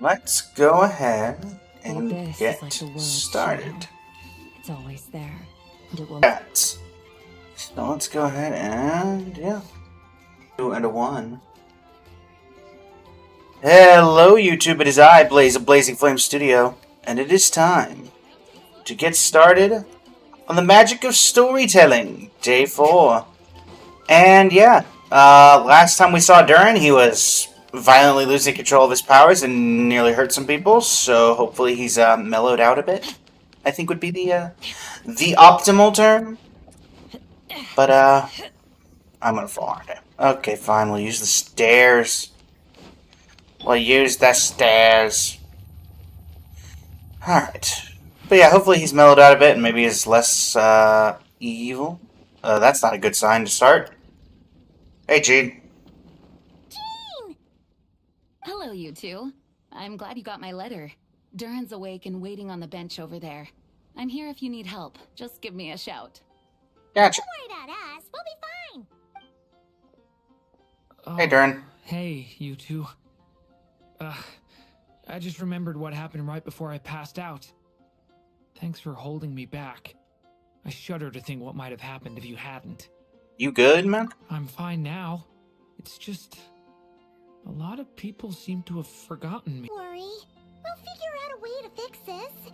let's go ahead The and abyss get is like the world's started. shadow. It's always there, and it will. Right. So let's go ahead and, yeah, 2 and a 1. Hello, YouTube. It is I, Blaze of Blazing Flame Studio, and it is time to get started on the magic of storytelling, Day 4. And yeah, last time we saw Durin, he was violently losing control of his powers and nearly hurt some people, so hopefully he's mellowed out a bit, I think would be the optimal term. But I'm gonna fall, aren't I? Okay, fine, we'll use the stairs. Alright. But yeah, hopefully he's mellowed out a bit and maybe is less evil. That's not a good sign to start. Hey, Gene. Jean! Hello, you two. I'm glad you got my letter. Durin's awake and waiting on the bench over there. I'm here if you need help. Just give me a shout. Gotcha. Don't worry about us. We'll be fine. Hey, Durin. Hey, you two. I just remembered what happened right before I passed out. Thanks for holding me back. I shudder to think what might have happened if you hadn't. You good, man? I'm fine now. It's just... a lot of people seem to have forgotten me. Don't worry. We'll figure out a way to fix this.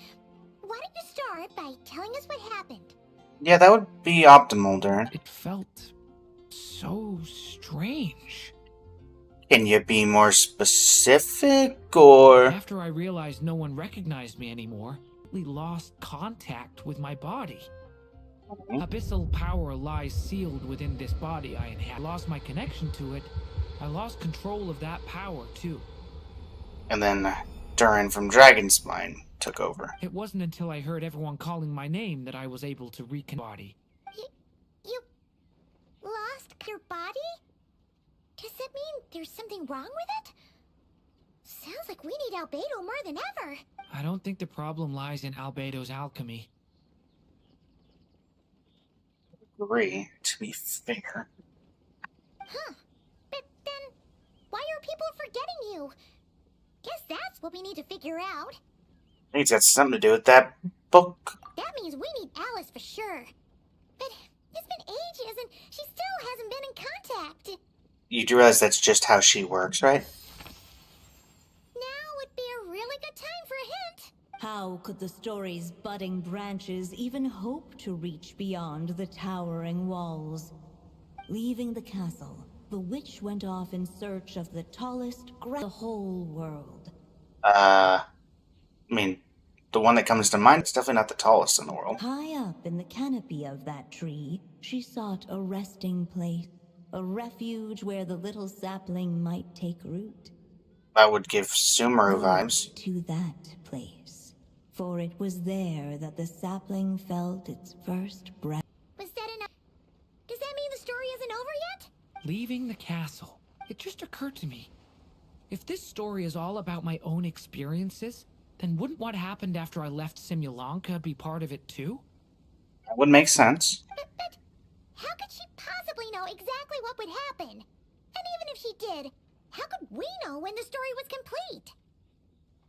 Why don't you start by telling us what happened? Yeah, that would be optimal, Durin. It felt so strange. Can you be more specific, or...? After I realized no one recognized me anymore, we lost contact with my body. Abyssal power lies sealed within this body I inhabit. I lost my connection to it. I lost control of that power, too. And then Durin from Dragonspine took over. It wasn't until I heard everyone calling my name that I was able to reconnect body. You lost your body? Does that mean there's something wrong with it? Sounds like we need Albedo more than ever. I don't think the problem lies in Albedo's alchemy. Agree, to be fair. Huh. But then, why are people forgetting you? Guess that's what we need to figure out. I think it's got something to do with that book. That means we need Alice for sure. But it's been ages and she still hasn't been in contact. You do realize that's just how she works, right? Now would be a really good time for a hint. How could the story's budding branches even hope to reach beyond the towering walls? Leaving the castle, the witch went off in search of the tallest the whole world. I mean, the one that comes to mind is definitely not the tallest in the world. High up in the canopy of that tree, she sought a resting place, a refuge where the little sapling might take root. That would give Sumeru vibes. To that place, for it was there that the sapling felt its first breath. Was that enough? Does that mean the story isn't over yet? Leaving the castle. It just occurred to me. If this story is all about my own experiences, then wouldn't what happened after I left Simulanka be part of it too? That would make sense. But how could she possibly know exactly what would happen? And even if she did, how could we know when the story was complete?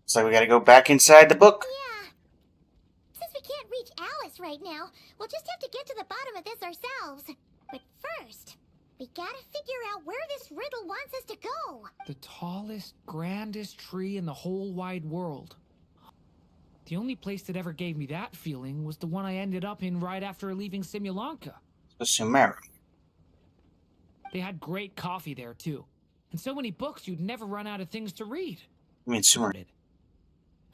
So we gotta go back inside the book. Yeah. Since we can't reach Alice right now, we'll just have to get to the bottom of this ourselves. But first, we gotta figure out where this riddle wants us to go. The tallest, grandest tree in the whole wide world. The only place that ever gave me that feeling was the one I ended up in right after leaving Simulanka. The Sumeru. They had great coffee there too. And so many books you'd never run out of things to read. I mean, Sumeru.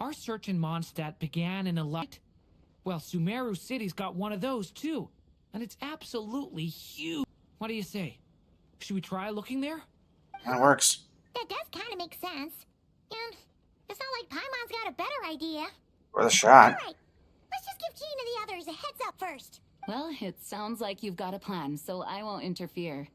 Our search in Mondstadt began in a light. Well, Sumeru City's got one of those too. And it's absolutely huge. What do you say? Should we try looking there? That works. That does kind of make sense. And it's not like Paimon's got a better idea. For the shot. Alright, let's just give Jean and the others a heads up first. Well, it sounds like you've got a plan, so I won't interfere.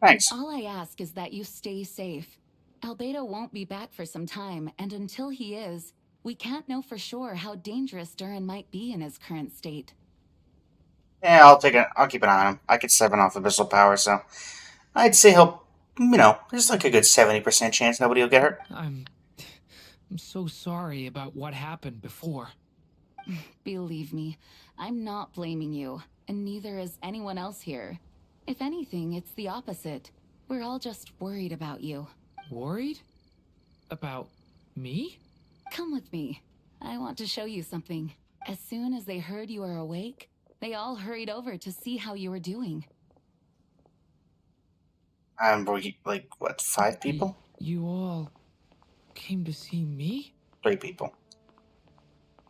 Thanks. All I ask is that you stay safe. Albedo won't be back for some time, and until he is, we can't know for sure how dangerous Durin might be in his current state. Yeah, I'll keep an eye on him. I could 7 off Abyssal Power, so I'd say he'll there's like a good 70% chance nobody will get hurt. I'm so sorry about what happened before. Believe me, I'm not blaming you, and neither is anyone else here. If anything, it's the opposite. We're all just worried about you. Worried? About me? Come with me. I want to show you something. As soon as they heard you were awake, they all hurried over to see how you were doing. Like, what, 5 people? You all came to see me? 3 people.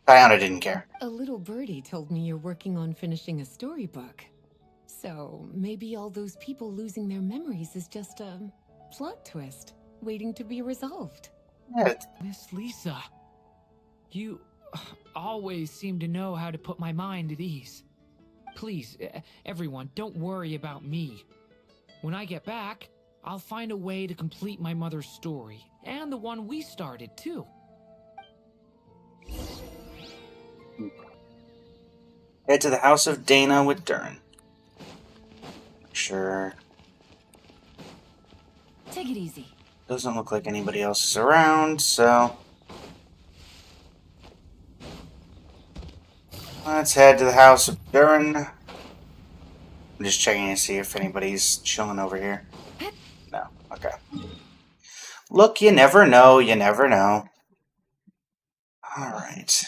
Diana didn't care. A little birdie told me you're working on finishing a storybook. So maybe all those people losing their memories is just a plot twist waiting to be resolved. Yeah, Miss Lisa, you always seem to know how to put my mind at ease. Please, everyone, don't worry about me. When I get back, I'll find a way to complete my mother's story, and the one we started, too. head to the house of Dana with Durin. Sure. Take it easy. Doesn't look like anybody else is around, so... let's head to the house of Durin. I'm just checking to see if anybody's chilling over here. No. Okay. Look, you never know, you never know. Alright.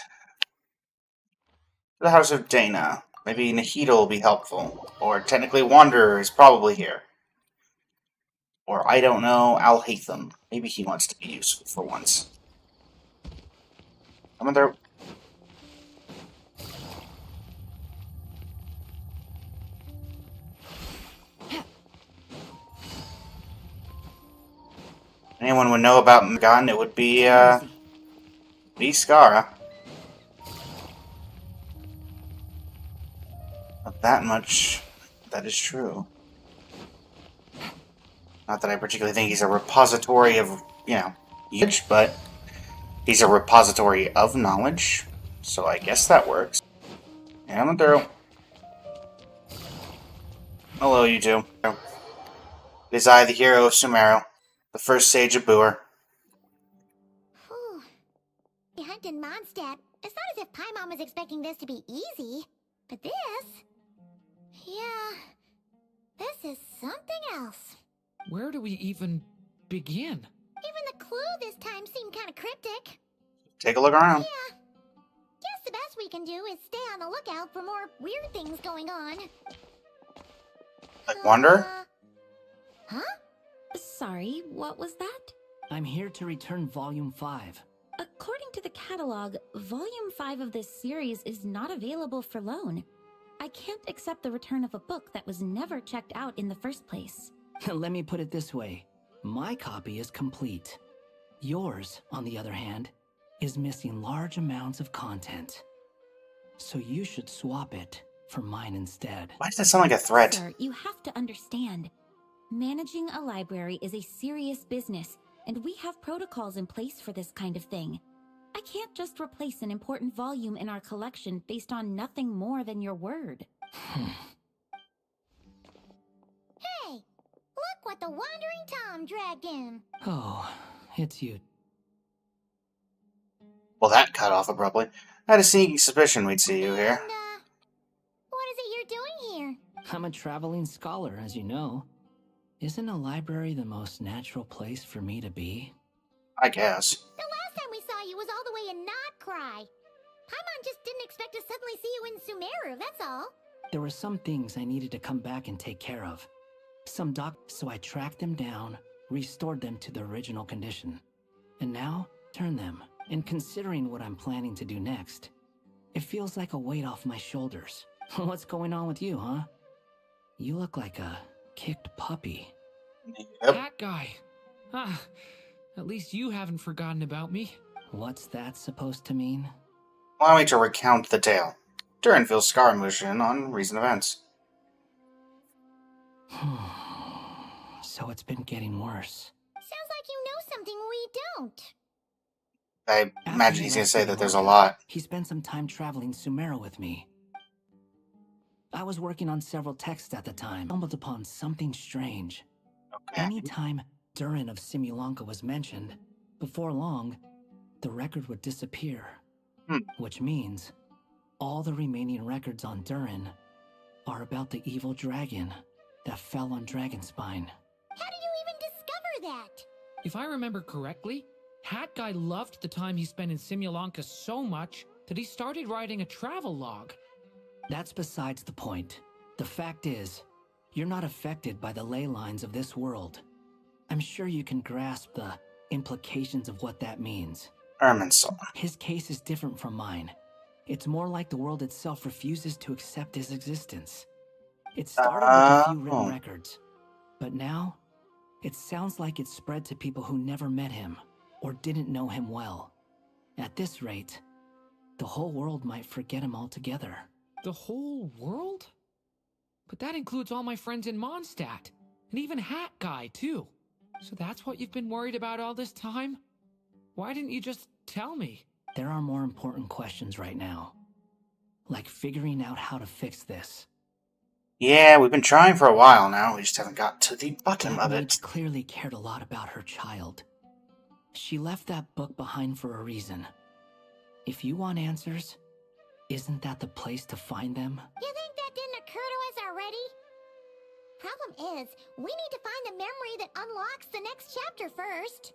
The house of Dana. Maybe Nahida will be helpful. Or technically Wanderer is probably here. Or I don't know, Al-Hatham. Maybe he wants to be useful for once. I'm in there. Anyone would know about Magan, it would be Skara. Not that much. That is true. Not that I particularly think he's a repository of, knowledge, but he's a repository of knowledge, so I guess that works. And I'm through. Hello, you two. It is I, the hero of Sumeru, the first sage of Buer. Whew. We hunted Mondstadt. It's not as if Paimon was expecting this to be easy. But this... yeah... this is something else. Where do we even begin? Even the clue this time seemed kind of cryptic. Take a look around. Yeah. Guess the best we can do is stay on the lookout for more weird things going on. Like Wanderer? Huh? Sorry, what was that? I'm here to return Volume 5. According to the catalog, Volume 5 of this series is not available for loan. I can't accept the return of a book that was never checked out in the first place. Let me put it this way. My copy is complete. Yours, on the other hand, is missing large amounts of content. So you should swap it for mine instead. Why does that sound like a threat? Sir, you have to understand. Managing a library is a serious business, and we have protocols in place for this kind of thing. I can't just replace an important volume in our collection based on nothing more than your word. Hey! Look what the Wandering Tom dragged in. Oh, it's you. Well, that cut off abruptly. I had a sneaking suspicion we'd see you here. And, what is it you're doing here? I'm a traveling scholar, as you know. Isn't a library the most natural place for me to be? I guess. The last time we saw you was all the way in Notcry. Paimon just didn't expect to suddenly see you in Sumeru, that's all. There were some things I needed to come back and take care of. So I tracked them down, restored them to their original condition. And now, turn them. And considering what I'm planning to do next, it feels like a weight off my shoulders. What's going on with you, huh? You look like a kicked puppy. Yep. That guy. At least you haven't forgotten about me. What's that supposed to mean? Allow me to recount the tale. Durin fills Scaramouche on recent events. So it's been getting worse. Sounds like you know something we don't. I After imagine he he's going to left say me that there's a alone, lot. He spent some time traveling Sumeru with me. I was working on several texts at the time. Stumbled upon something strange. Anytime Durin of Simulanka was mentioned, before long, the record would disappear. Which means all the remaining records on Durin are about the evil dragon that fell on Dragonspine. How do you even discover that? If I remember correctly, Hat Guy loved the time he spent in Simulanka so much that he started writing a travel log. That's besides the point. The fact is, you're not affected by the ley lines of this world. I'm sure you can grasp the implications of what that means. Irminsul. His case is different from mine. It's more like the world itself refuses to accept his existence. It started with a few written records, but now it sounds like it's spread to people who never met him or didn't know him well. At this rate, the whole world might forget him altogether. The whole world? But that includes all my friends in Mondstadt, and even Hat Guy, too. So that's what you've been worried about all this time? Why didn't you just tell me? There are more important questions right now. Like figuring out how to fix this. Yeah, we've been trying for a while now. We just haven't got to the bottom of Maid it. clearly cared a lot about her child. She left that book behind for a reason. If you want answers, isn't that the place to find them? You think that didn't occur to us already? Problem is, we need to find the memory that unlocks the next chapter first.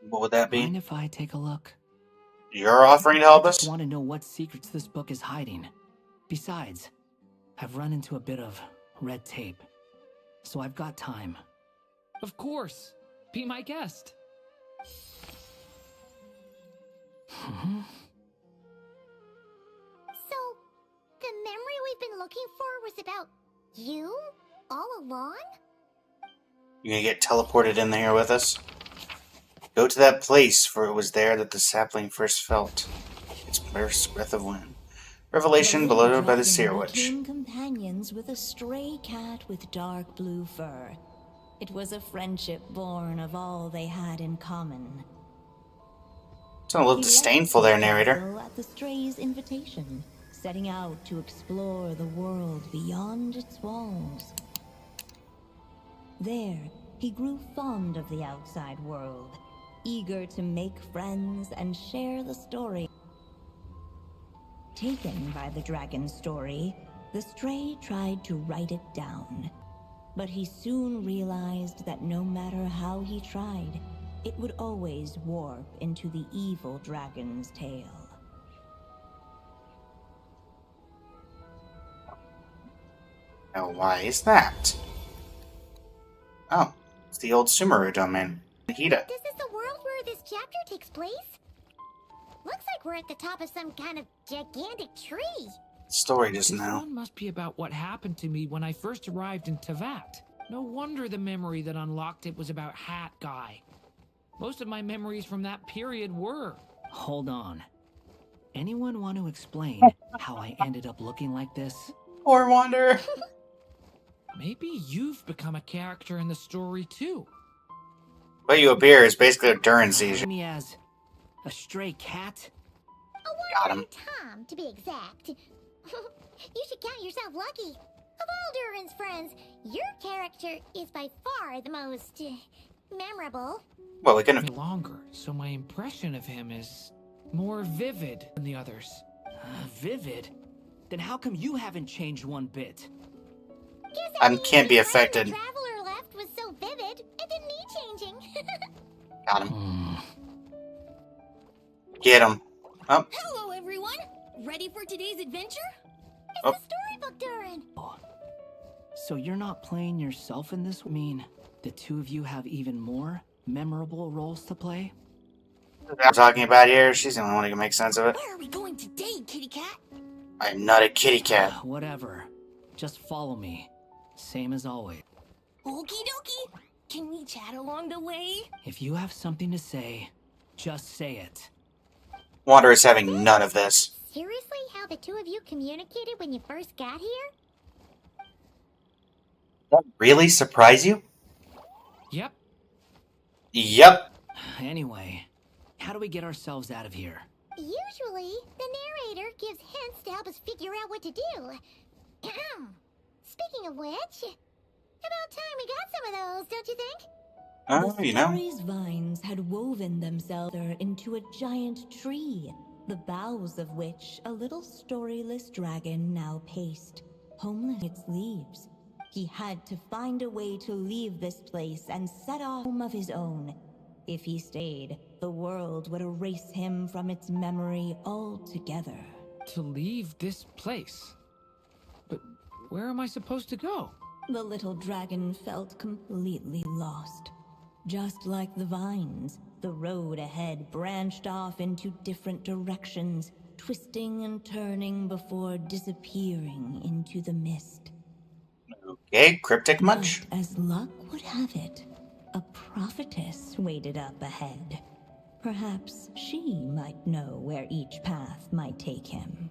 What would that be? Mind if I take a look? You're offering to help I us? just want to know what secrets this book is hiding. Besides, I've run into a bit of red tape, so I've got time. Of course. Be my guest. So, the memory we've been looking for was about you? All along? You gonna get teleported in there with us? Go to that place, for it was there that the sapling first felt its first breath of wind. Revelation below by the Seer Witch. Became companions with a stray cat with dark blue fur. It was a friendship born of all they had in common. Sound a little He disdainful left there, the narrator. castle at the stray's invitation, setting out to explore the world beyond its walls. There, he grew fond of the outside world, eager to make friends and share the story. Taken by the dragon story, the stray tried to write it down. But he soon realized that no matter how he tried, it would always warp into the evil dragon's tale. Now, why is that? Oh, it's the old Sumeru domain. Nahida. This is the world where this chapter takes place? Looks like we're at the top of some kind of gigantic tree. Story just This now. one must be about what happened to me when I first arrived in Tevat. No wonder the memory that unlocked it was about Hat Guy. Most of my memories from that period were. Hold on. Anyone want to explain how I ended up looking like this? Poor Wanderer. Maybe you've become a character in the story too. What you appear is basically a Durin seizure. Me as a stray cat? Got him. Wandering Tom, to be exact. You should count yourself lucky. Of all Durin's friends, your character is by far the most memorable. Well, we couldn't have. Longer, so my impression of him is more vivid than the others. Vivid? Then how come you haven't changed one bit? Guess I that can't be means the time affected. The traveler left was so vivid, it didn't need changing. Got him. Get him. Oh, Hello, everyone! Ready for today's adventure? It's Oh. the storybook, Durin. So you're not playing yourself in this? Mean the two of you have even more memorable roles to play? what I'm talking about here. She's the only one who can make sense of it. Where are we going today, kitty cat? I'm not a kitty cat. Whatever. Just follow me. Same as always. Okie dokie! Can we chat along the way? If you have something to say, just say it. Wanderer's having none of this. Seriously, how the two of you communicated when you first got here? That really surprise you? Yep. Yep. Anyway, how do we get ourselves out of here? Usually, the narrator gives hints to help us figure out what to do. Speaking of which, about time we got some of animals, don't you think? Oh, The you know. story's vines had woven themselves into a giant tree, the boughs of which a little storyless dragon now paced, homeless its leaves. He had to find a way to leave this place and set off home of his own. If he stayed, the world would erase him from its memory altogether. To leave this place? But where am I supposed to go? The little dragon felt completely lost. Just like the vines, the road ahead branched off into different directions, twisting and turning before disappearing into the mist. Okay, cryptic much? But as luck would have it, a prophetess waited up ahead. Perhaps she might know where each path might take him.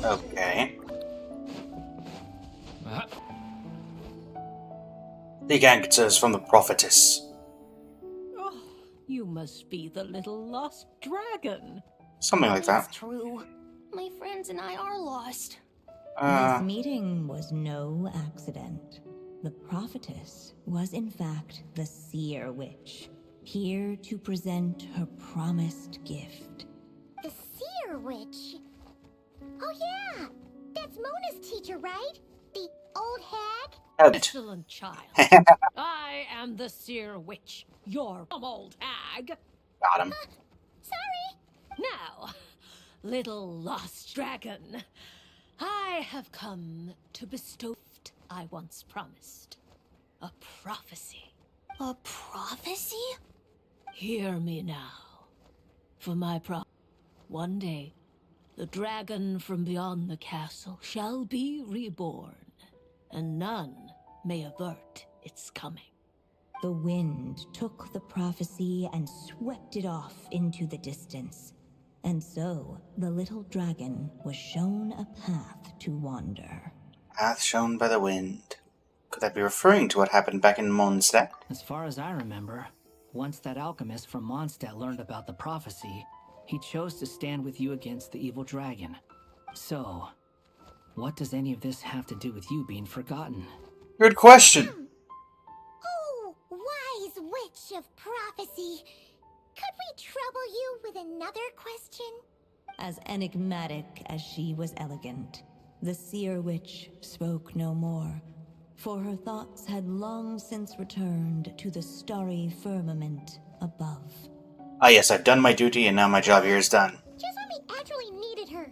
Okay. Ah, The answer is from the prophetess. Oh, you must be the little lost dragon. Something like that. It's true. My friends and I are lost. This meeting was no accident. The prophetess was in fact the seer witch, here to present her promised gift. The seer witch. Oh yeah, that's Mona's teacher, right? The old hag? Excellent child. I am the seer witch, your old hag. Got him. Sorry. Now, little lost dragon, I have come to bestow what I once promised. A prophecy. A prophecy? Hear me now. For my one day, the dragon from beyond the castle shall be reborn, and none may avert its coming. The wind took the prophecy and swept it off into the distance. And so, the little dragon was shown a path to wander. Path shown by the wind. Could that be referring to what happened back in Mondstadt? As far as I remember, once that alchemist from Mondstadt learned about the prophecy, he chose to stand with you against the evil dragon. So, what does any of this have to do with you being forgotten? Good question. Oh, wise witch of prophecy. Could we trouble you with another question? As enigmatic as she was elegant, the seer witch spoke no more, for her thoughts had long since returned to the starry firmament above. Ah yes, I've done my duty and now my job here is done. Just when we actually needed her.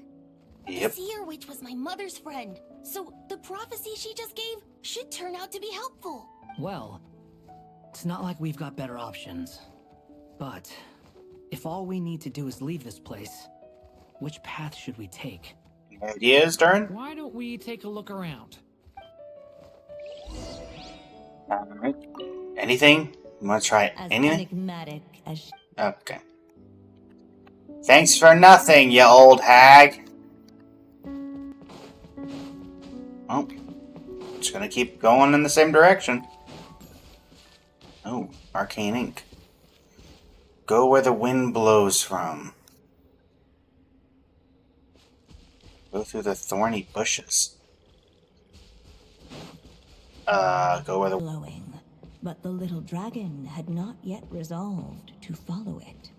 Yep. The seer witch was my mother's friend, so the prophecy she just gave should turn out to be helpful. Well, it's not like we've got better options. But, if all we need to do is leave this place, which path should we take? Any ideas, Darn? why don't we take a look around? Alright. Anything? You want to try As anything? enigmatic as she... Okay. Thanks for nothing, you old hag. Well, just gonna keep going in the same direction. Oh, arcane ink. Go where the wind blows from. Go through the thorny bushes. Go where the... blowing, but the little dragon had not yet resolved to follow it.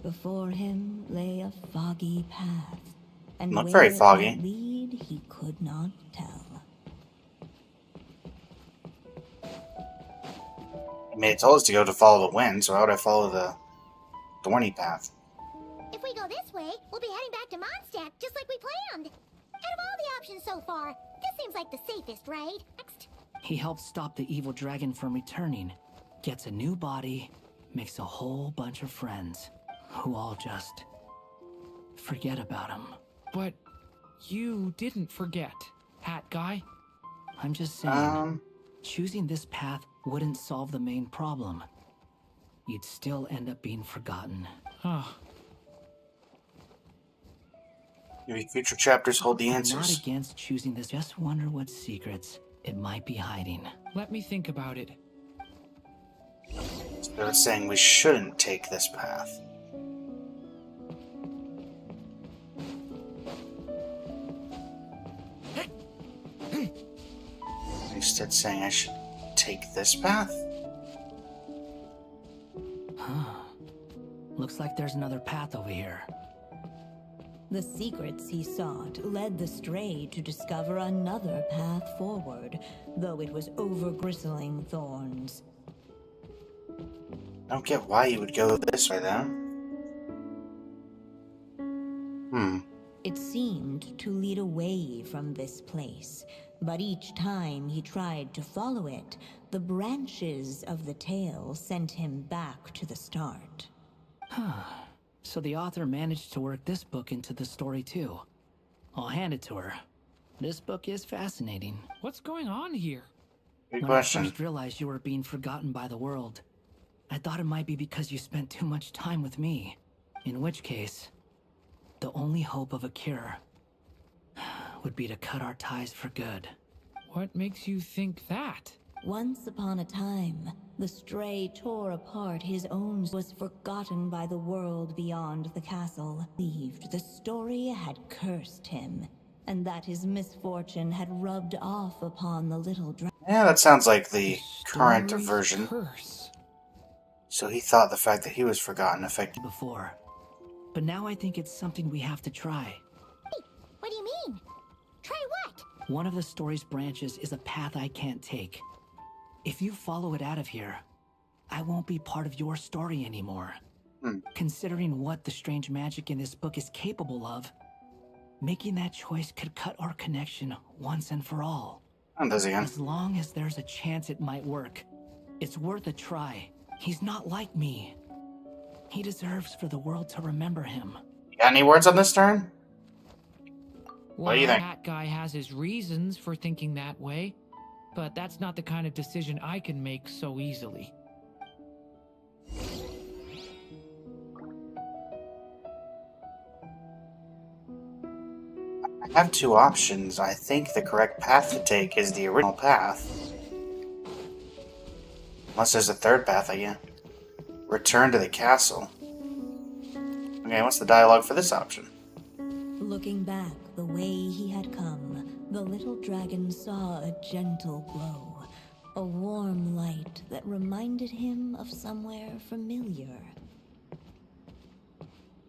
Before him lay a foggy path, and Not where very it foggy. might lead, he could not tell. I mean, it told us to go to follow the wind, so why would I follow the thorny path? If we go this way, we'll be heading back to Mondstadt, just like we planned. Out of all the options so far, this seems like the safest, right? Next. He helps stop the evil dragon from returning, gets a new body, makes a whole bunch of friends, who all just forget about him. But you didn't forget, Hat Guy. I'm just saying, choosing this path wouldn't solve the main problem. You'd still end up being forgotten. Huh. Maybe future chapters hold the I'm answers. not against choosing this, just wonder what secrets it might be hiding. Let me think about it. So it's saying we shouldn't take this path. instead saying I should take this path? Huh. Looks like there's another path over here. The secrets he sought led the stray to discover another path forward, though it was over bristling thorns. I don't get why you would go this way, then. It seemed to lead away from this place, but each time he tried to follow it, the branches of the tale sent him back to the start. Huh. So the author managed to work this book into the story too. I'll hand it to her. This book is fascinating. What's going on here? Good When question. I first realized you were being forgotten by the world, I thought it might be because you spent too much time with me. In which case, the only hope of a cure would be to cut our ties for good. What makes you think that? Once upon a time, the stray tore apart his own, was forgotten by the world beyond the castle. Believed the story had cursed him, and that his misfortune had rubbed off upon the little dragon. Yeah, that sounds like the current Story's version. curse. So he thought the fact that he was forgotten affected. Before. But now I think it's something we have to try. What do you mean? Try what? One of the story's branches is a path I can't take. If you follow it out of here, I won't be part of your story anymore. Considering what the strange magic in this book is capable of, making that choice could cut our connection once and for all. Does again. As long as there's a chance it might work, it's worth a try. He's not like me. He deserves for the world to remember him. Got any words on this turn? Well, do you think? that guy has his reasons for thinking that way, but that's not the kind of decision I can make so easily. I have two options. I think the correct path to take is the original path. Unless there's a third path, I guess. Return to the castle. Okay, what's the dialogue for this option? Looking back the way he had come, the little dragon saw a gentle glow, a warm light that reminded him of somewhere familiar.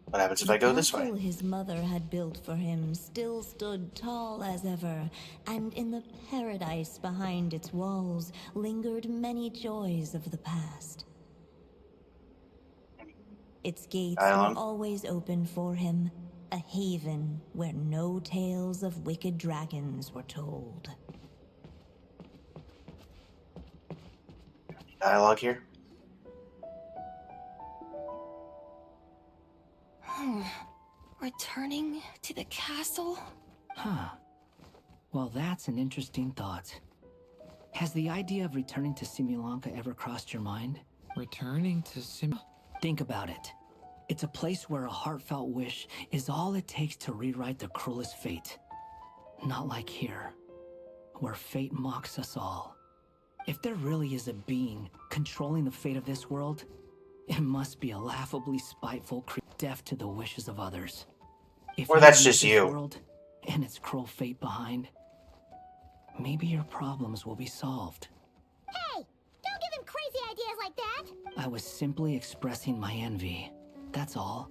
What happens if I go this The way? castle his mother had built for him still stood tall as ever, and in the paradise behind its walls lingered many joys of the past. Its gates Dialogue. were always open for him, a haven where no tales of wicked dragons were told. Dialogue here? Returning to the castle? Huh. Well, that's an interesting thought. Has the idea of returning to Simulanka ever crossed your mind? Returning to Think about it. It's a place where a heartfelt wish is all it takes to rewrite the cruelest fate. Not like here, where fate mocks us all. If there really is a being controlling the fate of this world, it must be a laughably spiteful creature deaf to the wishes of others. If Or that's leave just this you. world and its cruel fate behind, maybe your problems will be solved. Hey! Don't give him crazy ideas like that! I was simply expressing my envy. That's all.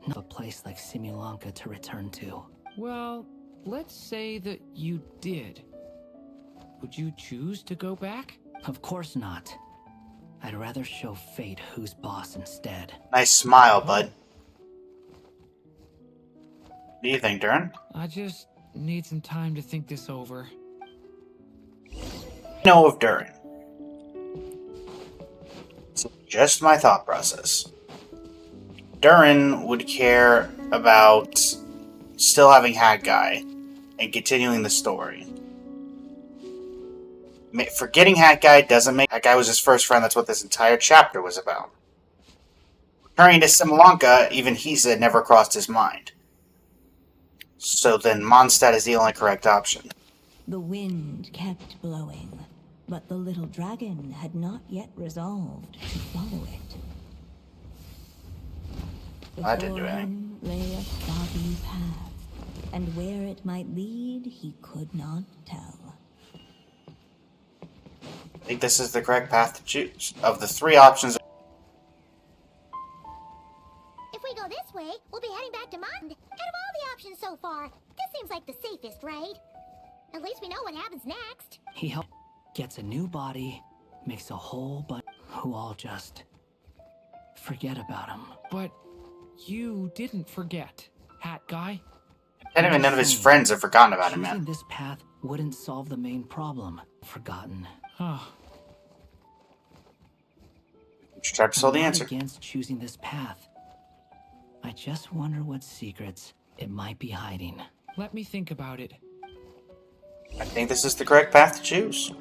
Not a place like Simulanka to return to. Well, let's say that you did. Would you choose to go back? Of course not. I'd rather show fate who's boss instead. Nice smile, bud. What do you think, Durin? I just need some time to think this over. Know of Durin. It's just my thought process. Durin would care about still having Hat Guy and continuing the story. Forgetting Hat Guy doesn't make... Hat Guy was his first friend, that's what this entire chapter was about. Returning to Simulanka, even he said never crossed his mind. So then Mondstadt is the only correct option. The wind kept blowing, but the little dragon had not yet resolved to follow it. I didn't do Before anything. him lay a foggy path, and where it might lead he could not tell. think this is the correct path to choose. Of the 3 options... If we go this way, we'll be heading back to Mond. Out of all the options so far, this seems like the safest, right? At least we know what happens next. He gets a new body, makes a whole bunch who all just forget about him. But you didn't forget, Hat Guy. Anyway, none of his friends have forgotten about him yet. Choosing this path wouldn't solve the main problem. Forgotten. Huh. Just try to solve the I'm not answer. against choosing this path. I just wonder what secrets it might be hiding. Let me think about it. I think this is the correct path to choose.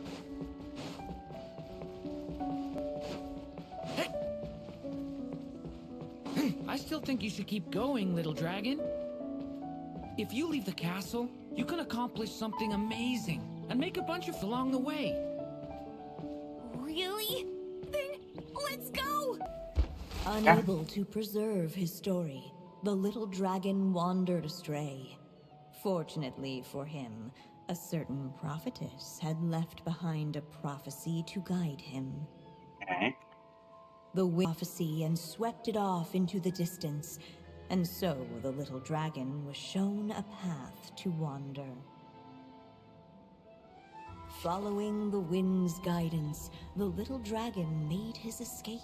I still think you should keep going, little dragon. If you leave the castle, you can accomplish something amazing and make a bunch of along the way. Really? Then let's go! Unable to preserve his story, the little dragon wandered astray. Fortunately for him, a certain prophetess had left behind a prophecy to guide him. Okay. The prophecy and swept it off into the distance, and so the little dragon was shown a path to wander. Following the wind's guidance, the little dragon made his escape.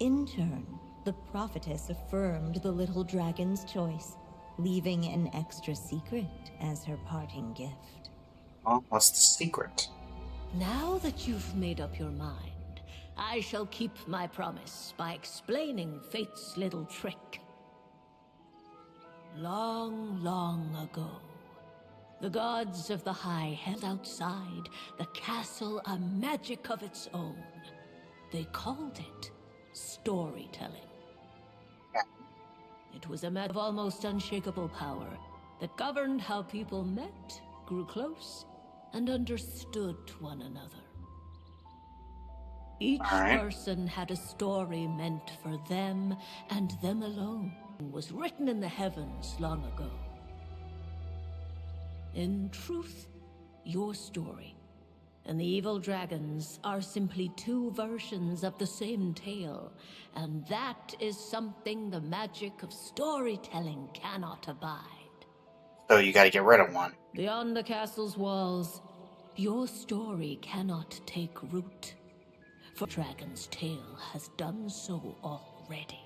In turn, the prophetess affirmed the little dragon's choice, leaving an extra secret as her parting gift. Well, what's the secret? Now that you've made up your mind, I shall keep my promise by explaining Fate's little trick. Long, long ago, the gods of the High held outside the castle a magic of its own. They called it storytelling. It was a matter of almost unshakable power that governed how people met, grew close, and understood one another. Each person had a story meant for them and them alone. It was written in the heavens long ago. In truth, your story and the evil dragons are simply 2 versions of the same tale, and that is something the magic of storytelling cannot abide. So you gotta get rid of one. Beyond the castle's walls, your story cannot take root. For Dragon's Tale has done so already.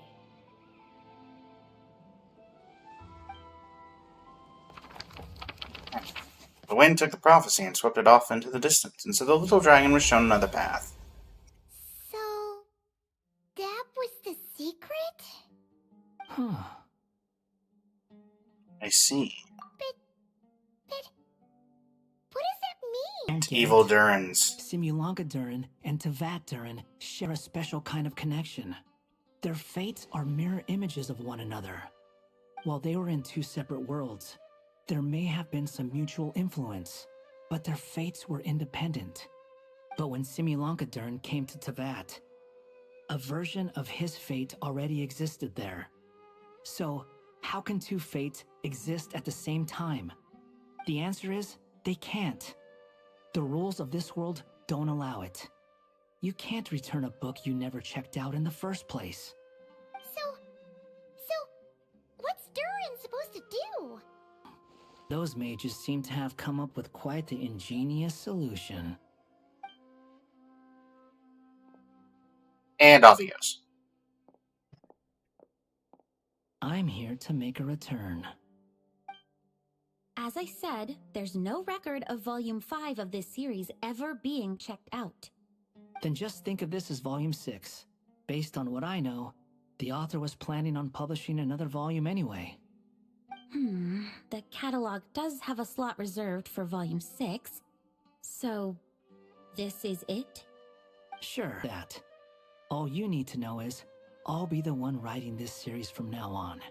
The wind took the prophecy and swept it off into the distance, and so the little dragon was shown another path. So, that was the secret? Huh. I see. But what does that mean? Evil Durans. Simulanka Duran and Tevat Duran share a special kind of connection. Their fates are mirror images of one another. While they were in 2 separate worlds, there may have been some mutual influence, but their fates were independent. But when Simulanka Duran came to Tevat, a version of his fate already existed there. So, how can 2 fates exist at the same time? The answer is, they can't. The rules of this world don't allow it. You can't return a book you never checked out in the first place. So, what's Duran supposed to do? Those mages seem to have come up with quite the ingenious solution. And off he goes. I'm here to make a return. As I said, there's no record of Volume 5 of this series ever being checked out. Then just think of this as Volume 6. Based on what I know, the author was planning on publishing another volume anyway. The catalog does have a slot reserved for Volume 6. So, this is it? Sure, that. All you need to know is, I'll be the one writing this series from now on.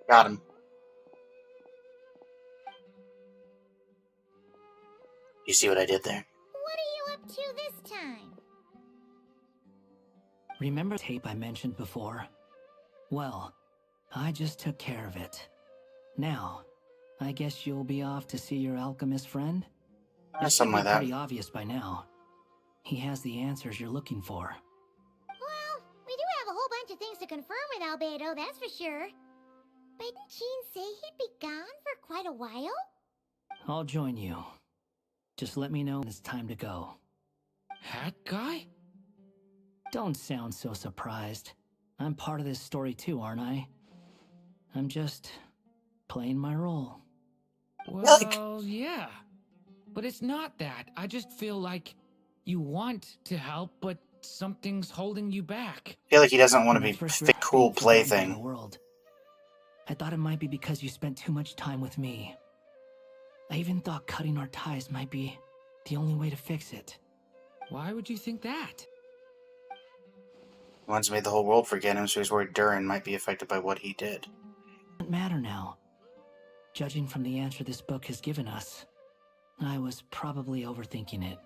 Got him. You see what I did there? What are you up to this time? Remember the tape I mentioned before? Well, I just took care of it. Now, I guess you'll be off to see your alchemist friend? It Something should like be that. pretty obvious by now. He has the answers you're looking for. Well, we do have a whole bunch of things to confirm with Albedo, that's for sure. But didn't Jean say he'd be gone for quite a while? I'll join you. Just let me know when it's time to go. Hat guy? Don't sound so surprised. I'm part of this story too, aren't I? I'm just playing my role. Well, yeah. But it's not that. I just feel like you want to help, but something's holding you back. I feel like he doesn't want to When I be first the realized cool being forgotten by the plaything. world, I thought it might be because you spent too much time with me. I even thought cutting our ties might be the only way to fix it. Why would you think that? He wants to make the whole world forget him, so he's worried Durin might be affected by what he did. It doesn't matter now. Judging from the answer this book has given us, I was probably overthinking it.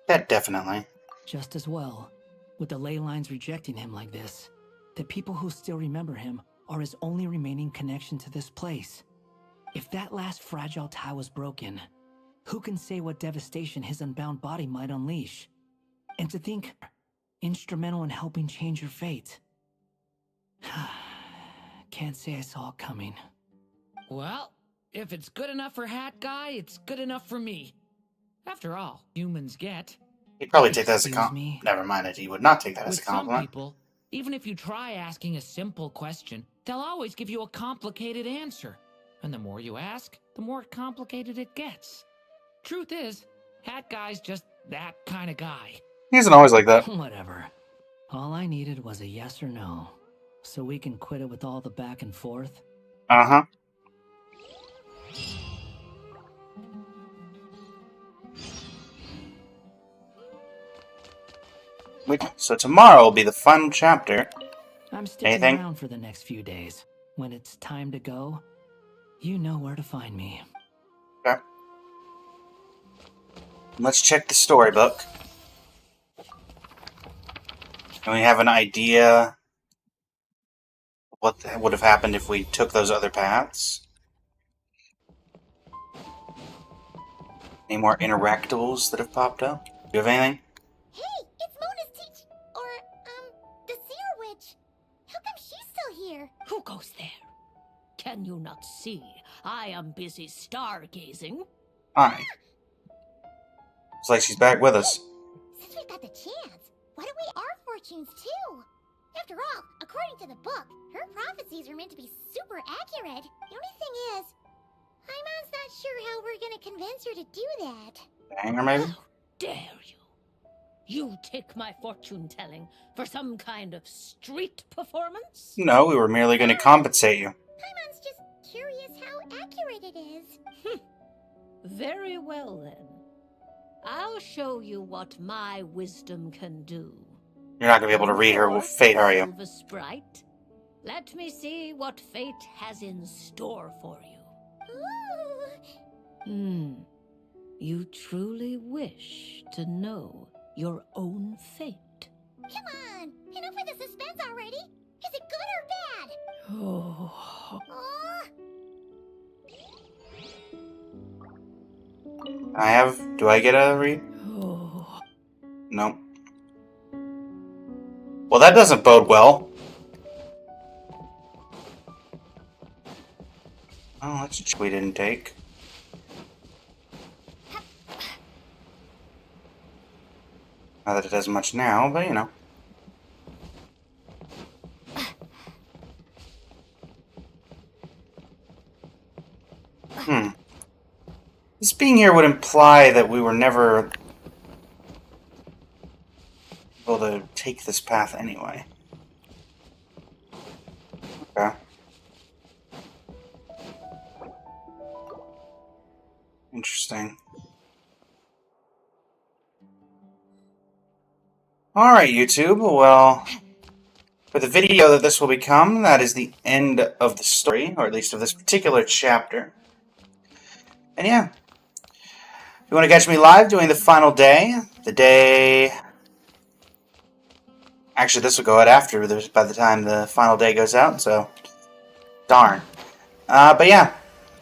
That definitely. Just as well, with the ley lines rejecting him like this, the people who still remember him are his only remaining connection to this place. If that last fragile tie was broken, who can say what devastation his unbound body might unleash? And to think, instrumental in helping change your fate. Can't say I saw it coming. Well, if it's good enough for Hat Guy, it's good enough for me. After all, humans get. He'd probably take that as a Excuse compliment. me? Never mind it. He would not take that as With a some compliment. people, even if you try asking a simple question, they'll always give you a complicated answer. And the more you ask, the more complicated it gets. Truth is, Hat Guy's just that kind of guy. He isn't always like that. Whatever. All I needed was a yes or no, so we can quit it with all the back and forth. Uh-huh. Wait, so tomorrow will be the final chapter. I'm sticking Anything? around for the next few days. When it's time to go, you know where to find me. Okay. Let's check the storybook. And we have an idea what would have happened if we took those other paths. Any more interactables that have popped up? Do you have anything? Hey, it's Mona's teach... the Seer Witch. How come she's still here? Who goes there? Can you not see? I am busy stargazing. Alright. It's like she's back with us. Since we've got the chance, why don't we our fortunes too? After all, according to the book, her prophecies are meant to be super accurate. The only thing is, Paimon's not sure how we're gonna convince her to do that. Hang her, maybe? How dare you? You take my fortune telling for some kind of street performance? No, we were merely going to compensate you. Paimon's just curious how accurate it is. Very well then. I'll show you what my wisdom can do. You're not going to be able to read her fate, are you? Silver Sprite, let me see what fate has in store for you. Ooh. You truly wish to know your own fate? Come on, enough with the suspense already. Is it good or bad? Oh. Aw. Do I get a read? Oh. No. Well, that doesn't bode well. Oh, that's a ch- we didn't take. Not that it does much now, but you know. This being here would imply that we were never able to take this path anyway. Okay. Interesting. Alright, YouTube. Well, for the video that this will become, that is the end of the story, or at least of this particular chapter. And yeah. If you want to catch me live doing the final day, the day... Actually, this will go out after, by the time the final day goes out, so... Darn. But yeah.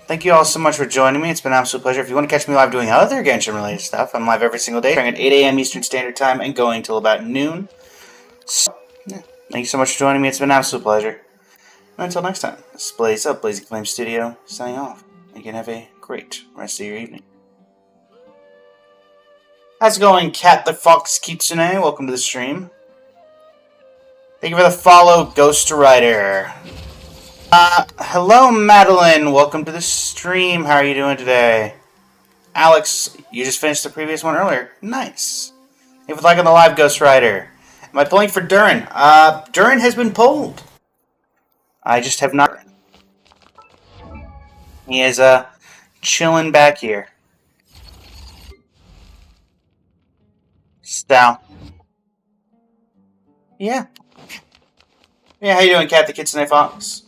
thank you all so much for joining me. It's been an absolute pleasure. If you want to catch me live doing other Genshin-related stuff, I'm live every single day, starting at 8 a.m. Eastern Standard Time and going till about noon. So, yeah, thank you so much for joining me. It's been an absolute pleasure. And until next time, this is Blaze Up, Blazing Flame Studio, signing off. You can have a great rest of your evening. How's it going, Cat the Fox Kitsune? Welcome to the stream. Thank you for the follow, Ghost Rider. Hello, Madeline. Welcome to the stream. How are you doing today? Alex, you just finished the previous one earlier. Nice. If you'd like on the live, Ghost Rider. Am I pulling for Durin? Durin has been pulled. I just have not. He is, chilling back here. So. Yeah. Yeah, how you doing, Cat the Kitsune Fox?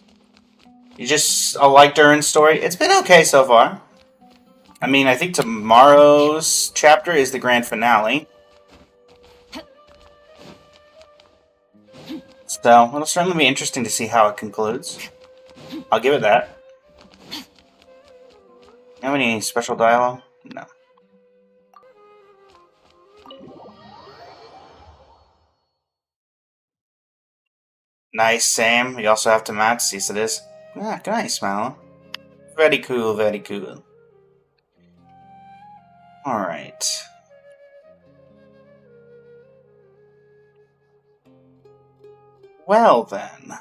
You just like Durin's story? It's been okay so far. I mean, I think tomorrow's chapter is the grand finale. So, it'll certainly be interesting to see how it concludes. I'll give it that. Have any special dialogue? No. Nice, Sam. You also have to match. Yes, it is. Ah, nice, Mallow. Very cool, very cool. Alright. Well, then.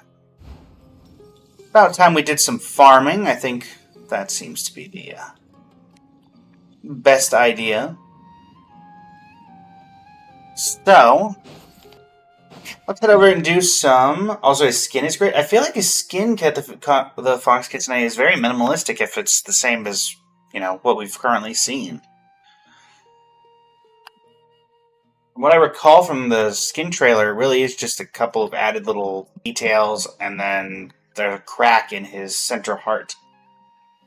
About time we did some farming. I think that seems to be the best idea. So, let's head over and do some. Also, his skin is great. I feel like his skin, the Fox Kitsune, is very minimalistic if it's the same as, you know, what we've currently seen. From what I recall from the skin trailer, it really is just a couple of added little details and then there's a crack in his center heart.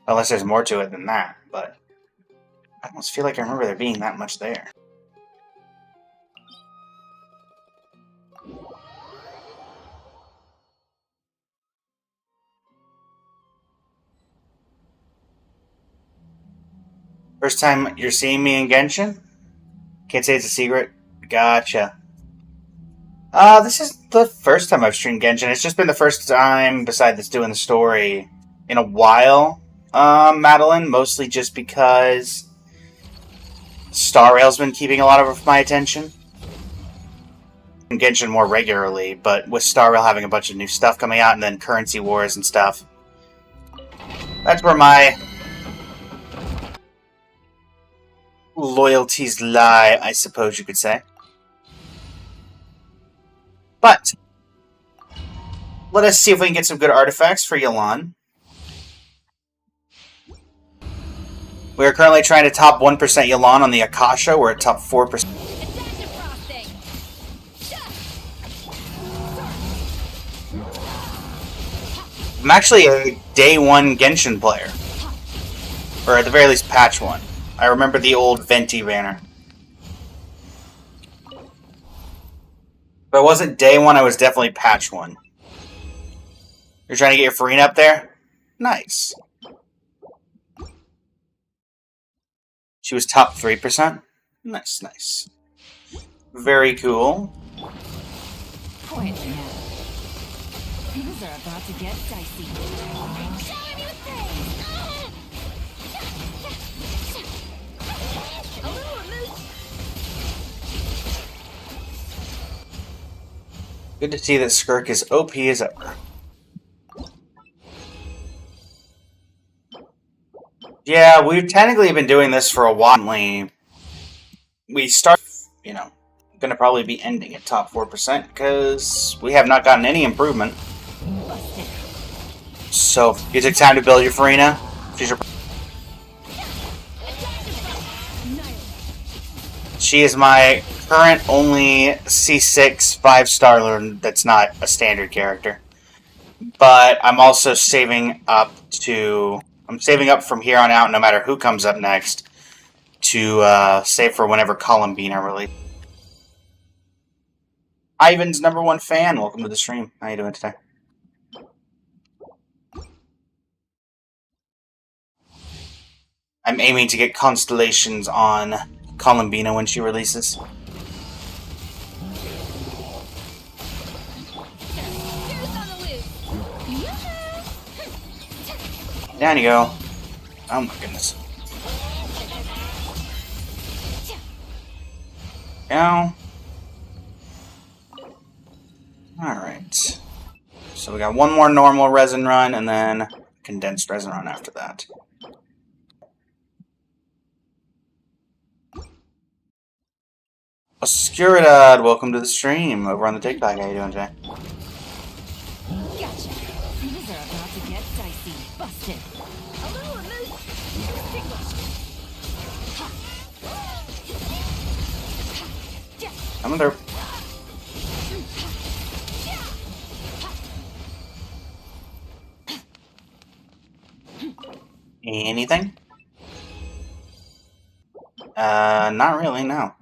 Unless there's more to it than that, but I almost feel like I remember there being that much there. First time you're seeing me in Genshin? Can't say it's a secret. Gotcha. This is the first time I've streamed Genshin. It's just been the first time, besides doing the story, in a while, Madeline. Mostly just because Star Rail's been keeping a lot of my attention. And Genshin more regularly, but with Star Rail having a bunch of new stuff coming out and then currency wars and stuff. That's where my loyalties lie, I suppose you could say. But let us see if we can get some good artifacts for Yelan. We are currently trying to top 1% Yelan on the Akasha. We're at top 4%. I'm actually a day 1 Genshin player. Or at the very least patch 1. I remember the old Venti banner. If I wasn't day 1, I was definitely patch 1. You're trying to get your Furina up there? Nice. She was top 3%? Nice, nice. Very cool. Quiet now. Things are about to get dicey. Show me a little emotion. Good to see that Skirk is OP as ever. Yeah, we've technically been doing this for a while. We start, you know, gonna probably be ending at top 4% because we have not gotten any improvement. So, you took time to build your Furina. She is my current only C6 5-star that's not a standard character. But I'm also saving up to... I'm saving up from here on out, no matter who comes up next, to save for whenever Columbina releases. Ivan's #1 fan, welcome to the stream. How you doing today? I'm aiming to get constellations on Columbina when she releases. Down you go. Oh my goodness. Go. Alright. So we got one more normal resin run and then condensed resin run after that. Oscuridad, welcome to the stream over on the TikTok. How you doing today? Gotcha. These are about to get dicey. Busted. Coming through. Anything? Not really, no.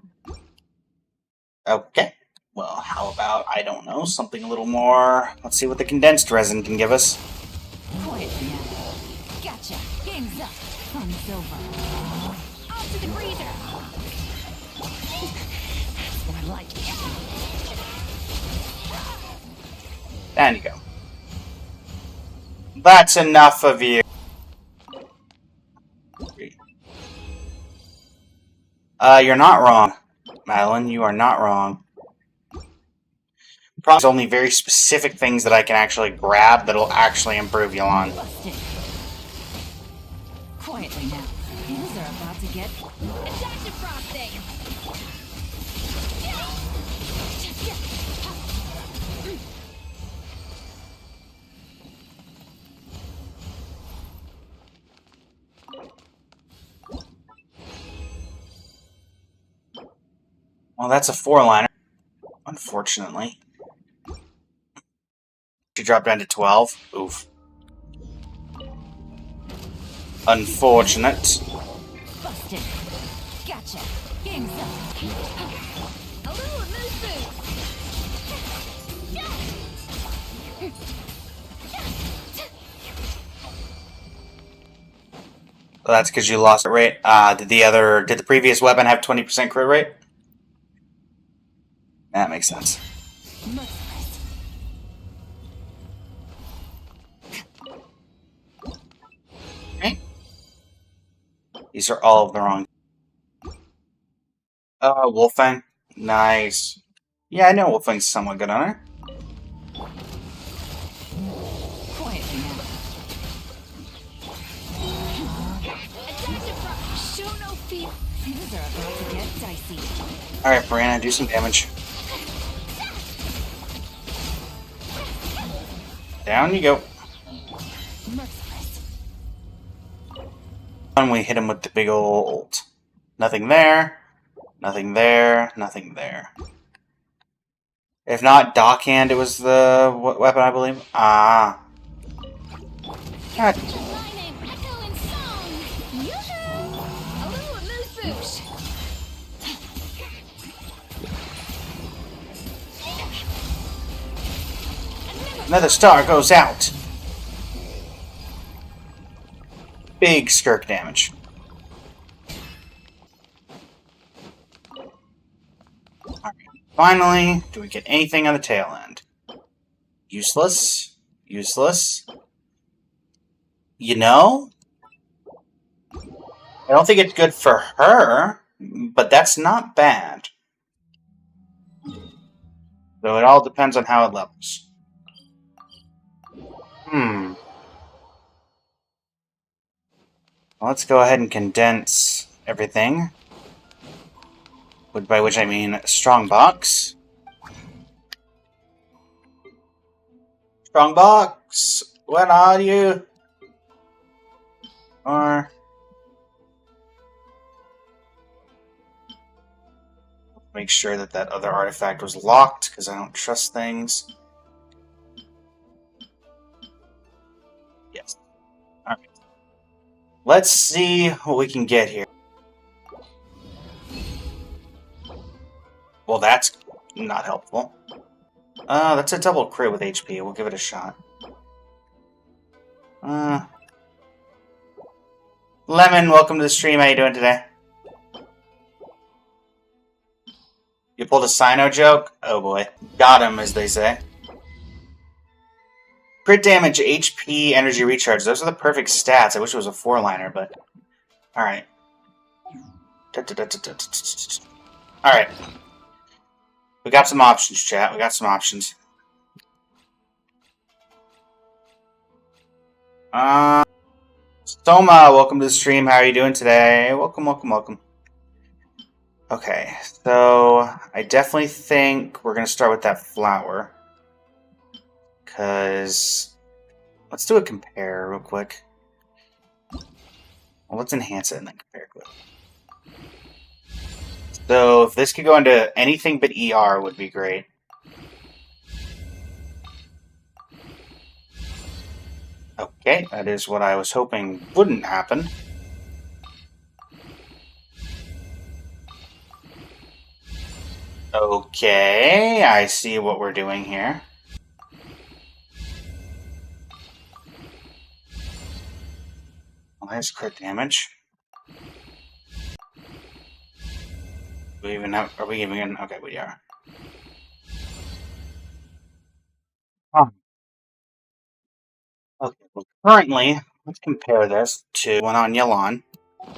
Okay. Well, how about, I don't know, something a little more... Let's see what the condensed resin can give us. Quiet now. Gotcha. Game's up. Fun's over. Off to the breather. That's what I like. There you go. That's enough of you. You're not wrong, Madeline. You are not wrong. Probably there's only very specific things that I can actually grab that'll actually improve Yelan. Quietly now. Things are about to get adaptive frosting. Well, that's a 4-liner. Unfortunately. She dropped down to 12. Oof. Unfortunate. Busted. Gotcha. Game's up. A little loose boost. Well, that's because you lost the rate. Did the previous weapon have 20% crit rate? That makes sense. Okay. These are all of the wrong. Wolfang. Nice. Yeah, I know Wolfang's somewhat good on her. Quietly now. Show no fear. Things are about to get dicey. Alright, Brianna, do some damage. Down you go. And we hit him with the big old... Nothing there. Nothing there. Nothing there. If not, Dockhand, it was the weapon, I believe. Ah. God. Another star goes out. Big skirk damage. Alright. Finally, do we get anything on the tail end? Useless. Useless. You know? I don't think it's good for her, but that's not bad. So it all depends on how it levels. Let's go ahead and condense everything. By which I mean Strongbox. Strongbox! Where are you? Or... make sure that that other artifact was locked, because I don't trust things. Yes. Alright. Let's see what we can get here. Well, that's not helpful. That's a double crit with HP. We'll give it a shot. Lemon, welcome to the stream. How you doing today? You pulled a Sino joke? Oh boy. Got him, as they say. Crit damage, HP, energy recharge. Those are the perfect stats. I wish it was a 4-liner, but... Alright. Alright. We got some options, chat. We got some options. Soma, welcome to the stream. How are you doing today? Welcome, welcome, welcome. Okay, so I definitely think we're going to start with that flower. Because let's do a compare real quick. Well, let's enhance it and then compare quick. So if this could go into anything but ER would be great. Okay, that is what I was hoping wouldn't happen. Okay, I see what we're doing here. Well, that's crit damage. Do we even have, are we even, okay, we are. Huh. Okay, well, currently, let's compare this to one on Yelan. I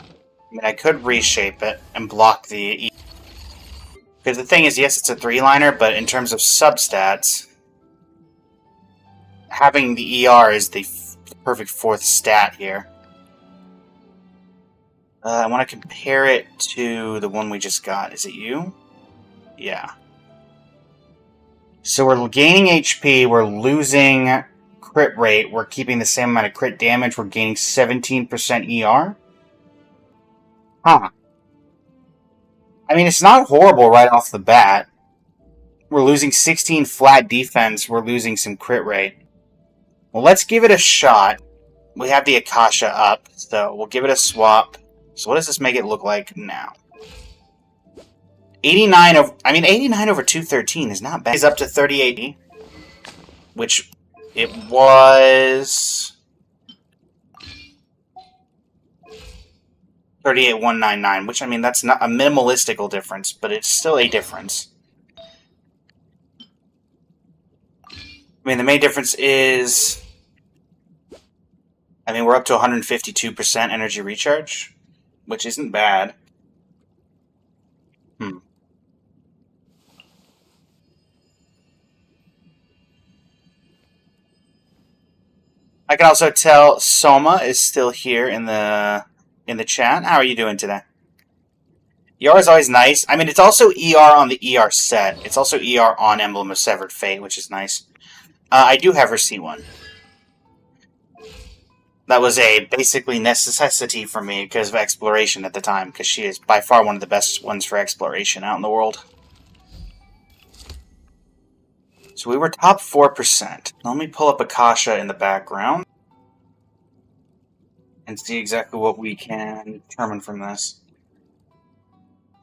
mean, I could reshape it and block the... Because the thing is, yes, it's a 3-liner, but in terms of substats, having the ER is the perfect 4th stat here. I want to compare it to the one we just got. Is it you? Yeah. So we're gaining HP, we're losing crit rate, we're keeping the same amount of crit damage, we're gaining 17% ER? Huh. I mean, it's not horrible right off the bat. We're losing 16 flat defense, we're losing some crit rate. Well, let's give it a shot. We have the Akasha up, so we'll give it a swap. So what does this make it look like now? 89 over 213 is not bad. It's up to 3080, which it was 38199, which I mean that's not a minimalistical difference, but it's still a difference. I mean the main difference is we're up to 152% energy recharge, which isn't bad. I can also tell Soma is still here in the chat. How are you doing today? ER is always nice. I mean, it's also ER on the ER set. It's also ER on Emblem of Severed Fate, which is nice. I do have her C1. That was a basically necessity for me because of exploration at the time, because she is by far one of the best ones for exploration out in the world. So we were top 4%. Let me pull up Akasha in the background and see exactly what we can determine from this.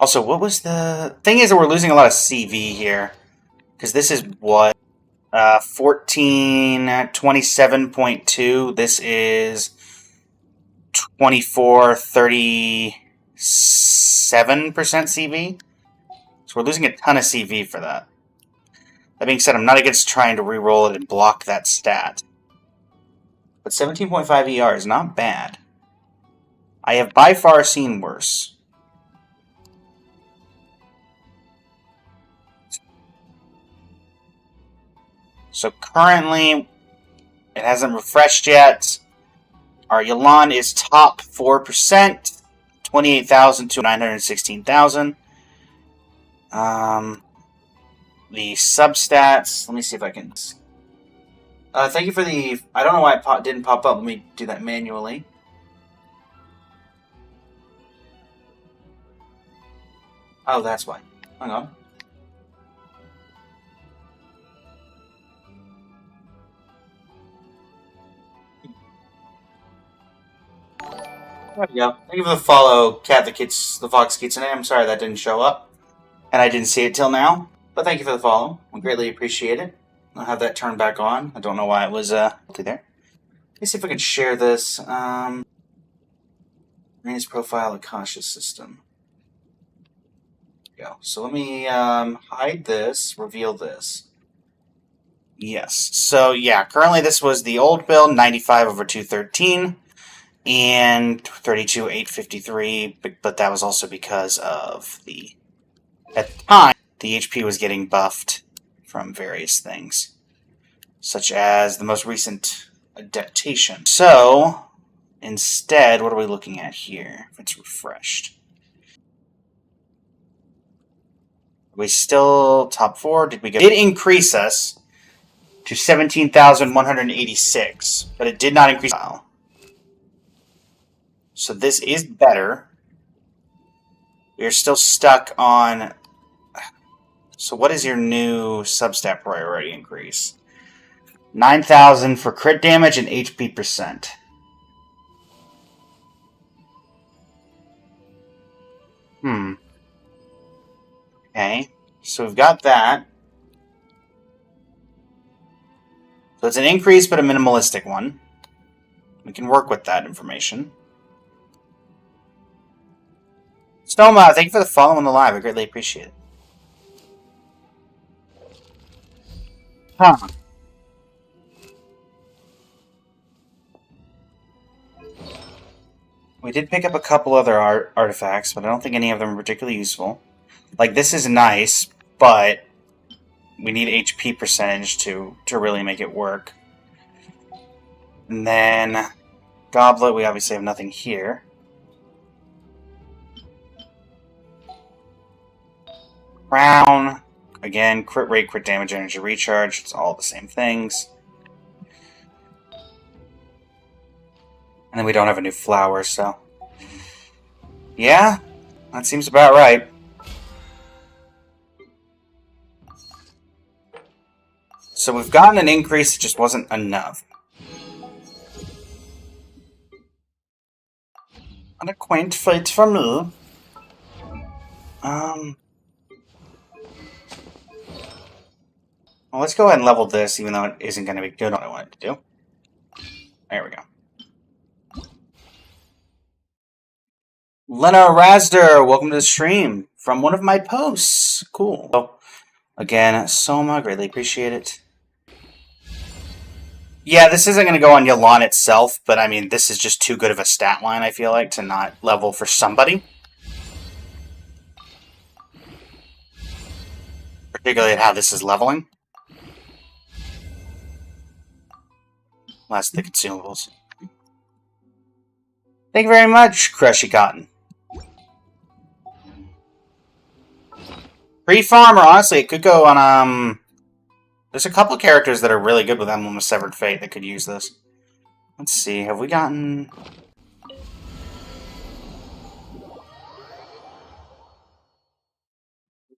Also, what was the... Thing is that we're losing a lot of CV here, because this is what? 1427.2. This is 2437% CV. So we're losing a ton of CV for that. That being said, I'm not against trying to re-roll it and block that stat. But 17.5 ER is not bad. I have by far seen worse. So currently, it hasn't refreshed yet. Our Yelan is top 4%, 28,000 to 916,000. The substats, let me see if I can... thank you for the... I don't know why it didn't pop up. Let me do that manually. Oh, that's why. Hang on. There we go. Thank you for the follow, Cat the Fox Kitsune. I'm sorry that didn't show up. And I didn't see it till now. But thank you for the follow. I greatly appreciate it. I'll have that turned back on. I don't know why it was there. Let me see if I can share this. Manage profile Akasha system. Go. So let me hide this, reveal this. Yes. So yeah, currently this was the old build, 95 over 213, and 32 853, but that was also because of the, at the time, the HP was getting buffed from various things, such as the most recent adaptation. So instead, what are we looking at here? If it's refreshed. Are we still top 4? Did we go? It did increase us to 17,186, but it did not increase. So this is better. We are still stuck on. So what is your new substat priority increase? 9,000 for crit damage and HP percent. Okay, so we've got that. So it's an increase, but a minimalistic one. We can work with that information. Stoma, thank you for the follow on the live. I greatly appreciate it. Huh. We did pick up a couple other artifacts, but I don't think any of them are particularly useful. Like, this is nice, but we need HP percentage to really make it work. And then Goblet, we obviously have nothing here. Crown, again, crit rate, crit damage, energy recharge, it's all the same things. And then we don't have a new flower, so... yeah, that seems about right. So we've gotten an increase, it just wasn't enough. What a quaint fate for me. Well, let's go ahead and level this, even though it isn't going to be good on what I wanted to do. There we go. Lena Razder, welcome to the stream from one of my posts. Cool. So, again, Soma, greatly appreciate it. Yeah, this isn't going to go on Yelan itself, but I mean, this is just too good of a stat line, I feel like, to not level for somebody. Particularly at how this is leveling. Last of the consumables. Thank you very much, Crushy Cotton. Pre-farmer, honestly, it could go on, there's a couple characters that are really good with Emblem of Severed Fate that could use this. Let's see, have we gotten...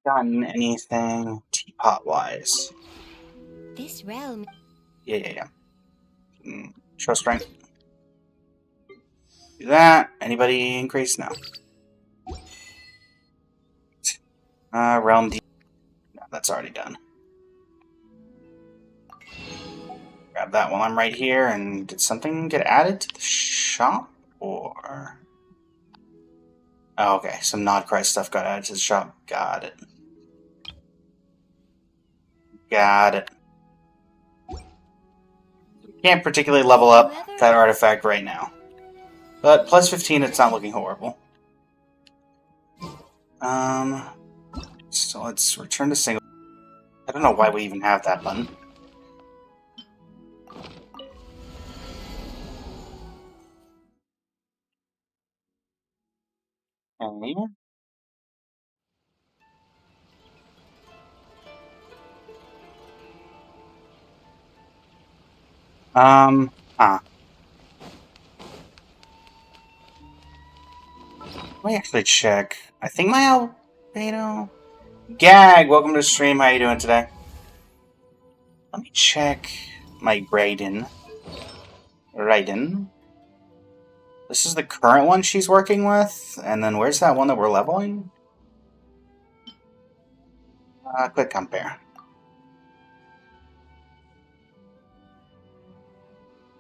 anything teapot-wise? This realm... Yeah. Show strength. Do that. Anybody increase? No. Realm D. No, that's already done. Grab that while I'm right here. And did something get added to the shop? Or... oh, okay. Some Nodcry stuff got added to the shop. Got it. Got it. Can't particularly level up that artifact right now. But plus 15, it's not looking horrible. So let's return to single. I don't know why we even have that button. Okay. Let me actually check. I think my albedo... Gag, welcome to the stream. How you doing today? Let me check my Raiden. This is the current one she's working with. And then where's that one that we're leveling? Quick compare.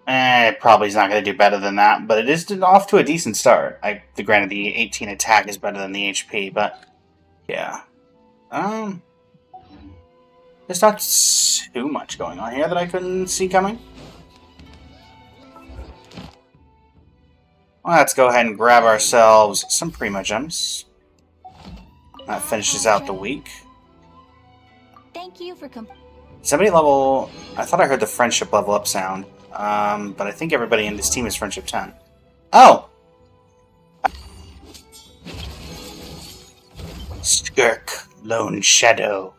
Probably is not going to do better than that, but it is off to a decent start. Granted, the 18 attack is better than the HP, but yeah. There's not too much going on here that I couldn't see coming. Well, let's go ahead and grab ourselves some Prima Gems. That finishes out the week. Thank you for Somebody level... I thought I heard the friendship level up sound. But I think everybody in this team is friendship 10. Oh! Skirk, Lone Shadow.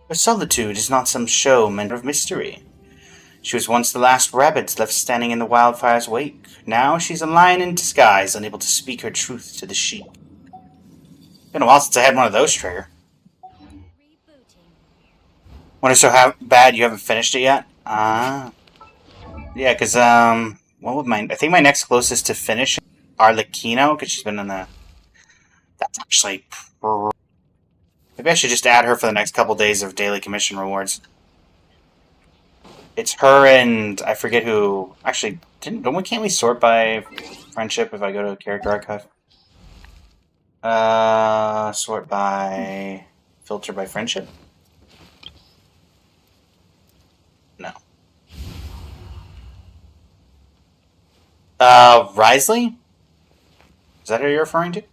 Her solitude is not some show meant of mystery. She was once the last rabbit left standing in the wildfire's wake. Now she's a lion in disguise, unable to speak her truth to the sheep. Been a while since I had one of those, Trigger. Wonder so how bad you haven't finished it yet? Yeah, because, what would I think my next closest to finish Arlecchino, because she's been in the... That's actually... Maybe I should just add her for the next couple days of daily commission rewards. It's her and... I forget who... Actually, can't we sort by friendship if I go to Character Archive? Sort by... Filter by friendship? No. Risley? Is that who you're referring to?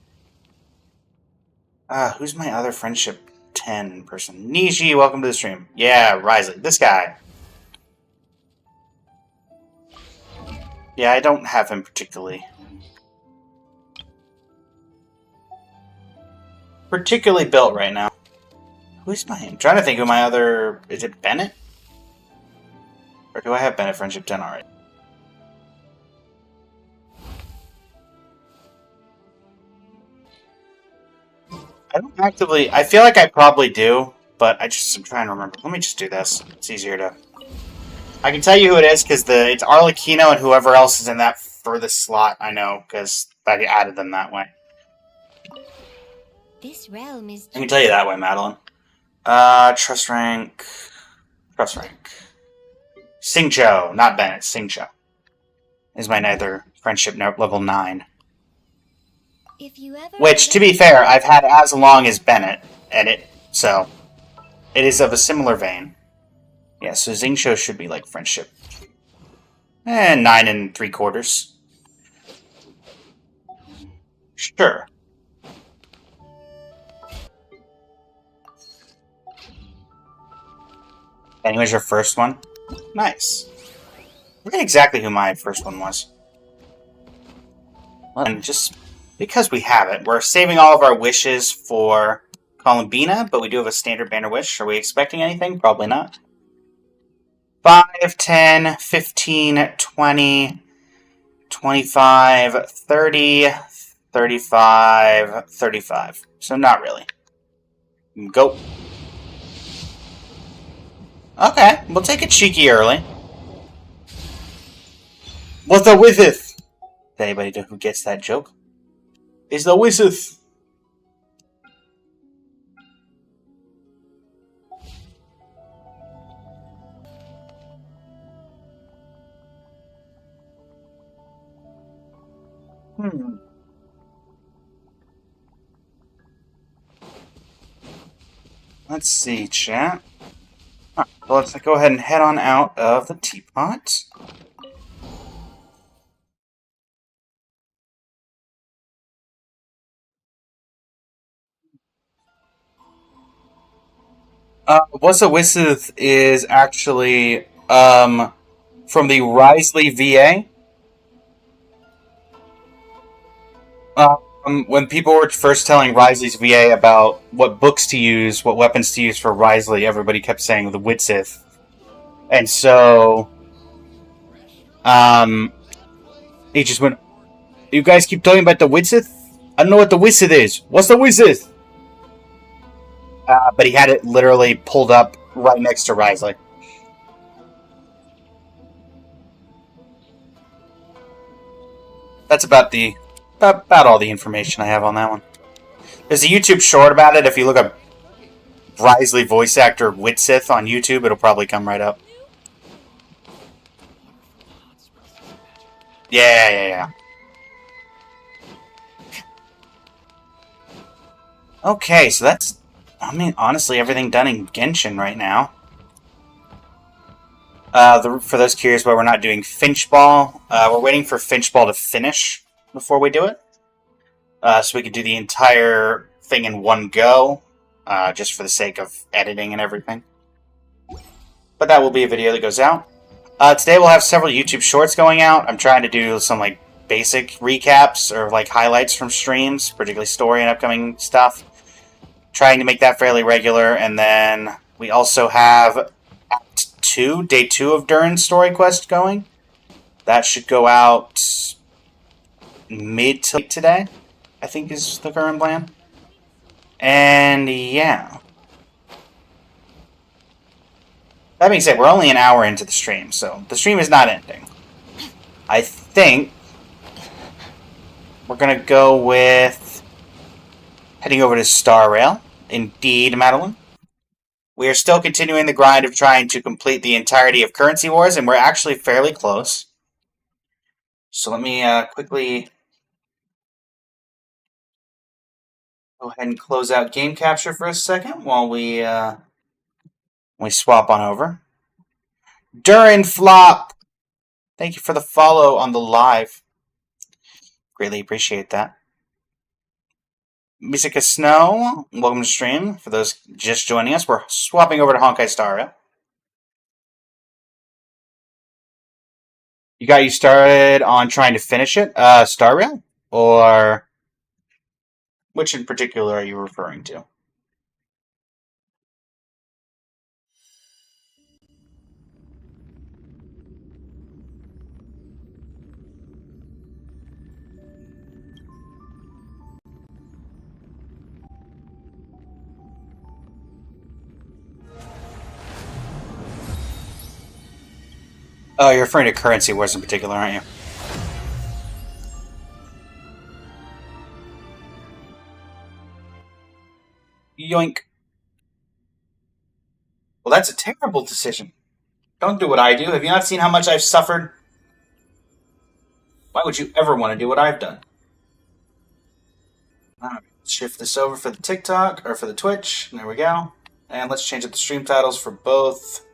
Who's my other friendship 10 person? Nishi, welcome to the stream. Yeah, Risley. This guy. Yeah, I don't have him particularly built right now. Who's I'm trying to think who my other... Is it Bennett? Or do I have Bennett friendship 10 already? I don't actively... I feel like I probably do, but I'm trying to remember. Let me just do this. It's easier to... I can tell you who it is, because it's Arlecchino and whoever else is in that furthest slot, I know, because I added them that way. This realm is... I can tell you that way, Madeline. Trust rank... Xingqiu, not Bennett, Xingqiu. Is my nether friendship level 9. If you ever... Which, to be fair, I've had as long as Bennett so it is of a similar vein. Yeah, so Xingqiu should be like friendship. 9 3/4. Sure. Anyways, your first one? Nice. I forget exactly who my first one was. Well, and just because we have it, we're saving all of our wishes for Columbina, but we do have a standard banner wish. Are we expecting anything? Probably not. 5, 10, 15, 20, 25, 30, 35, 35. So not really. Go. Okay, we'll take it cheeky early. What's the wizard? Anybody who gets that joke? Is the wizard. Let's see, chat. Well, let's go ahead and head on out of the teapot. What's a Wisith is actually from the Risley VA. When people were first telling Risley's VA about what books to use, what weapons to use for Risley, everybody kept saying the Witsith. And so, he just went, you guys keep talking about the Witsith? I don't know what the Witsith is. What's the Witsith? But he had it literally pulled up right next to Risley. That's about all the information I have on that one. There's a YouTube short about it. If you look up Risley voice actor Witsith on YouTube, it'll probably come right up. Yeah. Okay, so that's, I mean, honestly, everything done in Genshin right now. For those curious why we're not doing Finchball, we're waiting for Finchball to finish before we do it. So we can do the entire thing in one go, just for the sake of editing and everything. But that will be a video that goes out. Today we'll have several YouTube shorts going out. I'm trying to do some like basic recaps or like highlights from streams, particularly story and upcoming stuff. Trying to make that fairly regular, and then we also have Act 2, Day 2 of Durin's Story Quest going. That should go out mid to late today, I think is the current plan. And yeah. That being said, we're only an hour into the stream, so the stream is not ending. I think we're going to go with heading over to Star Rail. Indeed, Madeline. We are still continuing the grind of trying to complete the entirety of Currency Wars, and we're actually fairly close. So let me quickly go ahead and close out game capture for a second while we swap on over. Durin Flop! Thank you for the follow on the live. Greatly appreciate that. Misika Snow, welcome to stream. For those just joining us, we're swapping over to Honkai Star Rail. You got you started on trying to finish it, Star Rail? Or which in particular are you referring to? Oh, you're referring to Currency Wars in particular, aren't you? Yoink. Well, that's a terrible decision. Don't do what I do. Have you not seen how much I've suffered? Why would you ever want to do what I've done? Alright, shift this over for the TikTok, or for the Twitch. There we go. And let's change up the stream titles for both.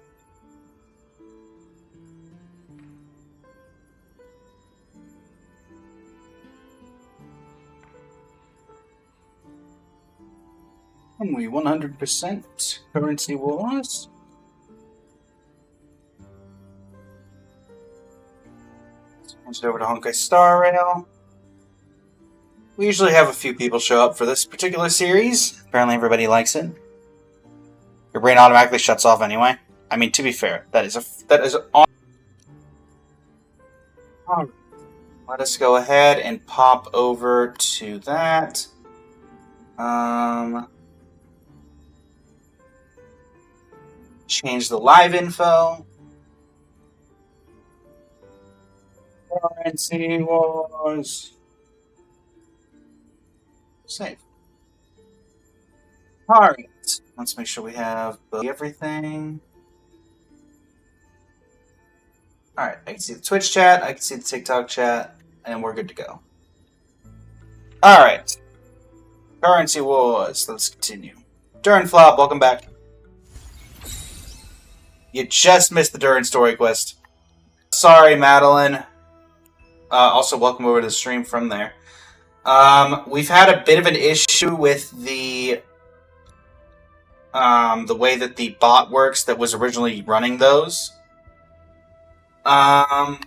And we 100% Currency Wars. Let's change it over to Honkai Star Rail. We usually have a few people show up for this particular series. Apparently everybody likes it. Your brain automatically shuts off anyway. I mean, to be fair, that is on. Alright. Let us go ahead and pop over to that. Change the live info. Currency Wars. Save. Alright. Let's make sure we have everything. Alright, I can see the Twitch chat, I can see the TikTok chat, and we're good to go. Alright. Currency Wars. Let's continue. Durin Flop, welcome back. You just missed the Durin Story Quest. Sorry, Madeline. Also, welcome over to the stream from there. We've had a bit of an issue with the way that the bot works that was originally running those. I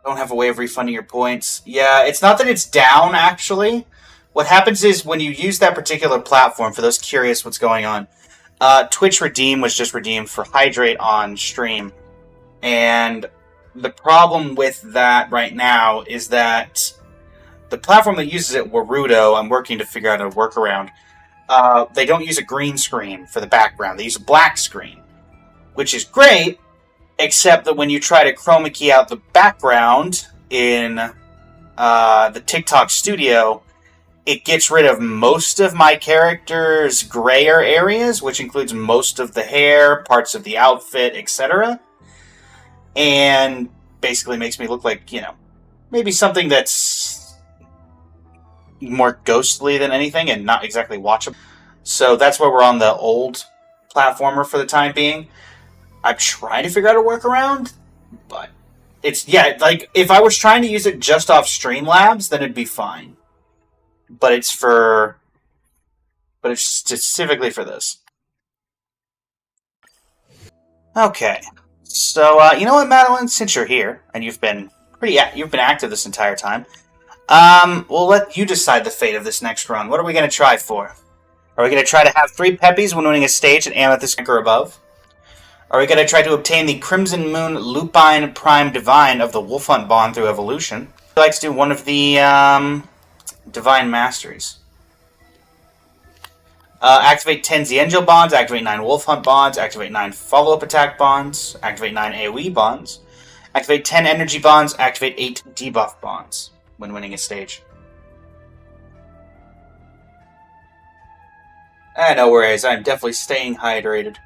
don't have a way of refunding your points. Yeah, it's not that it's down, actually. What happens is when you use that particular platform, for those curious what's going on, Twitch Redeem was just redeemed for Hydrate on stream. And the problem with that right now is that the platform that uses it, Warudo, I'm working to figure out a workaround. They don't use a green screen for the background. They use a black screen, which is great, except that when you try to chroma key out the background in the TikTok Studio, it gets rid of most of my character's grayer areas, which includes most of the hair, parts of the outfit, etc. And basically makes me look like, maybe something that's more ghostly than anything and not exactly watchable. So that's why we're on the old platformer for the time being. I'm trying to figure out a workaround, but it's, like, if I was trying to use it just off Streamlabs, then it'd be fine. But it's specifically for this. Okay. So, you know what, Madeline? Since you're here, and you've been active this entire time, we'll let you decide the fate of this next run. What are we going to try for? Are we going to try to have 3 Peppies when winning a stage at Amethyst rank or above? Are we going to try to obtain the Crimson Moon Lupine Prime Divine of the Wolf Hunt Bond through evolution? Would you like to do one of the Divine Masteries? Activate 10 Xiangel bonds, activate 9 Wolf Hunt bonds, activate 9 follow-up attack bonds, activate 9 AoE bonds, activate 10 energy bonds, activate 8 debuff bonds when winning a stage. No worries, I'm definitely staying hydrated.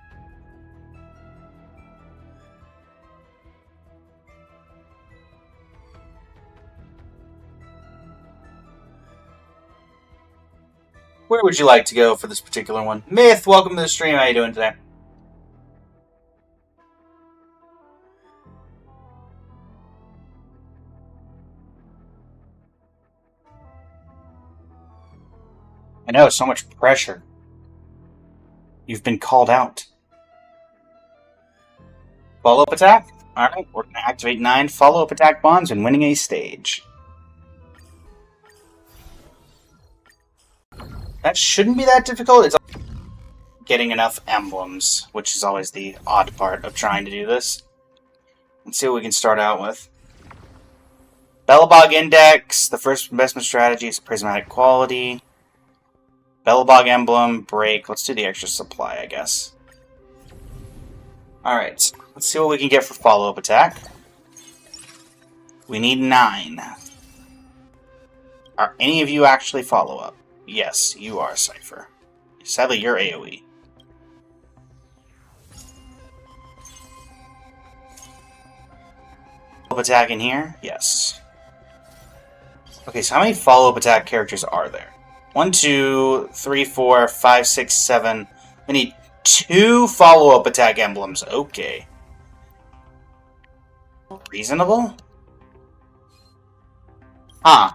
Where would you like to go for this particular one? Myth, welcome to the stream. How you doing today? I know, so much pressure. You've been called out. Follow-up attack? Alright, we're going to activate 9 follow-up attack bonds when winning a stage. That shouldn't be that difficult. It's getting enough emblems, which is always the odd part of trying to do this. Let's see what we can start out with. Belobog Index. The first investment strategy is Prismatic Quality. Belobog Emblem. Break. Let's do the extra supply, I guess. Alright. Let's see what we can get for follow-up attack. We need 9. Are any of you actually follow-up? Yes, you are, Cypher. Sadly, you're AoE. Follow-up attack in here? Yes. Okay, so how many follow-up attack characters are there? 1, 2, 3, 4, 5, 6, 7. We need 2 follow-up attack emblems. Okay. Reasonable? Huh.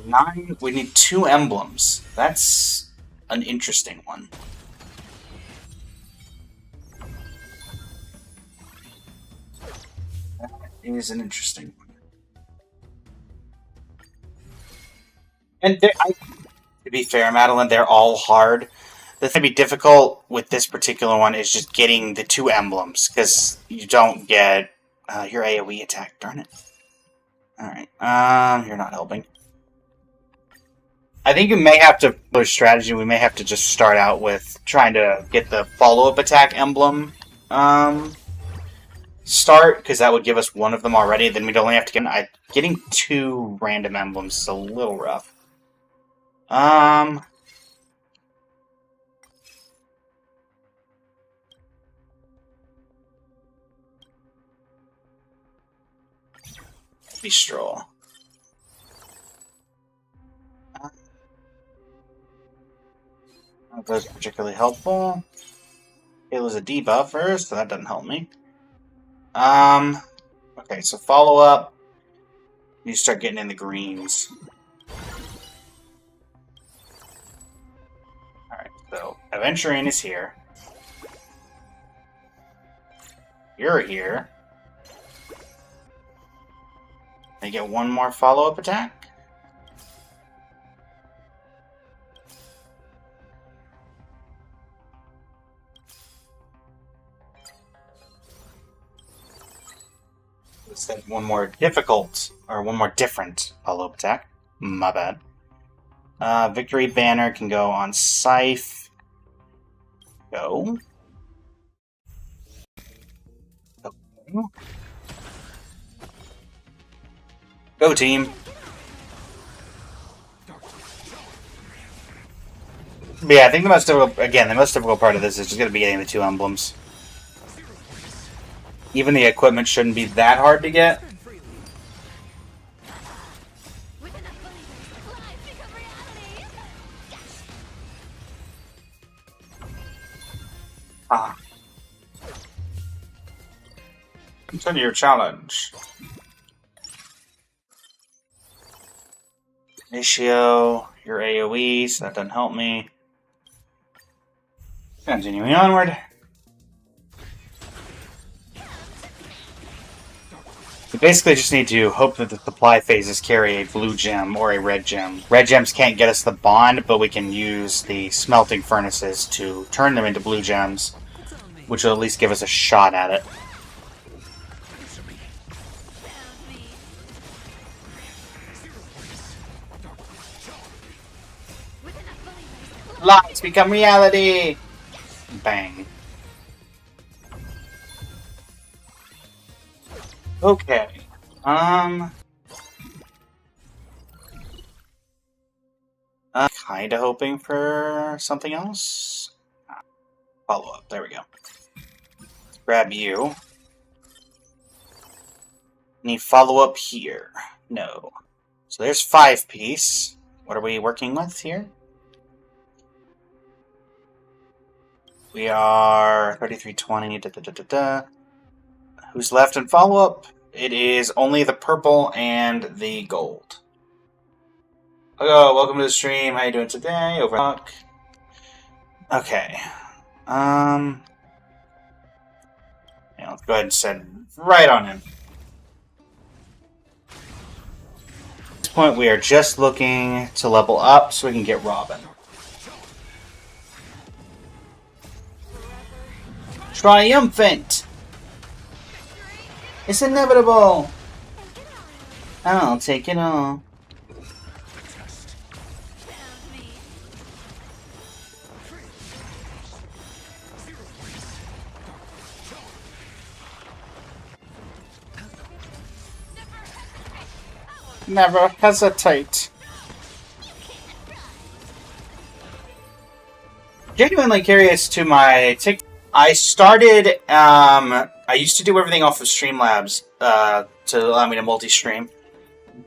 9. We need 2 emblems. That's an interesting one. That is an interesting one. And to be fair, Madeline, they're all hard. The thing to be difficult with this particular one is just getting the 2 emblems, because you don't get your AoE attack. Darn it. Alright, you're not helping. I think you may have to, for strategy, we may have to just start out with trying to get the follow-up attack emblem start, because that would give us one of them already. Then we'd only have to get... getting 2 random emblems is a little rough. Stroll. That's particularly helpful. It was a debuff first, so that doesn't help me. Okay, so follow up. You start getting in the greens. Alright, so Aventurine is here. You're here. They get 1 more follow-up attack. Instead, 1 more difficult, or 1 more different follow-up attack. My bad. Victory Banner can go on Scythe. Go. Go, team. But yeah, I think the most difficult part of this is just going to be getting the 2 emblems. Even the equipment shouldn't be that hard to get. Ah. Continue your challenge. Ratio, your AoE, so that doesn't help me. Continuing onward. We basically just need to hope that the supply phases carry a blue gem or a red gem. Red gems can't get us the bond, but we can use the smelting furnaces to turn them into blue gems, which will at least give us a shot at it. Lies become reality! Bang. Okay. Kinda hoping for something else. Follow up. There we go. Let's grab you. Need follow up here. No. So there's 5-piece. What are we working with here? We are 3320. Da, da, da, da, da. Who's left in follow up? It is only the purple and the gold. Hello, welcome to the stream. How you doing today? Overclock. Okay. Yeah, let's go ahead and send right on in. At this point, we are just looking to level up so we can get Robin. Triumphant! It's inevitable! I'll take it all. Never hesitate. Genuinely curious to my TikTok. I started, I used to do everything off of Streamlabs, to allow me to multi-stream.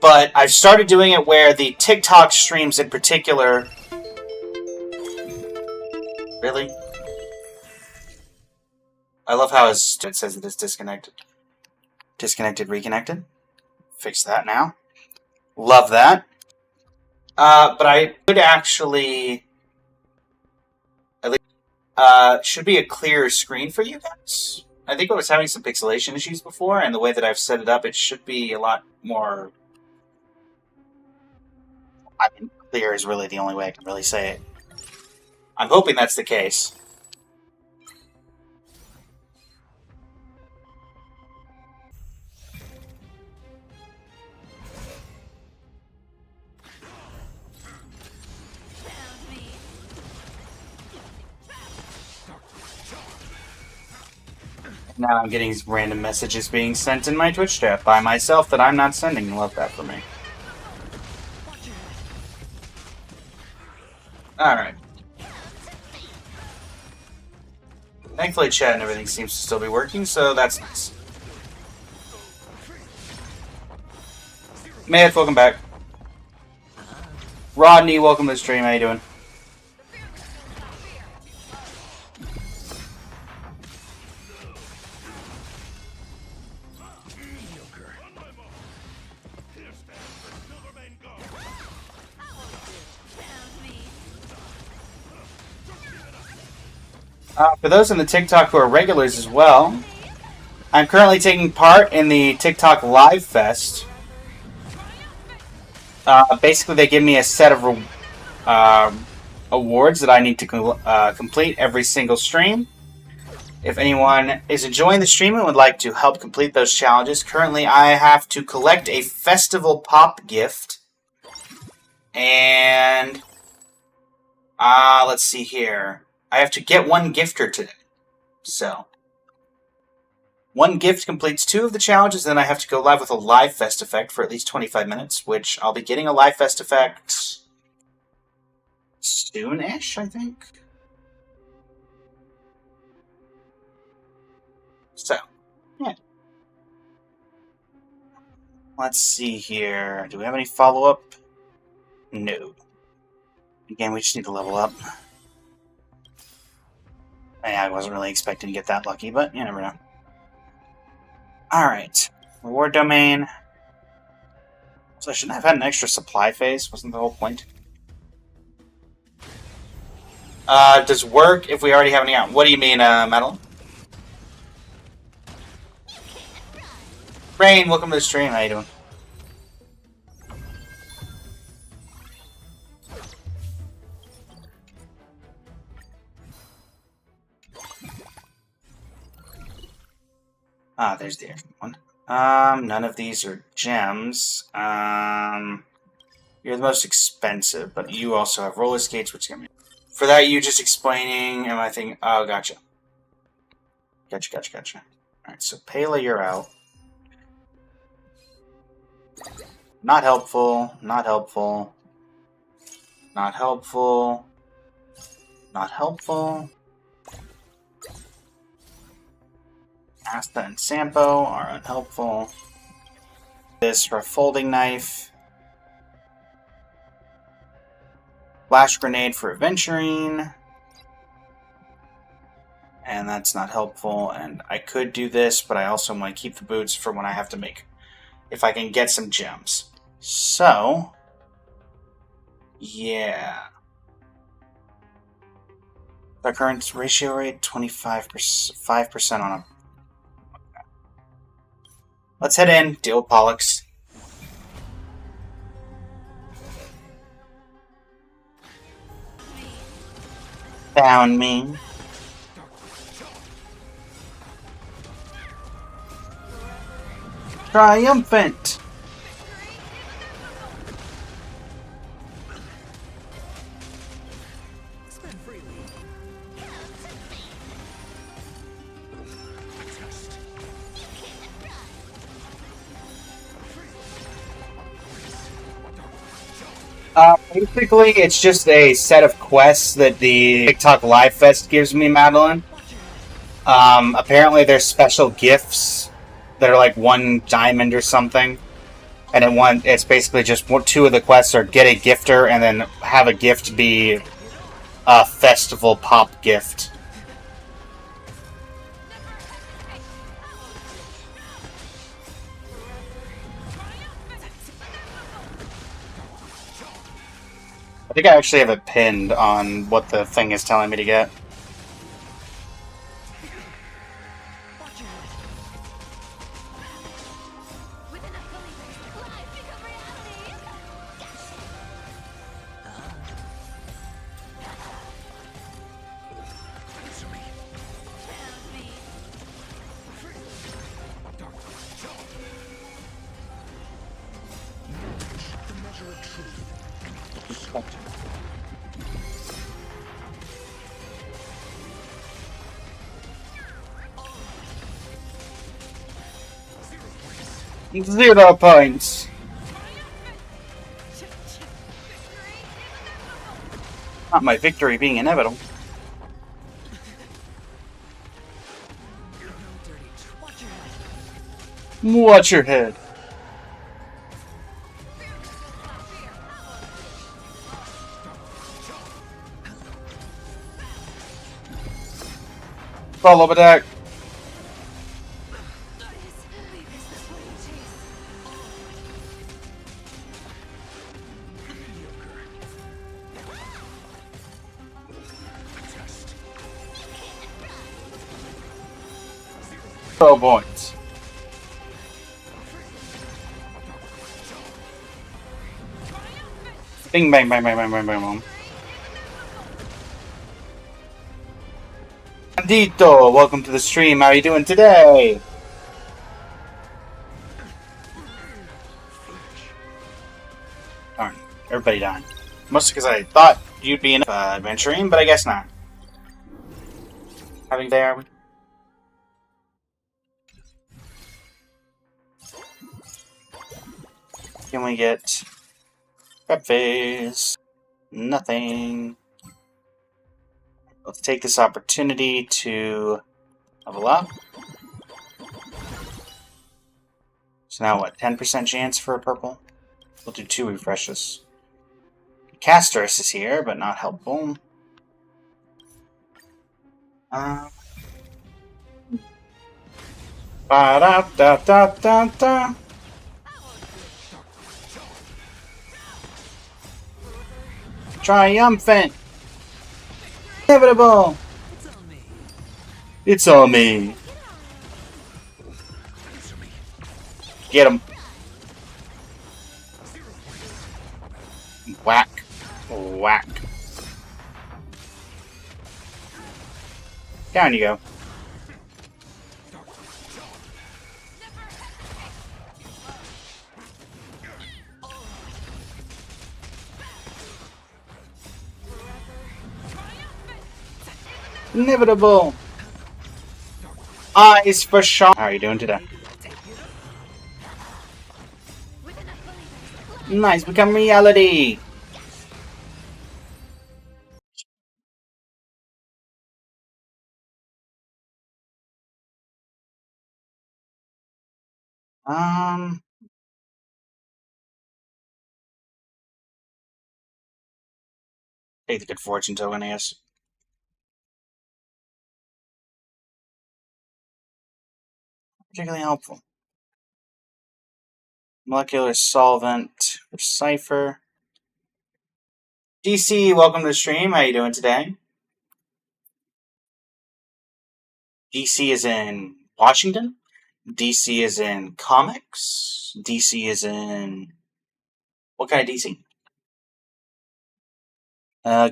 But I've started doing it where the TikTok streams in particular... Really? I love how it says it is disconnected. Disconnected, reconnected. Fix that now. Love that. But I would actually... should be a clearer screen for you guys. I think I was having some pixelation issues before, and the way that I've set it up, it should be a lot more... I mean, clear is really the only way I can really say it. I'm hoping that's the case. Now I'm getting random messages being sent in my Twitch chat by myself that I'm not sending. Love that for me. Alright. Thankfully chat and everything seems to still be working, so that's nice. Mayeth, welcome back. Rodney, welcome to the stream. How you doing? For those in the TikTok who are regulars as well, I'm currently taking part in the TikTok Live Fest. Basically, they give me a set of awards that I need to complete every single stream. If anyone is enjoying the stream and would like to help complete those challenges, currently I have to collect a Festival Pop gift. And... let's see here. I have to get one gifter today. So, one gift completes 2 of the challenges, then I have to go live with a Live Fest effect for at least 25 minutes, which I'll be getting a Live Fest effect soon-ish, I think. So, Yeah. Let's see here. Do we have any follow-up? No. Again, we just need to level up. I wasn't really expecting to get that lucky, but you never know. Alright. Reward domain. So I shouldn't have had an extra supply phase, wasn't the whole point? Does work if we already have any out? What do you mean, Metal? Rain, welcome to the stream. How you doing? Ah, there's the extra one. None of these are gems. You're the most expensive, but you also have roller skates, which give me. For that, you just explaining, and I think, oh, gotcha. Gotcha. Alright, so Pela, you're out. Not helpful, not helpful. Not helpful. Not helpful. Asta and Sampo are unhelpful. This for a folding knife. Flash grenade for adventuring. And that's not helpful. And I could do this, but I also want to keep the boots for when I have to make... if I can get some gems. So... yeah. The current ratio rate, 5% on a... let's head in, deal with Pollux. Found me. Triumphant! Basically, it's just a set of quests that the TikTok Live Fest gives me, Madeline. Apparently there's special gifts that are like 1 diamond or something. And it's basically just 2 of the quests are get a gifter and then have a gift be a festival pop gift. I think I actually have it pinned on what the thing is telling me to get. Zero points. Not my victory being inevitable. Watch your head. Follow attack. Points. Bing bang bang bang bang bang bang bang. Bandito, welcome to the stream. How are you doing today? Darn, everybody dying. Mostly because I thought you'd be in adventuring, but I guess not. Having there. Can we get prep phase? Nothing. Let's take this opportunity to level up. So now what, 10% chance for a purple? We'll do 2 refreshes. Castorus is here, but not helpful. Ba-da-da-da-da-da. Triumphant! Inevitable! It's on me. Get him. Whack. Whack. Down you go. Inevitable. Eyes for Sean. How are you doing today? Nice, become reality. Take the good fortune token, I guess. Particularly helpful. Molecular solvent for Cypher. DC, welcome to the stream. How you doing today? DC is in Washington. DC is in comics. DC is in... What kind of DC?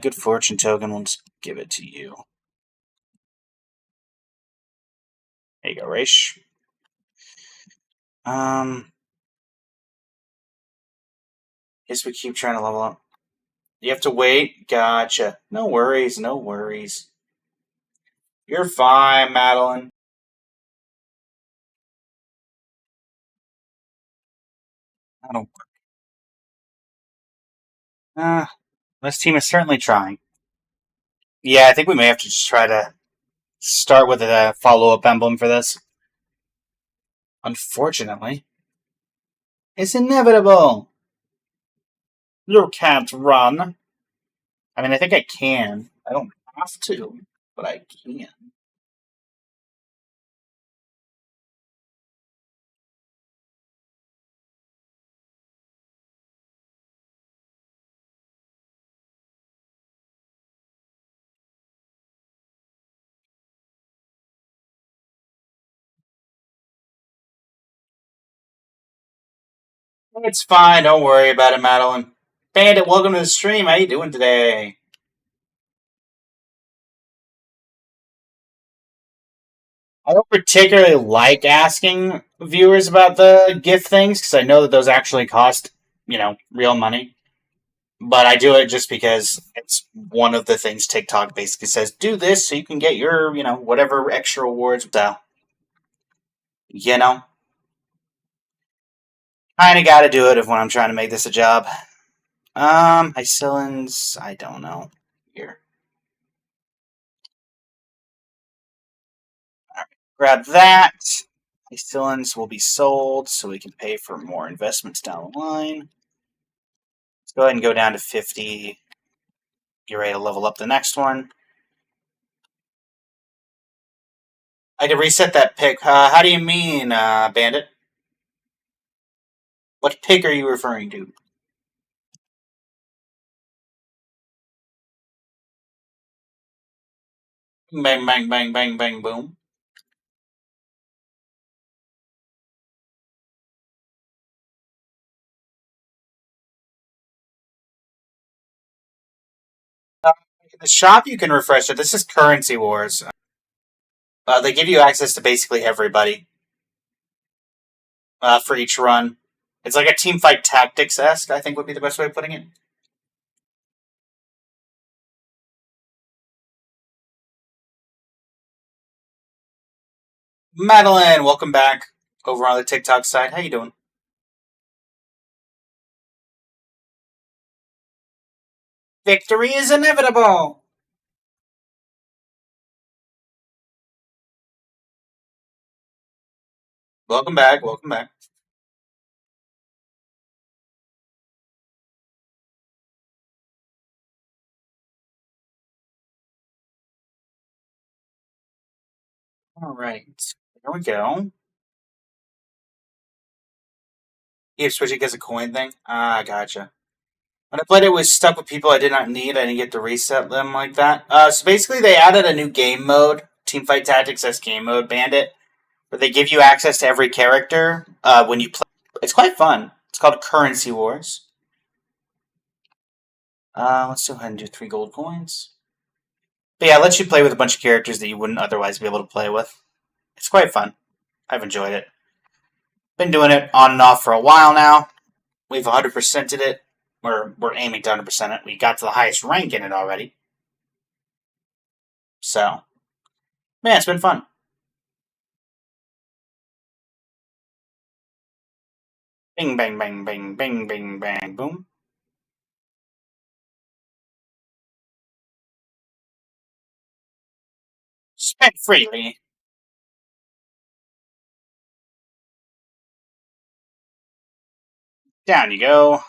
Good fortune token. We'll just give it to you. There you go, Raish. Guess we keep trying to level up. You have to wait? Gotcha. No worries, no worries. You're fine, Madeline. That'll work. This team is certainly trying. Yeah, I think we may have to just try to start with a follow-up emblem for this. Unfortunately. It's inevitable! You can't run. I mean, I think I can. I don't have to, but I can. It's fine. Don't worry about it, Madeline. Bandit, welcome to the stream. How you doing today? I don't particularly like asking viewers about the gift things because I know that those actually cost, real money. But I do it just because it's one of the things TikTok basically says, do this so you can get your, whatever extra rewards. So, kind of got to do it when I'm trying to make this a job. Icillins, I don't know. Here. All right, grab that. Icillins will be sold so we can pay for more investments down the line. Let's go ahead and go down to 50. Get ready to level up the next one. I had to reset that pick. How do you mean, Bandit? What pick are you referring to? Bang, bang, bang, bang, bang, boom. In the shop, you can refresh it. This is Currency Wars. They give you access to basically everybody for each run. It's like a Teamfight Tactics-esque, I think would be the best way of putting it. Madeline, welcome back over on the TikTok side. How you doing? Victory is inevitable! Welcome back, welcome back. Alright. There we go. You switch it because of coin thing? Ah, gotcha. When I played it was stuck with people I did not need. I didn't get to reset them like that. So basically they added a new game mode. Teamfight Tactics as game mode, Bandit. Where they give you access to every character when you play. It's quite fun. It's called Currency Wars. Let's go ahead and do 3 gold coins. But yeah, it lets you play with a bunch of characters that you wouldn't otherwise be able to play with. It's quite fun. I've enjoyed it. Been doing it on and off for a while now. We've 100%ed it. We're aiming to 100% it. We got to the highest rank in it already. So, man, it's been fun. Bing, bang, bang, bang, bing, bing, bang, boom. Spend freely. Down you go.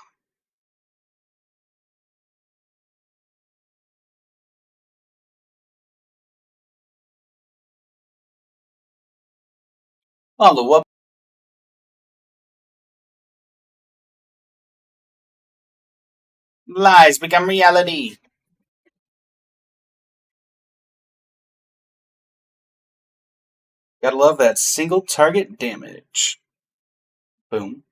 All the whoop. Lies become reality. Gotta love that single target damage. Boom.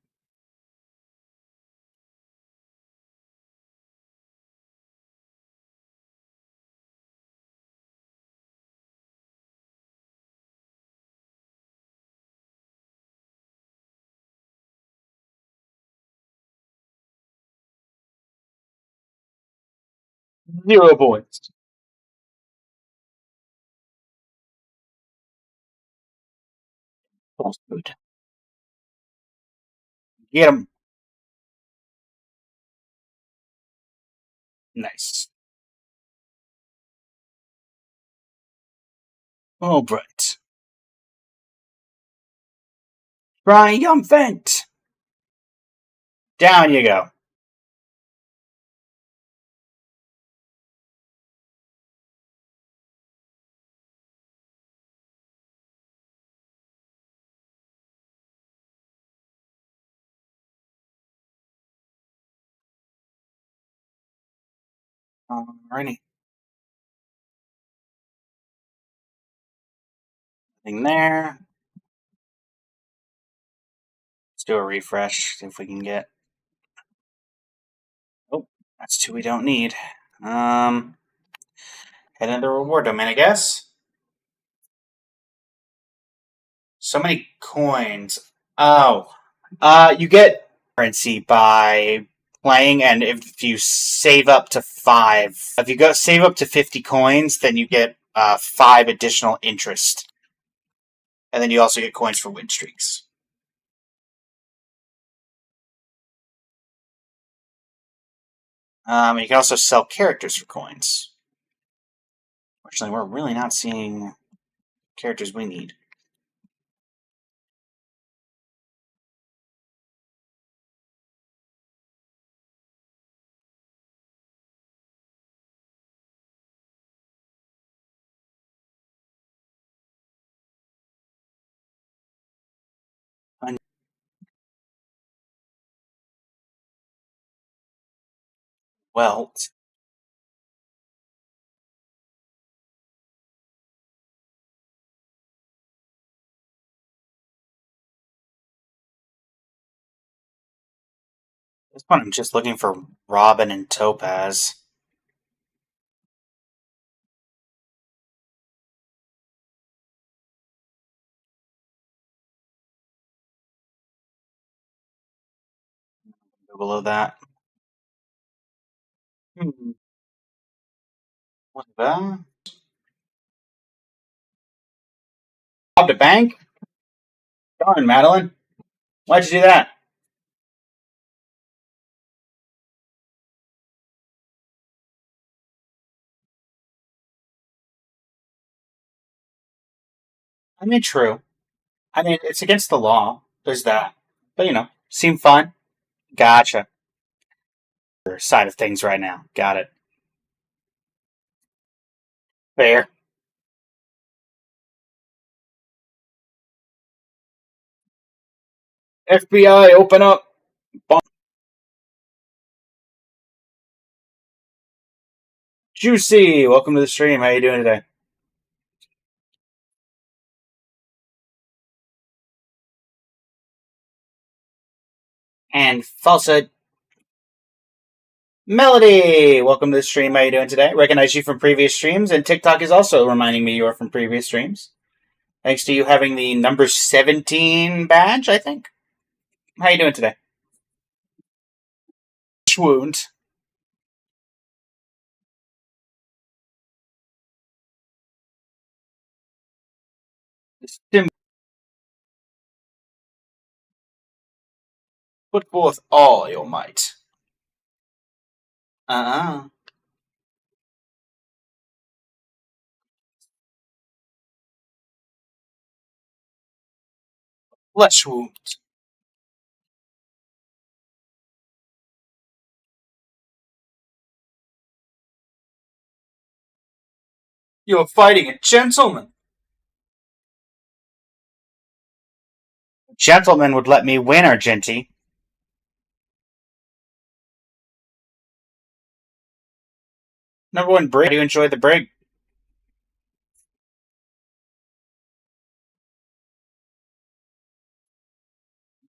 Zero points. False food. Get him. Nice. All right. Triumphant. Down you go. Alrighty. Nothing there. Let's do a refresh, see if we can get. Oh, that's 2 we don't need. Head into the reward domain, I guess. So many coins. Oh. You get currency by playing, and if you save up to 5, if you save up to 50 coins, then you get 5 additional interest. And then you also get coins for win streaks. You can also sell characters for coins. Fortunately, we're really not seeing characters we need. Well, this one I'm just looking for Robin and Topaz. Go below that. What's that? Robbed a bank? Darn, Madeline. Why'd you do that? I mean, true. I mean, it's against the law. There's that. But, seem fun. Gotcha. Side of things right now. Got it. Fair. FBI, open up! Juicy, welcome to the stream. How you doing today? And falsehood. Melody, welcome to the stream. How you doing today? Recognize you from previous streams, and TikTok is also reminding me you are from previous streams. Thanks to you having the number 17 badge, I think. How you doing today? Wound. Put forth all your might. Flesh wound. You're fighting a gentleman. Gentleman would let me win, Argenti. Number 1 brig. How do you enjoy the brig?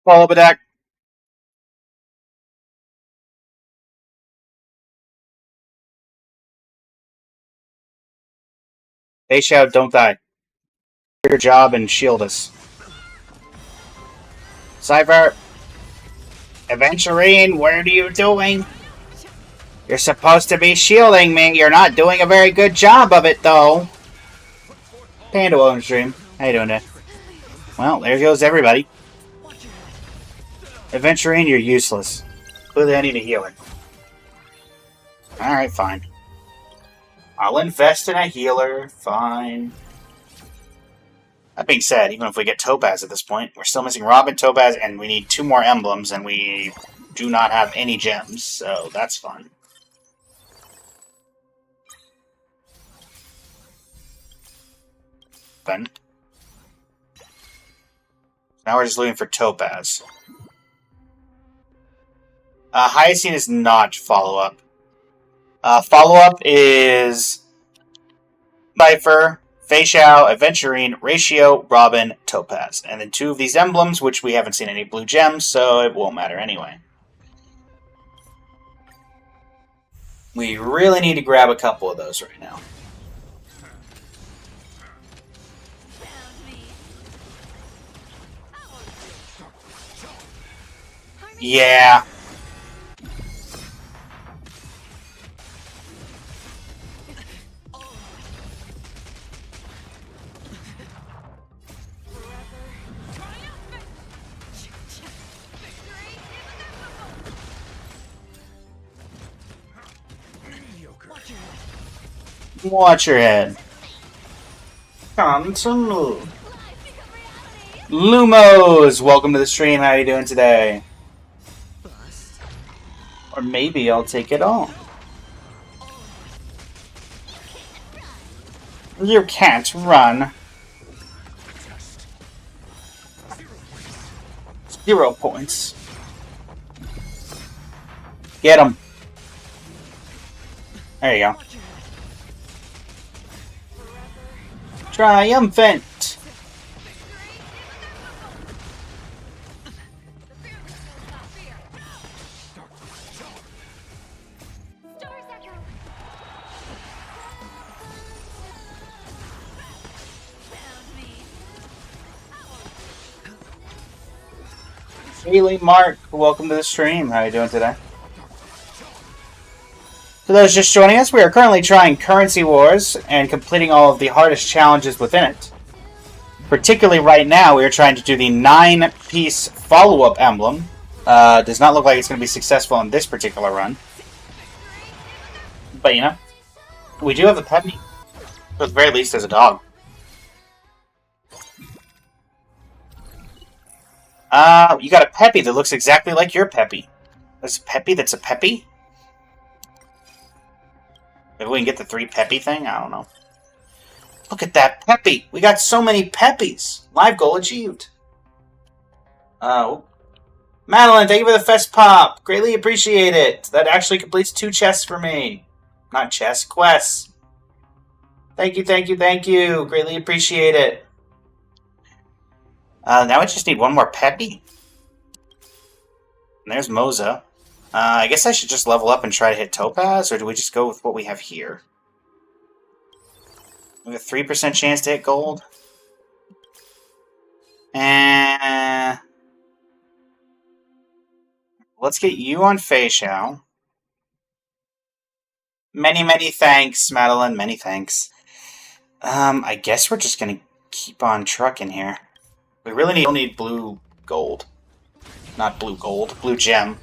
Follow up attack. They shout, don't die. Your job and shield us. Cypher. Aventurine, what are you doing? You're supposed to be shielding me. You're not doing a very good job of it, though. Panda, welcome to stream. How you doing, Dad? Well, there goes everybody. Aventurine, you're useless. Clearly, I need a healer. Alright, fine. I'll invest in a healer. Fine. That being said, even if we get Topaz at this point, we're still missing Robin, Topaz, and we need 2 more emblems, and we do not have any gems, so that's fun. Then. Now we're just looking for Topaz. Hyacine is not follow-up. Follow-up is Cypher, Fei Xiao, Aventurine, Ratio, Robin, Topaz. And then 2 of these emblems, which we haven't seen any blue gems, so it won't matter anyway. We really need to grab a couple of those right now. Yeah. Watch your head. Come to move. Lumos, welcome to the stream. How are you doing today? Or maybe I'll take it all. You can't run. 0 points. Get him. There you go. Triumphant. Haley Mark, welcome to the stream. How are you doing today? For those just joining us, we are currently trying Currency Wars and completing all of the hardest challenges within it. Particularly right now, we are trying to do the 9-piece follow-up emblem. Does not look like it's going to be successful in this particular run. But, you know, we do have a Peppy. At the very least, as a dog. You got a Peppy that looks exactly like your Peppy. There's a Peppy that's a Peppy? Maybe we can get the 3 Peppy thing? I don't know. Look at that Peppy! We got so many Peppies! Live goal achieved. Oh, Madeline, thank you for the fest pop. Greatly appreciate it. That actually completes 2 chests for me. Not chests, quests. Thank you, thank you, thank you. Greatly appreciate it. Now I just need one more Peppy. And there's Moza. I guess I should just level up and try to hit Topaz, or do we just go with what we have here? We have a 3% chance to hit gold. And let's get you on Fei Xiao. Many, many thanks, Madeline. Many thanks. I guess we're just gonna keep on trucking here. We really need blue gold. Not blue gold, blue gem.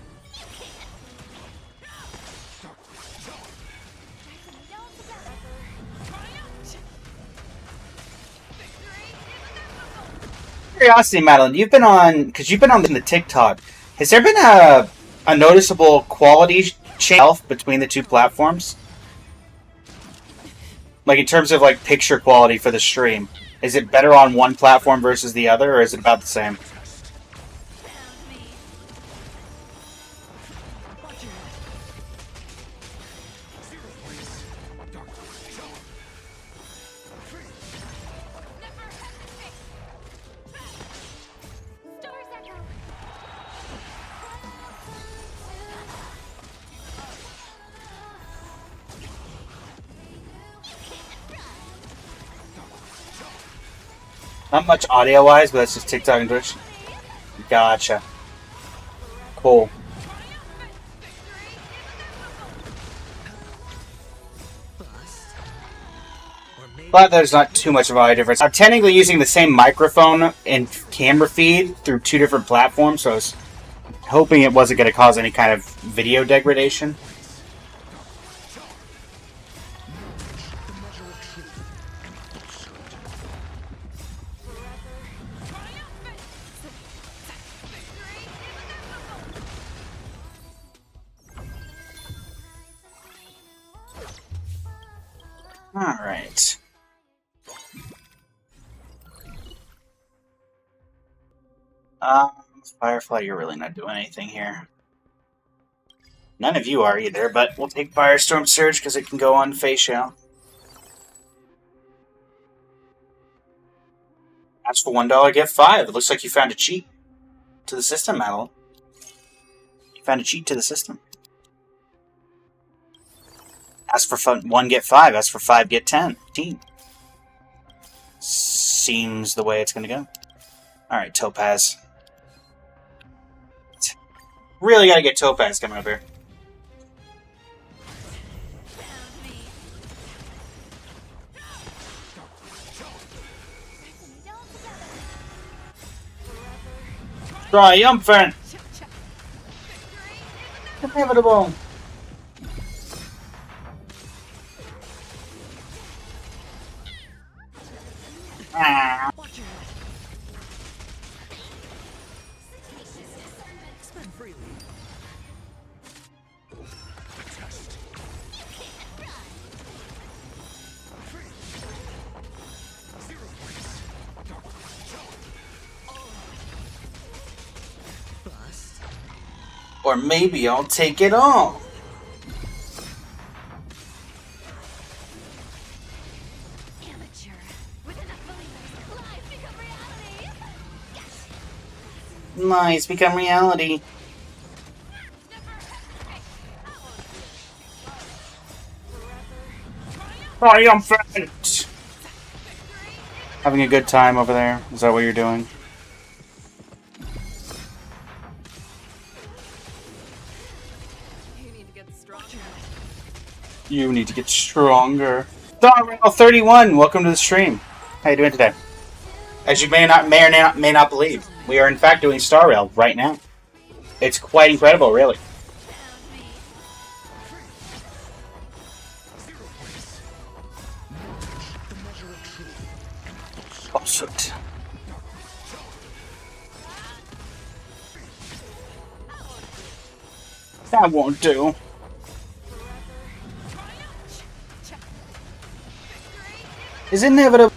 Curiosity, Madeline, you've been on the TikTok. Has there been a noticeable quality change between the 2 platforms? Like in terms of like picture quality for the stream. Is it better on one platform versus the other, or is it about the same? Not much audio-wise, but that's just TikTok and Twitch. Gotcha. Cool. But there's not too much of a difference. I'm technically using the same microphone and camera feed through 2 different platforms, so I was hoping it wasn't going to cause any kind of video degradation. Alright. Firefly, you're really not doing anything here. None of you are either, but we'll take Firestorm Surge because it can go on Fei Xiao. Ask for $1, get 5. It looks like you found a cheat to the system, Madeline. You found a cheat to the system. Ask for 1, get 5. Ask for 5, get 10. Seems the way it's going to go. Alright, Topaz. Really got to get Topaz coming up here. Triumphant! Inevitable! Ah. Or maybe I'll take it all. Nice, become reality. Triumphant! Having a good time over there? Is that what you're doing? You need to get stronger. Starrail 31, welcome to the stream. How you doing today? As you may not believe, we are in fact doing Starrail right now. It's quite incredible, really. Oh, shit. That won't do. Is inevitable.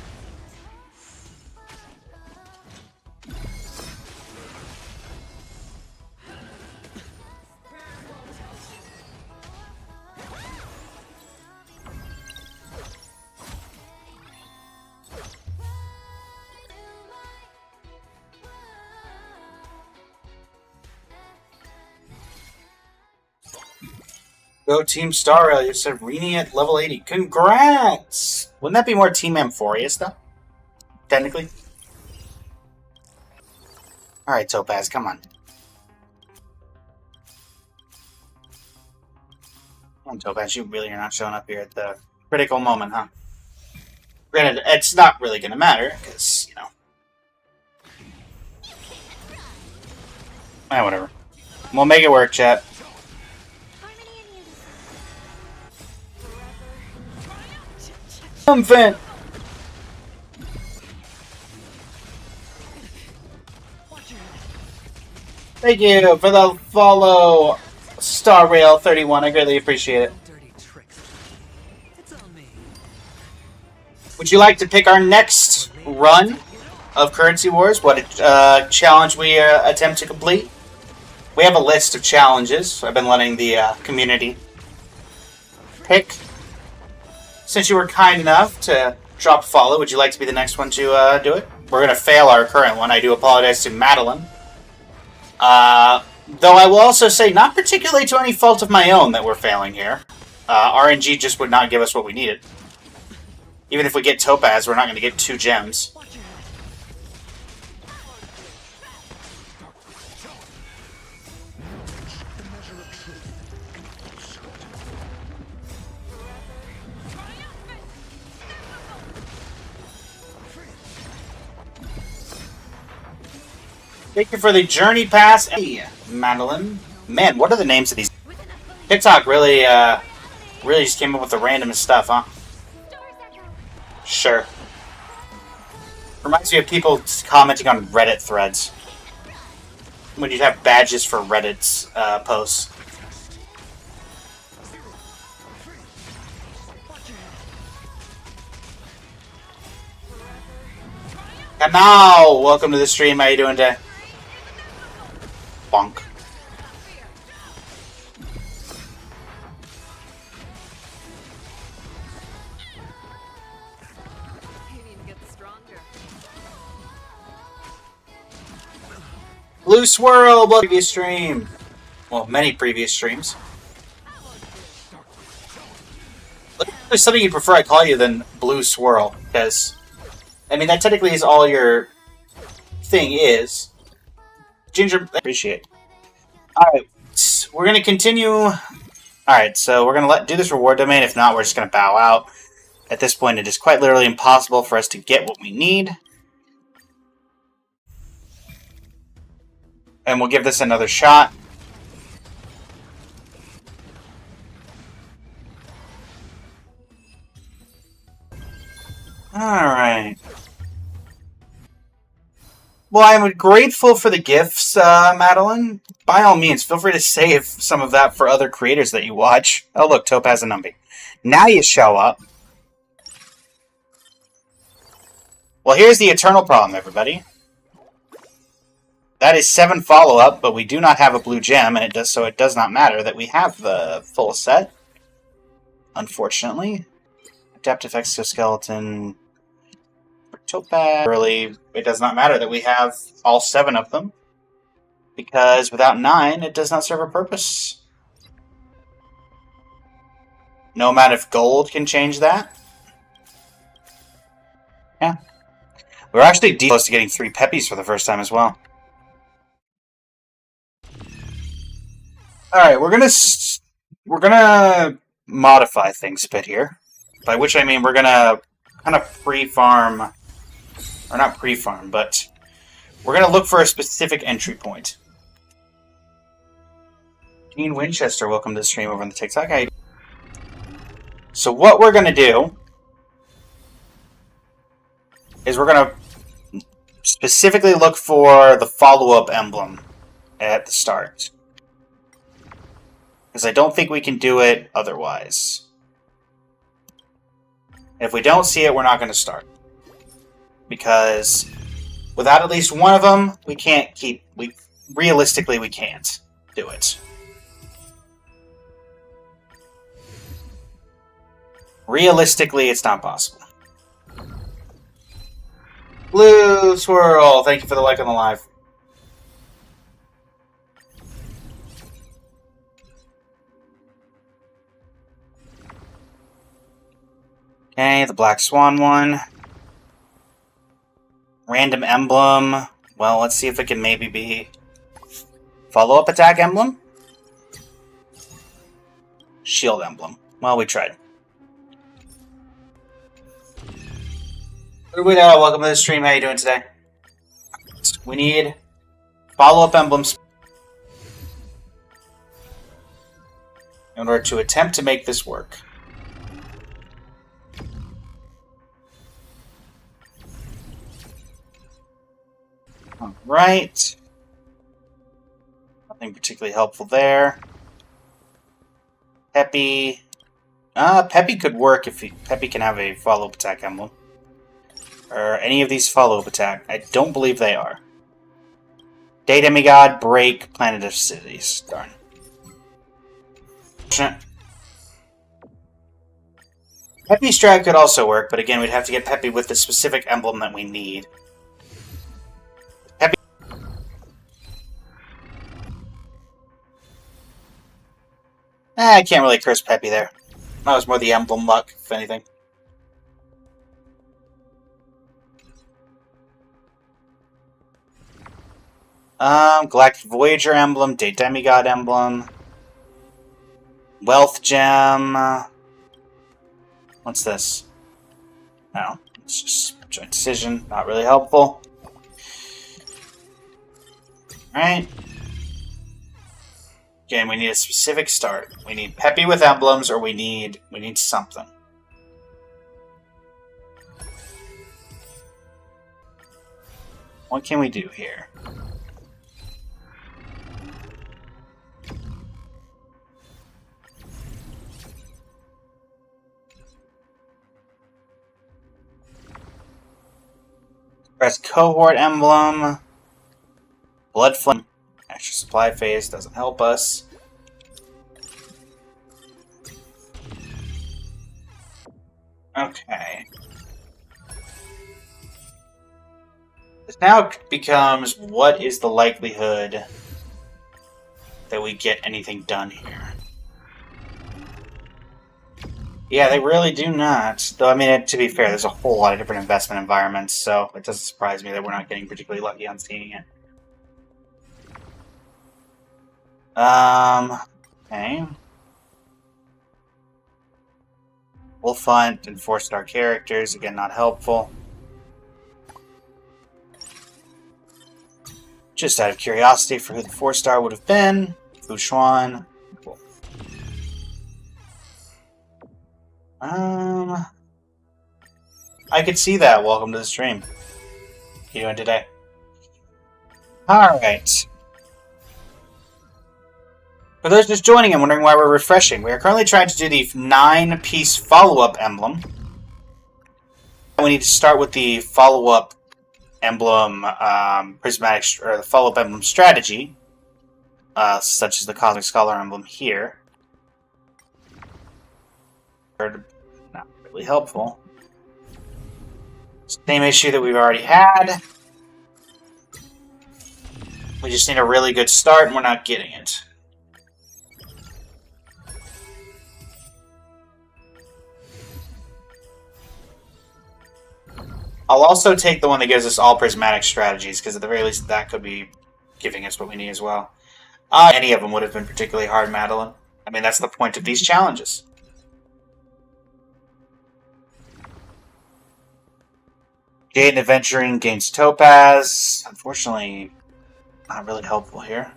Go Team Star Rail. You said Rini at level 80. Congrats! Wouldn't that be more Team Amphorius, though? Technically. Alright, Topaz, come on. Come on, Topaz, you really are not showing up here at the critical moment, huh? Granted, it's not really going to matter, because, you know. Whatever. We'll make it work, chat. Triumphant! Thank you for the follow, Star Rail 31. I greatly appreciate it. Would you like to pick our next run of Currency Wars? What challenge we attempt to complete? We have a list of challenges. I've been letting the community pick. Since you were kind enough to drop a follow, would you like to be the next one to do it? We're going to fail our current one. I do apologize to Madeline. Though I will also say, not particularly to any fault of my own that we're failing here. RNG just would not give us what we needed. Even if we get Topaz, we're not going to get 2 gems. Thank you for the Journey Pass. Hey, Madeline. Man, what are the names of these? TikTok really just came up with the randomest stuff, huh? Sure. Reminds me of people commenting on Reddit threads. When you'd have badges for Reddit's posts. Kamau! Welcome to the stream. How you doing today? Bonk. Blue Swirl, previous stream. Well, many previous streams. There's something you prefer I call you than Blue Swirl, because I mean that technically is all your thing is. Ginger, appreciate. Alright, we're gonna continue. Alright, so we're gonna do this reward domain. If not, we're just gonna bow out. At this point, it is quite literally impossible for us to get what we need. And we'll give this another shot. Alright. Well, I'm grateful for the gifts, Madeline. By all means, feel free to save some of that for other creators that you watch. Oh, look, Topaz and Numby. Now you show up. Well, here's the eternal problem, everybody. That is 7 follow-up, but we do not have a blue gem, and it does not matter that we have the full set. Unfortunately. Adaptive Exoskeleton. Topaz. Really, it does not matter that we have all 7 of them. Because without 9, it does not serve a purpose. No amount of gold can change that. Yeah. We're actually close to getting 3 Peppies for the first time as well. Alright, we're gonna modify things a bit here. By which I mean we're gonna kind of pre-farm, or not pre-farm, but we're gonna look for a specific entry point. Dean Winchester, welcome to the stream over on the TikTok. So what we're gonna do is we're gonna specifically look for the follow-up emblem at the start. Because I don't think we can do it otherwise. If we don't see it, we're not going to start. Because without at least one of them, we can't keep... realistically, we can't do it. Realistically, it's not possible. Blue Swirl, thank you for the like on the live. Okay, the Black Swan one. Random emblem. Well, let's see if it can maybe be follow-up attack emblem. Shield emblem. Well, we tried. Welcome to the stream. How you doing today? We need follow-up emblems in order to attempt to make this work. Alright. Nothing particularly helpful there. Peppy. Peppy could work if Peppy can have a follow-up attack emblem. Or any of these follow-up attack. I don't believe they are. Day Demigod, Break, Planet of Cities. Darn. Peppy Strat could also work, but again, we'd have to get Peppy with the specific emblem that we need. Peppy. I can't really curse Peppy there. That was more the emblem luck, if anything. Galactic Voyager emblem, Day Demigod emblem, Wealth Gem. What's this? No, it's just joint decision. Not really helpful. Alright. Again, we need a specific start. We need Peppy with emblems, or we need something. What can we do here? Press Cohort Emblem. Blood Flame. Extra supply phase doesn't help us. Okay. This now becomes, what is the likelihood that we get anything done here? Yeah, they really do not. Though, I mean, to be fair, there's a whole lot of different investment environments, so it doesn't surprise me that we're not getting particularly lucky on seeing it. Okay. Wolf Hunt and 4-star characters, again, not helpful. Just out of curiosity for who the 4-star would have been. Fu Xuan. Cool. I could see that. Welcome to the stream. How you doing today? Alright. For those just joining and wondering why we're refreshing, we are currently trying to do the 9-piece follow-up emblem. We need to start with the follow-up emblem prismatic, or the follow-up emblem strategy, such as the Cosmic Scholar emblem here. Not really helpful. Same issue that we've already had. We just need a really good start, and we're not getting it. I'll also take the one that gives us all prismatic strategies, because at the very least that could be giving us what we need as well. Any of them would have been particularly hard, Madeline. I mean, that's the point of these challenges. Gain Adventuring gains Topaz. Unfortunately, not really helpful here.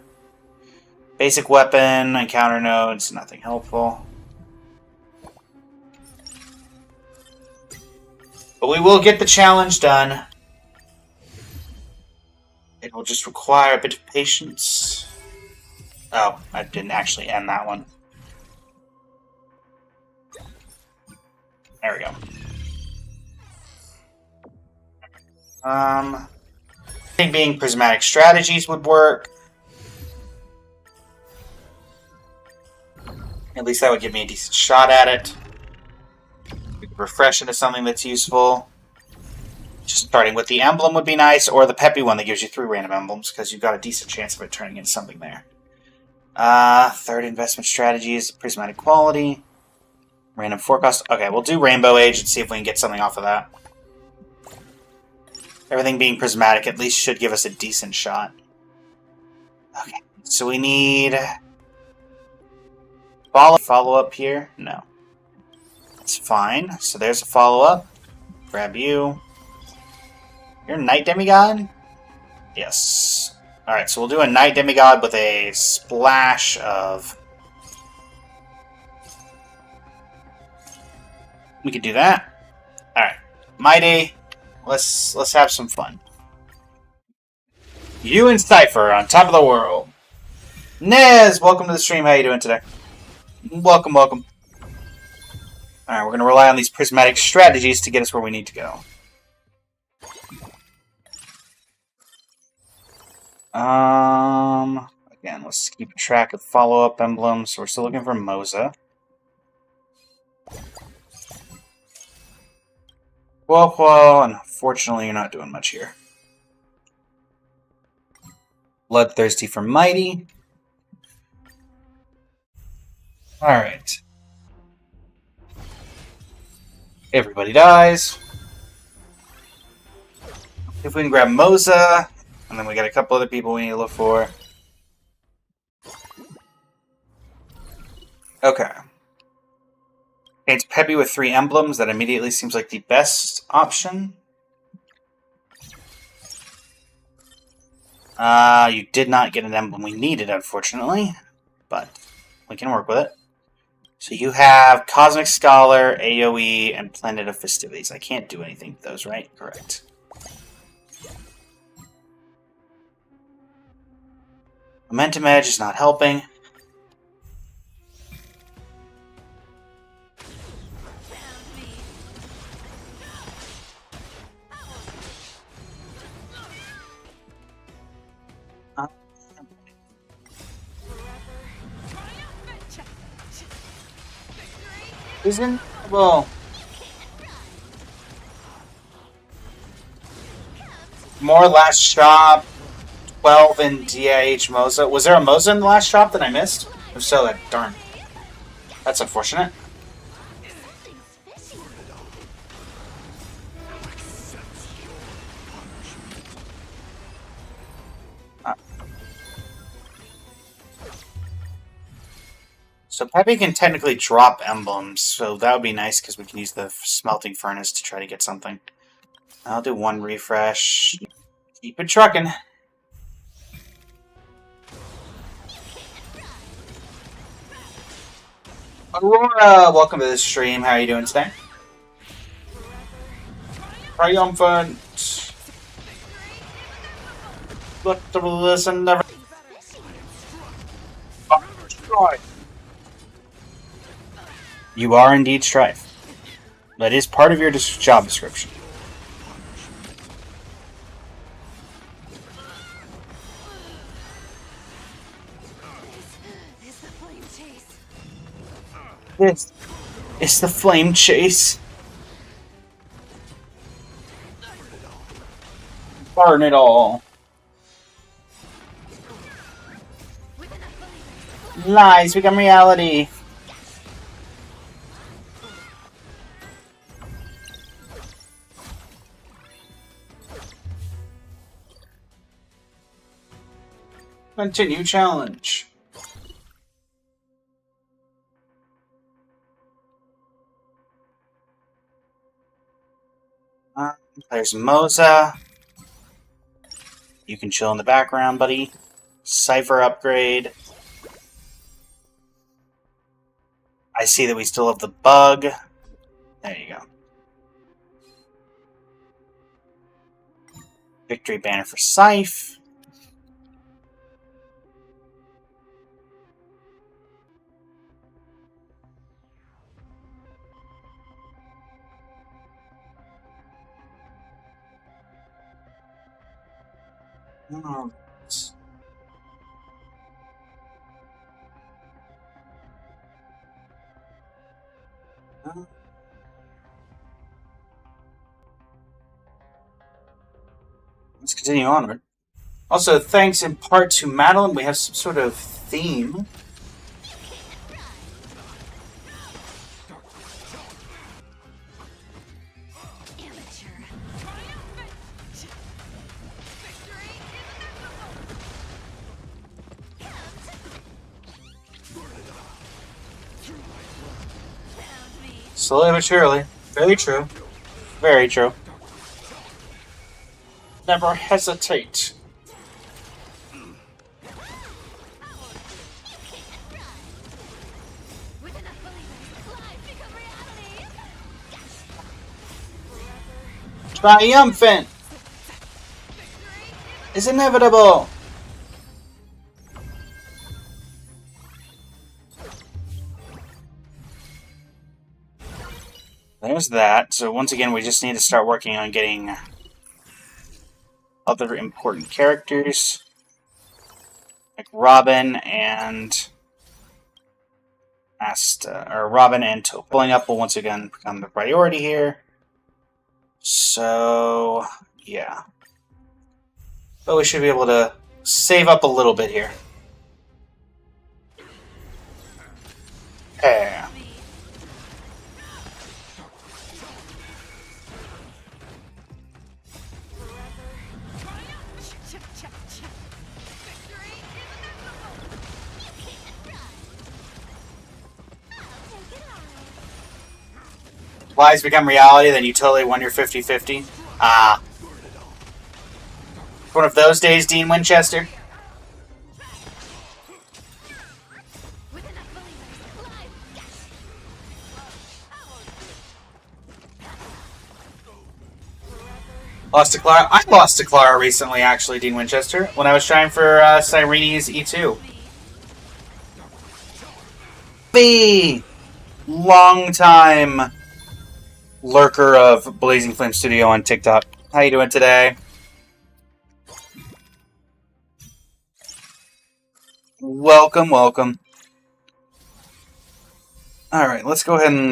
Basic Weapon, Encounter Nodes, nothing helpful. But we will get the challenge done. It will just require a bit of patience. Oh, I didn't actually end that one. There we go. I think being prismatic strategies would work. At least that would give me a decent shot at it. We could refresh into something that's useful. Just starting with the emblem would be nice, or the Peppy one that gives you 3 random emblems, because you've got a decent chance of it turning into something there. Third investment strategy is prismatic quality. Random forecast. Okay, we'll do Rainbow Age and see if we can get something off of that. Everything being prismatic at least should give us a decent shot. Okay, so we need... Follow-up here? No. That's fine. So there's a follow-up. Grab you. You're a Night Demigod? Yes. Alright, so we'll do a Night Demigod with a splash of... We could do that. Alright. Mighty. Let's have some fun. You and Cypher on top of the world. Nez, welcome to the stream. How you doing today? Welcome, welcome. Alright, we're going to rely on these prismatic strategies to get us where we need to go. Again, let's keep track of follow-up emblems. So we're still looking for Moza. Well, unfortunately, you're not doing much here. Bloodthirsty for Mighty. Alright. Everybody dies. If we can grab Moza, and then we got a couple other people we need to look for. Okay. It's Peppy with 3 emblems. That immediately seems like the best option. You did not get an emblem we needed, unfortunately. But we can work with it. So you have Cosmic Scholar, AoE, and Planet of Festivities. I can't do anything with those, right? Correct. Momentum Edge is not helping. Isn't well more last shop 12 in DIH Moza. Was there a Moza in the last shop that I missed? If so, that darn. That's unfortunate. So Peppy can technically drop emblems, so that would be nice because we can use the smelting furnace to try to get something. I'll do 1 refresh. Keep it trucking. Aurora, welcome to the stream. How are you doing today? Triumphant. Let the listen never. You are indeed Strife. That is part of your job description. This is the flame chase. Burn it all. Lies become reality. Continue challenge. There's Moza. You can chill in the background, buddy. Cypher upgrade. I see that we still have the bug. There you go. Victory banner for Scythe. Oh. Let's continue onward. Also, thanks in part to Madeline, we have some sort of theme. Slowly but surely. Very true. Very true. Never hesitate. Triumphant is inevitable. There's that. So once again, we just need to start working on getting other important characters like Robin and Robin and Taupe. Pulling up will once again become the priority here. So yeah, but we should be able to save up a little bit here. Yeah. Lies become reality, then you totally won your 50-50. Ah. One of those days, Dean Winchester. Lost to Clara? I lost to Clara recently, actually, Dean Winchester, when I was trying for Cyrene's E2. The long time lurker of Blazing Flame Studio on TikTok. How you doing today? Welcome, welcome. Alright, let's go ahead and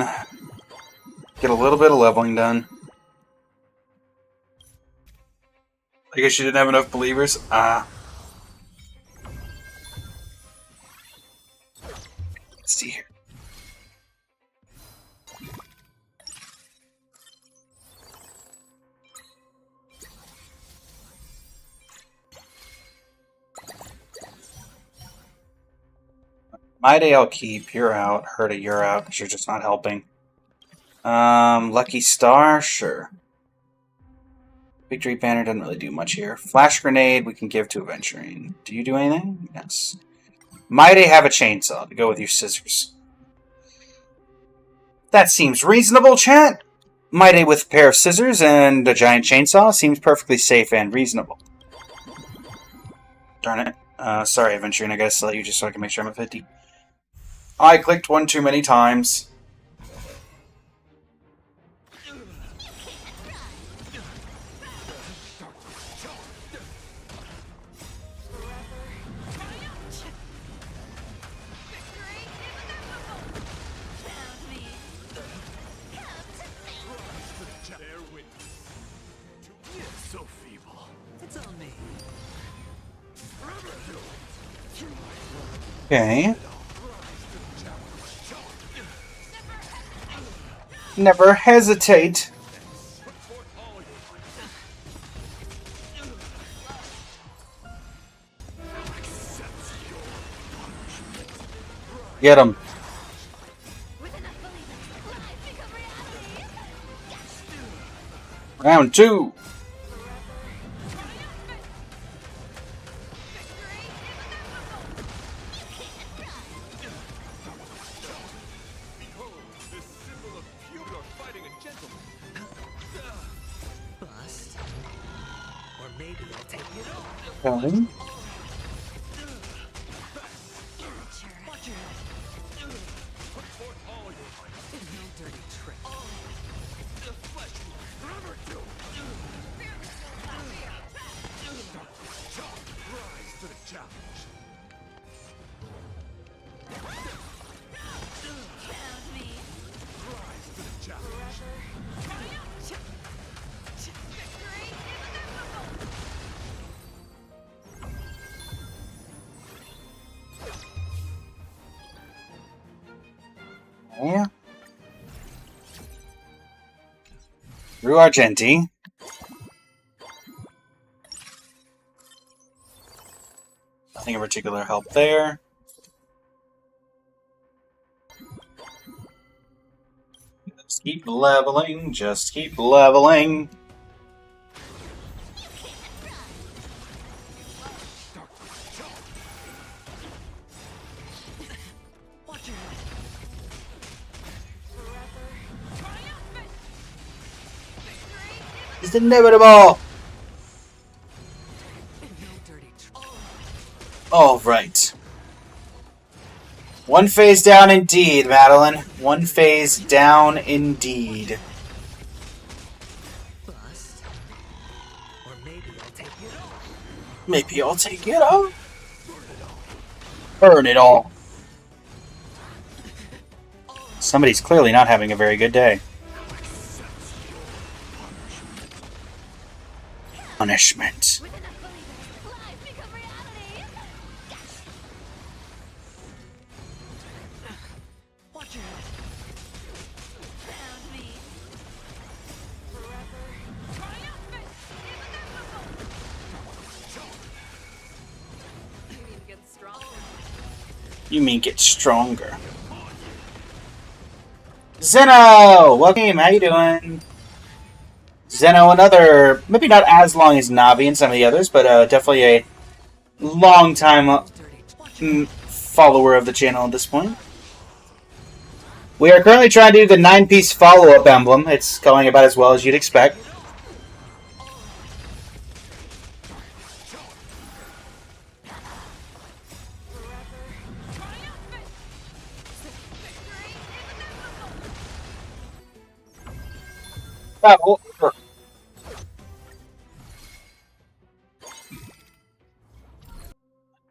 get a little bit of leveling done. I guess you didn't have enough believers? Let's see here. My day I'll keep. You're out. Herta, you're out because you're just not helping. Lucky Star? Sure. Victory Banner doesn't really do much here. Flash Grenade we can give to Aventurine. Do you do anything? Yes. Might I have a chainsaw to go with your scissors? That seems reasonable, chat. Might I with a pair of scissors and a giant chainsaw seems perfectly safe and reasonable. Darn it. Sorry, Aventurine, I gotta select you just so I can make sure I'm at 50. I clicked one too many times. Okay. Never hesitate. Get him. Round 2. Okay. Yeah. Rue Argenti. Nothing in particular help there. Just keep leveling, just keep leveling. It's inevitable! All right. One phase down indeed, Madeline. One phase down indeed. Maybe I'll take it off. Burn it all. Somebody's clearly not having a very good day. Punishment. You mean get stronger. Zeno! Welcome, how you doing? Zeno, another, maybe not as long as Navi and some of the others, but definitely a long time follower of the channel at this point. We are currently trying to do the 9-piece follow-up emblem. It's going about as well as you'd expect.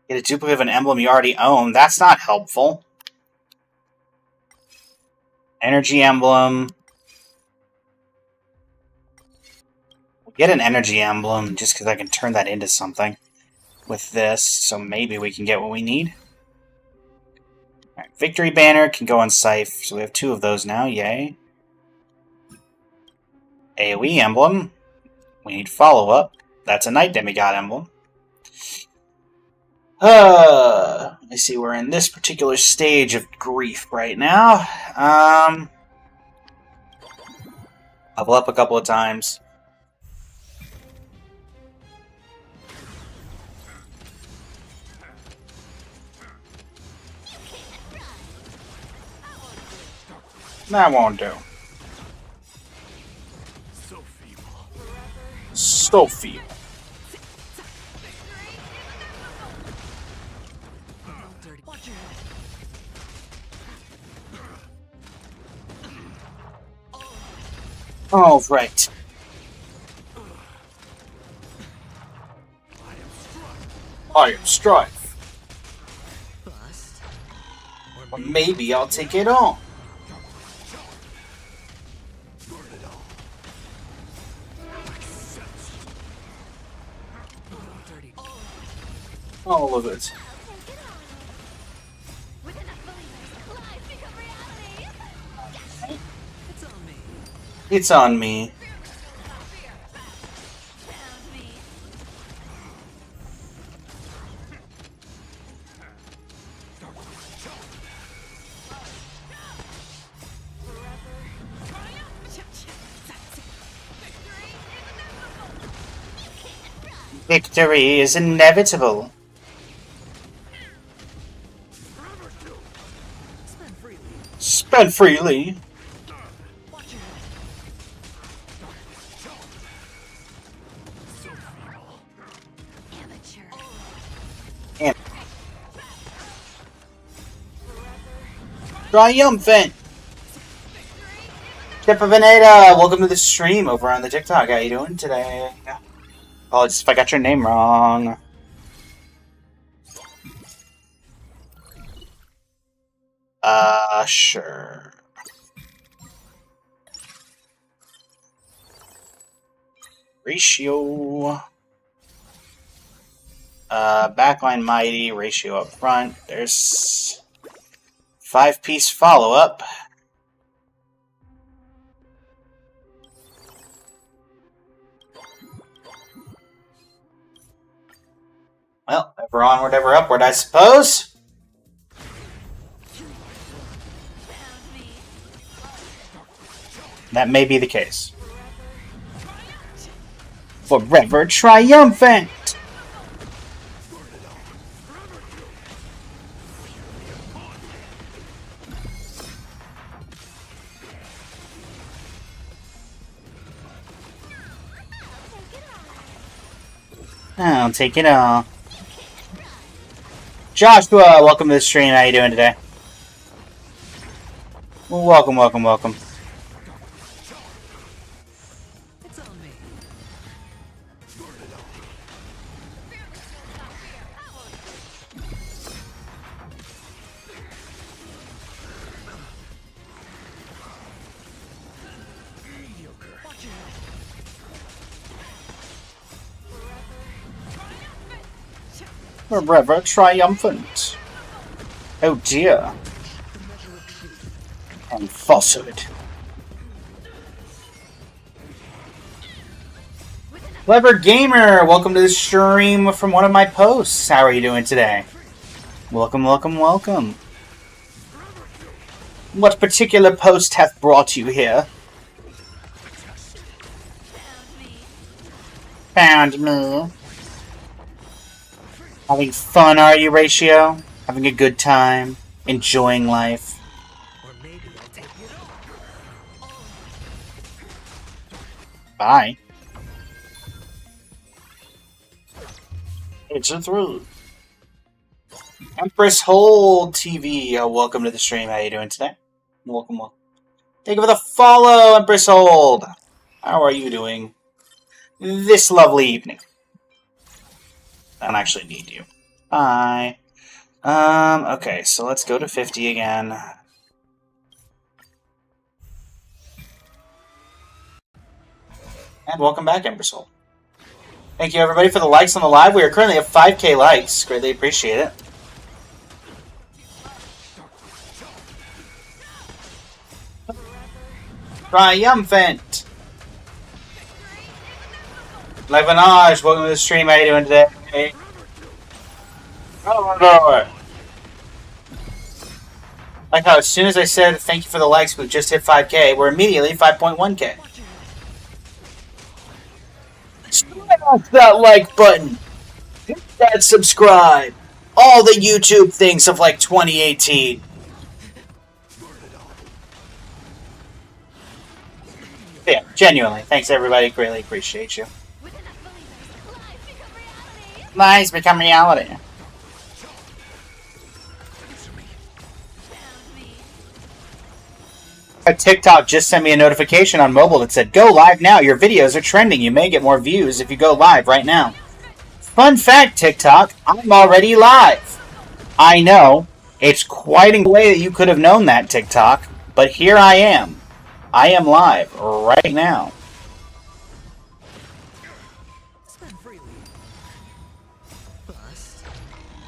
Get a duplicate of an emblem you already own. That's not helpful. Energy emblem. Get an energy emblem just because I can turn that into something with this. So maybe we can get what we need. All right, victory banner can go on Scythe. So we have 2 of those now. Yay. AoE emblem. We need follow-up. That's a Night Demigod emblem. I see we're in this particular stage of grief right now. Level up a couple of times. That won't do. So feeble. All right. I am Strife. Or maybe I'll take it on. All of it. It's on me. Victory is inevitable. Spend freely. Triumphant! Chip of Veneta, welcome to the stream over on the TikTok. How you doing today? Apologies if I got your name wrong. Sure. Ratio. Backline Mighty, ratio up front. There's 5-piece follow-up. Well, ever onward, ever upward, I suppose. That may be the case. Forever triumphant! I'll take it all. Joshua, welcome to the stream. How you doing today? Welcome, welcome, welcome. Forever triumphant. Oh dear. And falsehood. Clever Gamer, welcome to the stream from one of my posts. How are you doing today? Welcome, welcome, welcome. What particular post hath brought you here? Found me. Having fun, are you, Ratio? Having a good time? Enjoying life? Bye. It's a through. Empress Hold TV, welcome to the stream. How you doing today? Welcome, welcome. Thank you for the follow, Empress Hold. How are you doing this lovely evening? I don't actually need you. Bye. Okay, so let's go to 50 again. And welcome back, Empress Hold. Thank you, everybody, for the likes on the live. We are currently at 5K likes. Greatly appreciate it. Triumphant! Levanage, welcome to the stream. How you doing today? Oh, like how as soon as I said thank you for the likes, we've just hit 5K, we're immediately 5.1K. Smash that like button! Hit that subscribe! All the YouTube things of like 2018. Yeah, genuinely. Thanks everybody, greatly appreciate you. Lies become reality. TikTok just sent me a notification on mobile that said, "Go live now, your videos are trending, you may get more views if you go live right now." Fun fact, TikTok, I'm already live. I know, it's quite a way that you could have known that, TikTok, but here I am. I am live right now.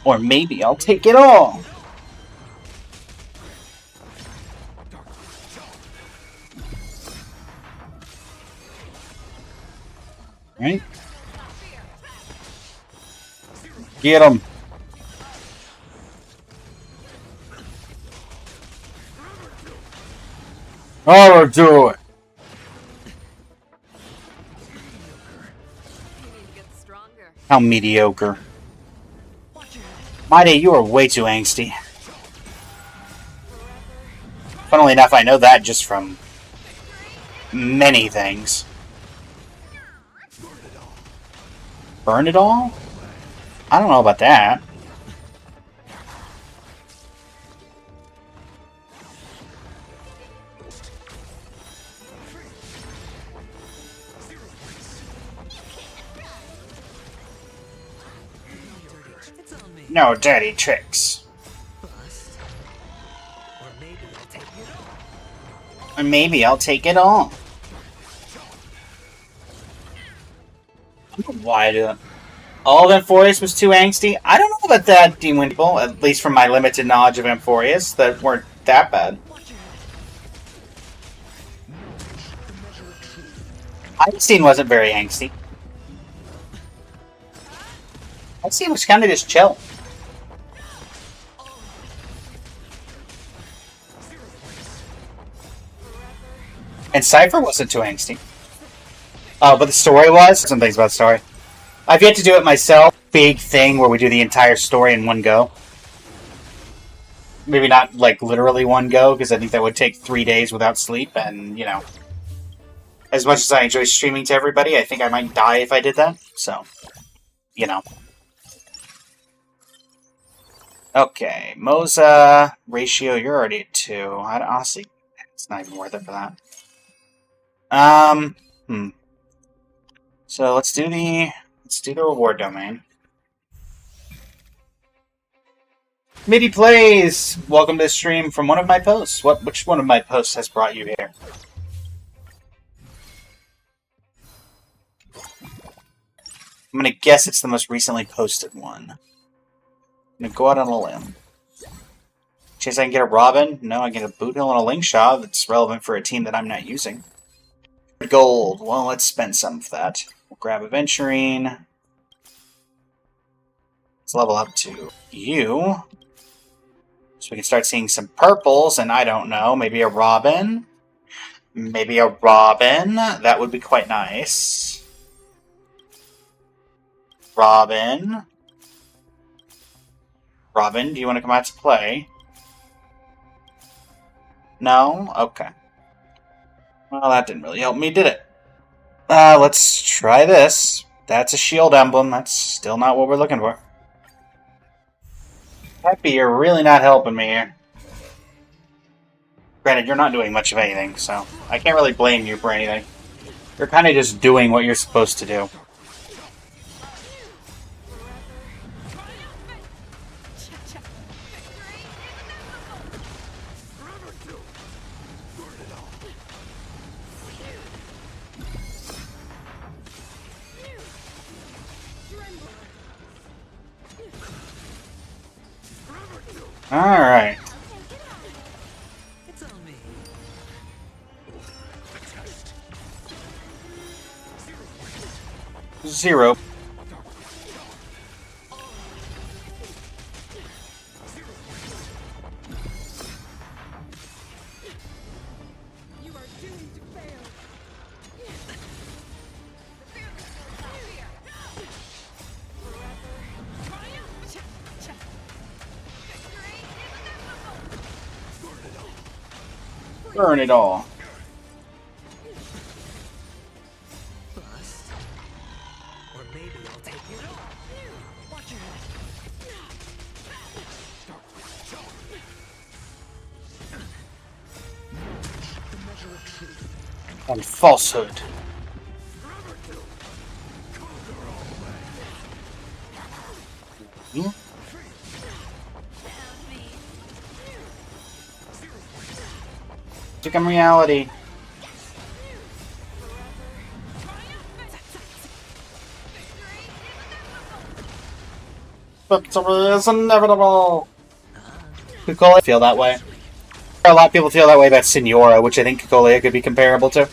Or maybe I'll take it all. Right? Get him. I'll do it. How mediocre. Mighty, you are way too angsty. Funnily enough, I know that just from many things. Burn it all? I don't know about that. No dirty tricks. Or maybe I'll take it all. Why do all of Amphorius was too angsty? I don't know about that, Dean Windable, at least from my limited knowledge of Amphorius, that weren't that bad. Einstein wasn't very angsty. Einstein was kind of just chill. And Cypher wasn't too angsty. Oh, but the story was? Some things about the story. I've yet to do it myself. Big thing where we do the entire story in one go. Maybe not, like, literally one go, because I think that would take 3 days without sleep, and, you know. As much as I enjoy streaming to everybody, I think I might die if I did that. So, you know. Okay, Moza ratio, you're already at 2. Honestly, it's not even worth it for that. So let's do the reward domain. Midi Plays! Welcome to the stream from one of my posts. Which one of my posts has brought you here? I'm gonna guess it's the most recently posted one. I'm gonna go out on a limb. Chance I can get a Robin? No, I get a Boot Hill and a Lingshot that's relevant for a team that I'm not using. Gold. Well, let's spend some of that. We'll grab Aventurine. Let's level up to you. So we can start seeing some purples, and I don't know, maybe a Robin? Maybe a Robin? That would be quite nice. Robin? Robin, do you want to come out to play? No? Okay. Well, that didn't really help me, did it? Let's try this. That's a shield emblem. That's still not what we're looking for. Peppy, you're really not helping me here. Granted, you're not doing much of anything, so I can't really blame you for anything. You're kind of just doing what you're supposed to do. Alright. Zero. Burn it all. Or maybe I'll take it. Watch your head. And falsehood. Become reality. Victory is inevitable. Cocolia feel that way. A lot of people feel that way about Signora, which I think Cocolia could be comparable to.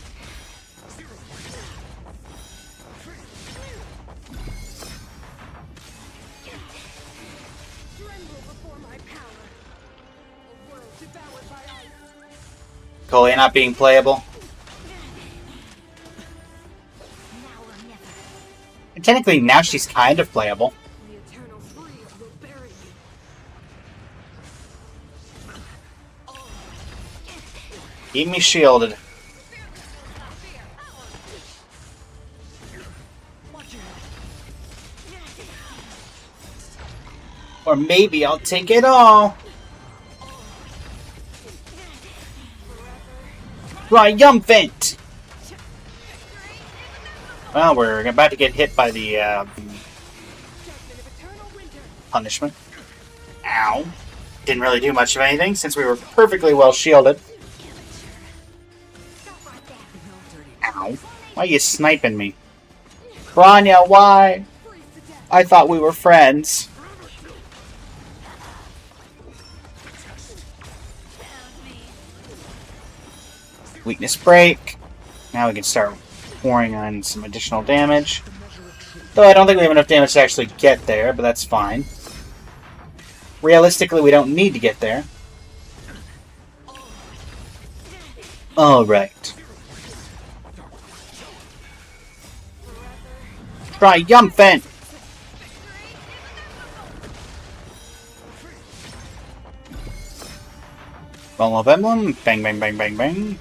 Cocolia not being playable. And technically, now she's kind of playable. Keep me shielded. Or maybe I'll take it all. Triumphant! Well, we're about to get hit by the punishment. Ow. Didn't really do much of anything since we were perfectly well shielded. Ow. Why are you sniping me? Bronya, why? I thought we were friends. Weakness break. Now we can start pouring on some additional damage. Though I don't think we have enough damage to actually get there, but that's fine. Realistically, we don't need to get there. Alright. Triumphant! Ball of Emblem. Bang, bang, bang, bang, bang.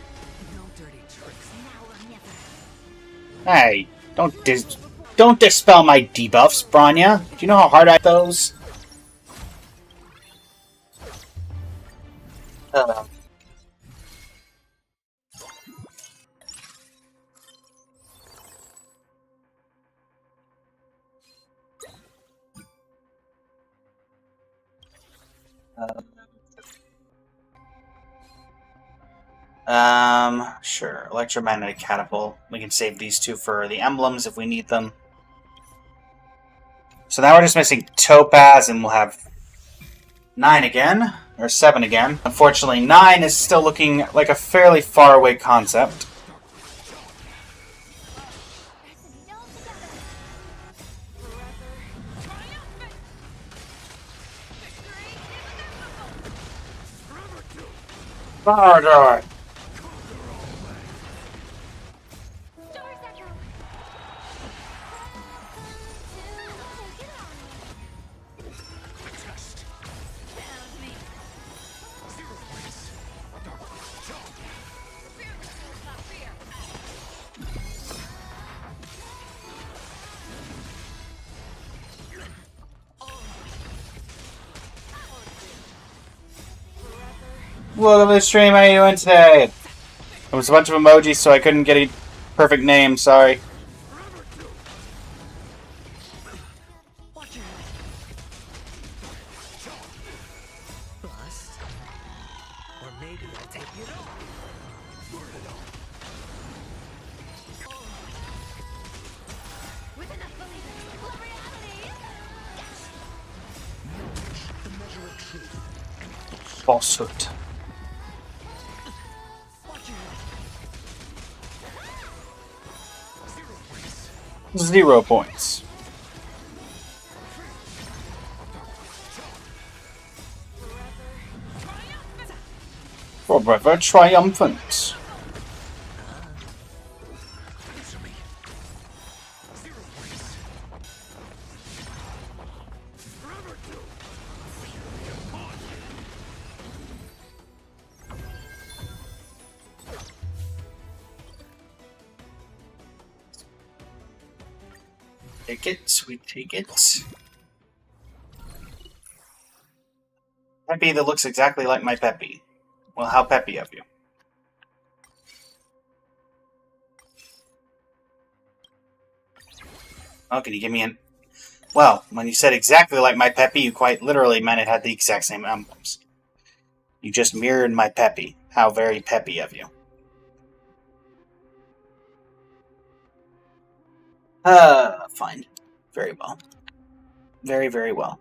Hey, don't dispel my debuffs, Bronya. Do you know how hard I those? Sure. Electromagnetic Catapult. We can save these two for the emblems if we need them. So now we're just missing Topaz, and we'll have 9 again. Or 7 again. Unfortunately, 9 is still looking like a fairly faraway concept. Murder! Welcome to the stream, how are you doing today? It was a bunch of emojis, so I couldn't get a perfect name, sorry. Or maybe I'll take it all. With enough believers, full reality. Falsehood. 0 points. Forever triumphant. Take it, we take it. Peppy that looks exactly like my Peppy. Well, how peppy of you. Oh, can you give me an... Well, when you said exactly like my Peppy, you quite literally meant it had the exact same emblems. You just mirrored my Peppy. How very peppy of you. Fine. Very well. Very, very well.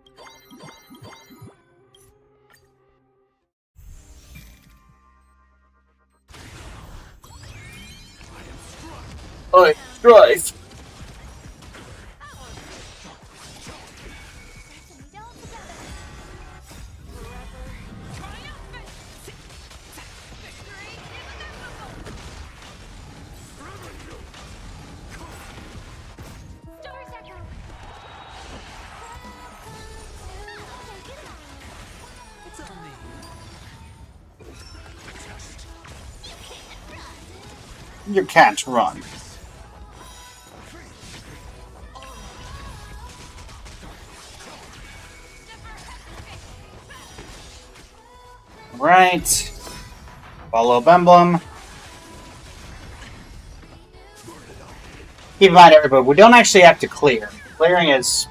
Oi, strife! You can't run. Right. Follow-up emblem. Keep in mind, everybody, we don't actually have to clear. Clearing is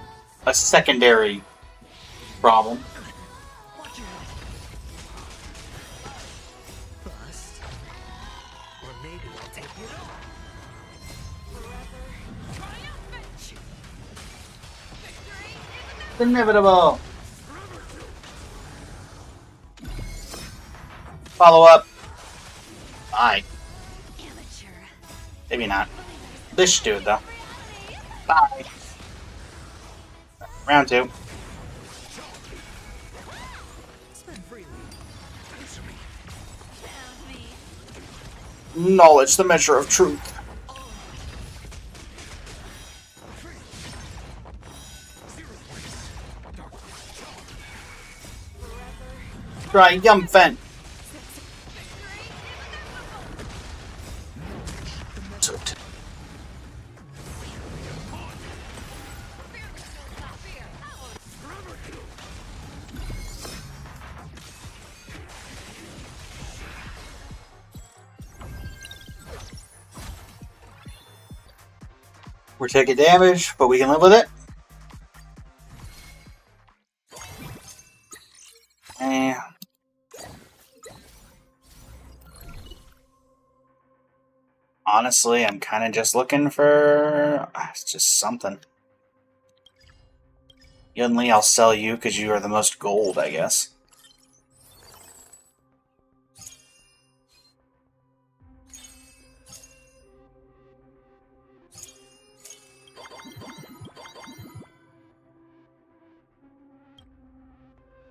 a secondary problem. It's inevitable. Follow up. Bye. Maybe not. This should do it though. Bye. Round 2. Knowledge, the measure of truth. Triumphant! We're taking damage, but we can live with it. Honestly, I'm kind of just looking for just something. Yunli, I'll sell you because you are the most gold, I guess.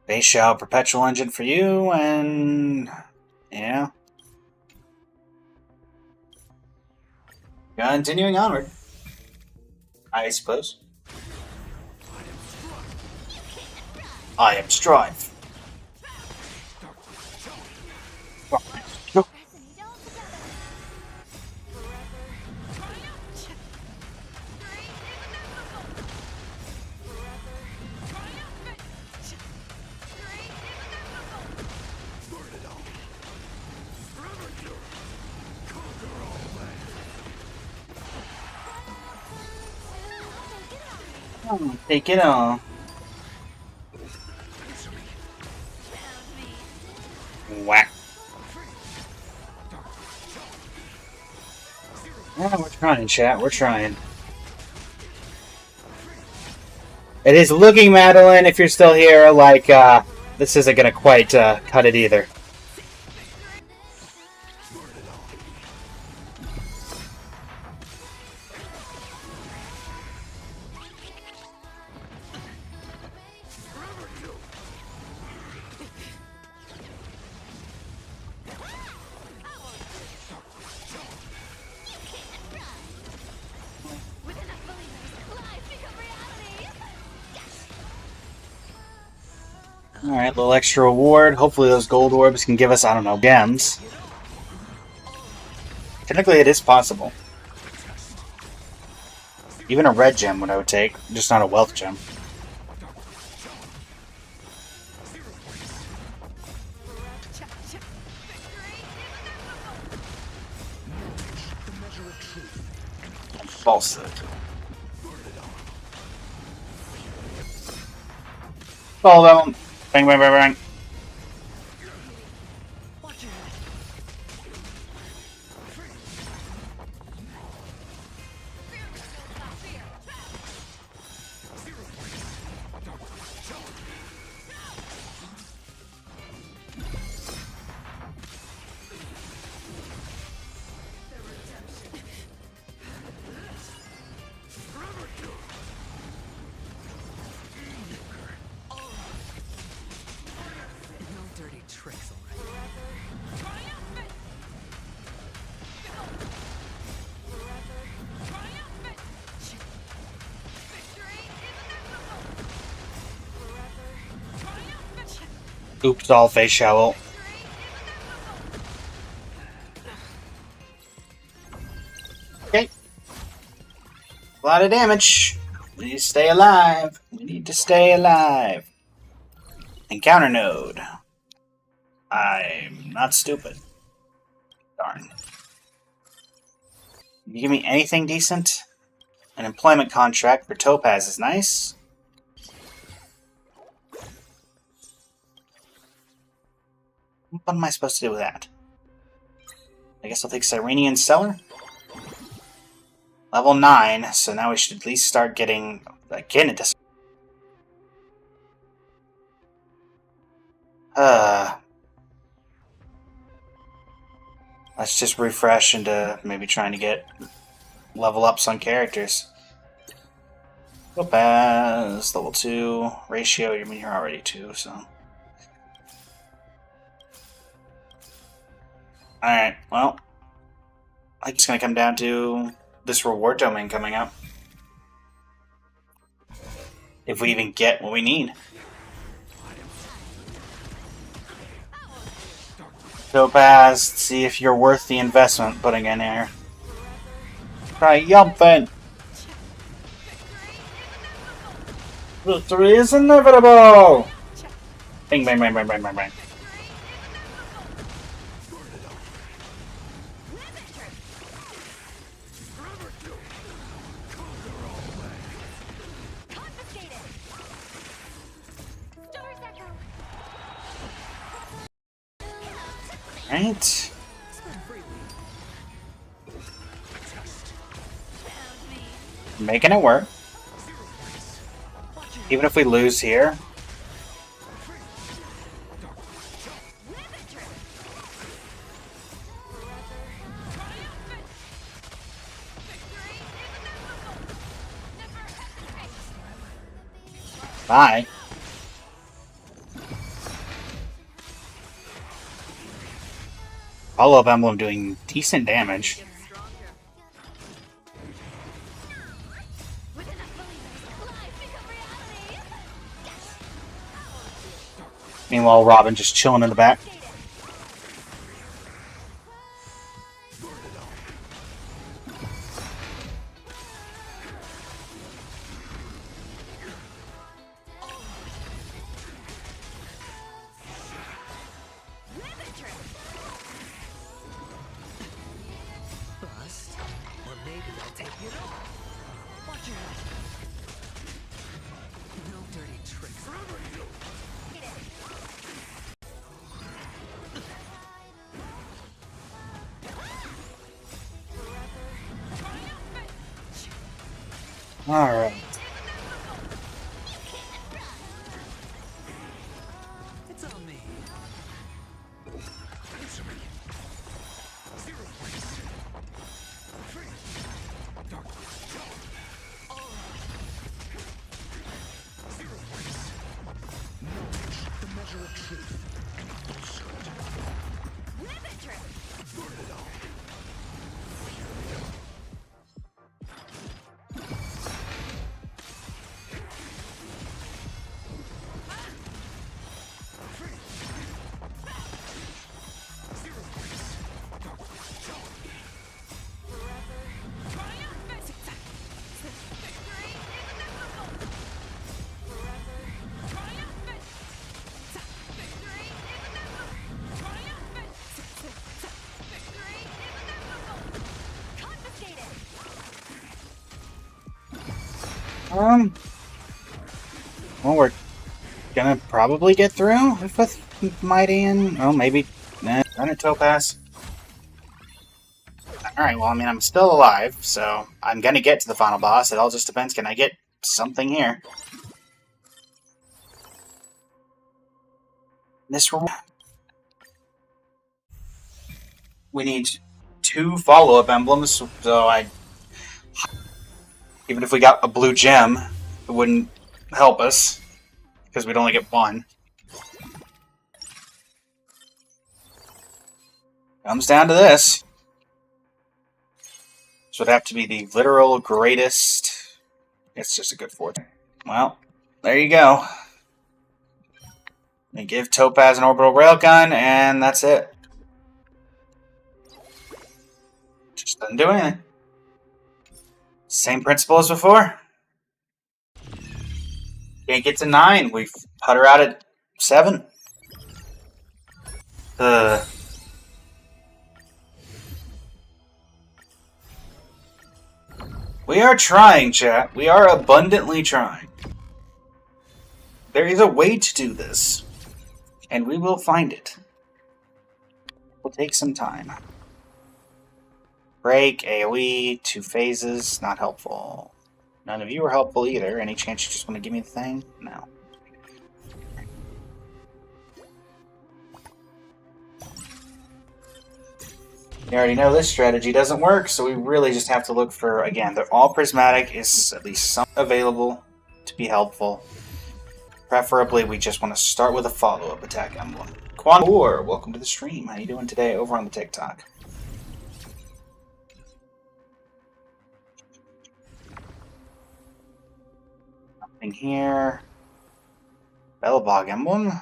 Base Shao, Perpetual Engine for you, and yeah. Continuing onward, I suppose. I am Strife. Take it on. Whack. Yeah, we're trying, chat. We're trying. It is looking, Madeline, if you're still here, like, this isn't gonna quite, cut it either. Alright, little extra reward. Hopefully those gold orbs can give us, I don't know, gems. Technically it is possible. Even a red gem what I would take, just not a wealth gem. Falsehood. Follow them. Bang, bang, bang, bang. Oops, all face shovel. Okay. A lot of damage. We need to stay alive. We need to stay alive. Encounter node. I'm not stupid. Darn. You give me anything decent? An employment contract for Topaz is nice. What am I supposed to do with that? I guess I'll take Cyrenian Cellar. Level 9, so now we should at least start getting into. Let's just refresh into maybe trying to get level ups on characters. Topaz, level 2. Ratio, I mean, you're already 2, so. Alright, well, I think it's going to come down to this reward domain coming up. If we even get what we need. Topaz, see if you're worth the investment putting in here. Triumphant! Victory is inevitable! Bang, bang, bang, bang, bang, bang, bang. Right. Making it work. Even if we lose here. Bye. Follow-up emblem doing decent damage. Meanwhile, Robin just chilling in the back. Or maybe I'll take it all. Watch your head. No dirty tricks. Alright. It's on me. Well, we're gonna probably get through with Mighty and... Oh, maybe... Nah, run a Topaz. Alright, well, I mean, I'm still alive, so I'm gonna get to the final boss. It all just depends. Can I get something here? This room. We need 2 follow-up emblems, so even if we got a blue gem, it wouldn't help us, because we'd only get 1. Comes down to this. This would have to be the literal greatest. It's just a good fortune. Well, there you go. They give Topaz an orbital railgun, and that's it. Just doesn't do anything. Same principle as before. Can't get to 9. We put her out at 7. We are trying, chat. We are abundantly trying. There is a way to do this. And we will find it. Will take some time. Break, AoE, 2 phases, not helpful. None of you are helpful either. Any chance you just want to give me the thing? No. You already know this strategy doesn't work, so we really just have to look for, again, they're all prismatic, is at least some available to be helpful. Preferably, we just want to start with a follow-up attack emblem. Quantor, welcome to the stream. How you doing today over on the TikTok? Nothing here. Belobog emblem.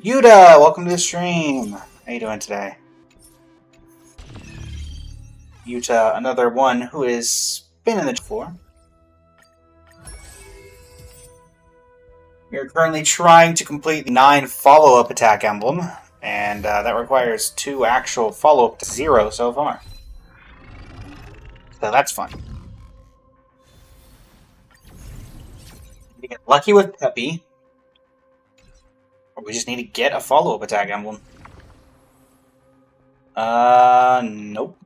Yuta, welcome to the stream. How you doing today? Yuta, another one who has been in the before. We are currently trying to complete the 9 follow-up attack emblem, and that requires 2 actual follow-up to 0 so far. So that's fun. We get lucky with Peppy, or we just need to get a follow-up attack emblem. Nope.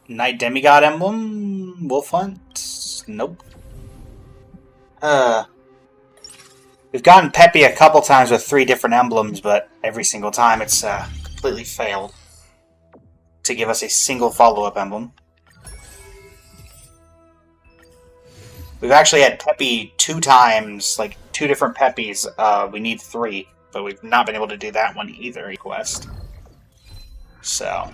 Night Demigod emblem? Wolf Hunt? Nope. We've gotten Peppy a couple times with 3 different emblems, but every single time it's completely failed to give us a single follow-up emblem. We've actually had Peppy 2 times, like 2 different Peppies. We need 3, but we've not been able to do that one either request. So.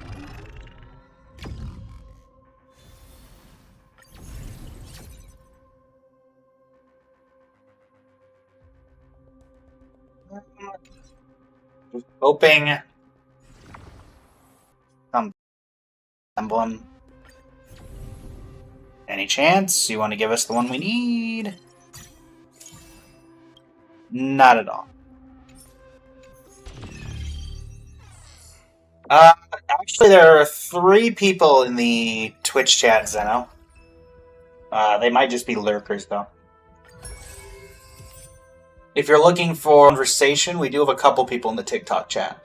Just hoping some emblem. Any chance you want to give us the one we need? Not at all. Actually, there are 3 people in the Twitch chat, Zeno. They might just be lurkers, though. If you're looking for conversation, we do have a couple people in the TikTok chat.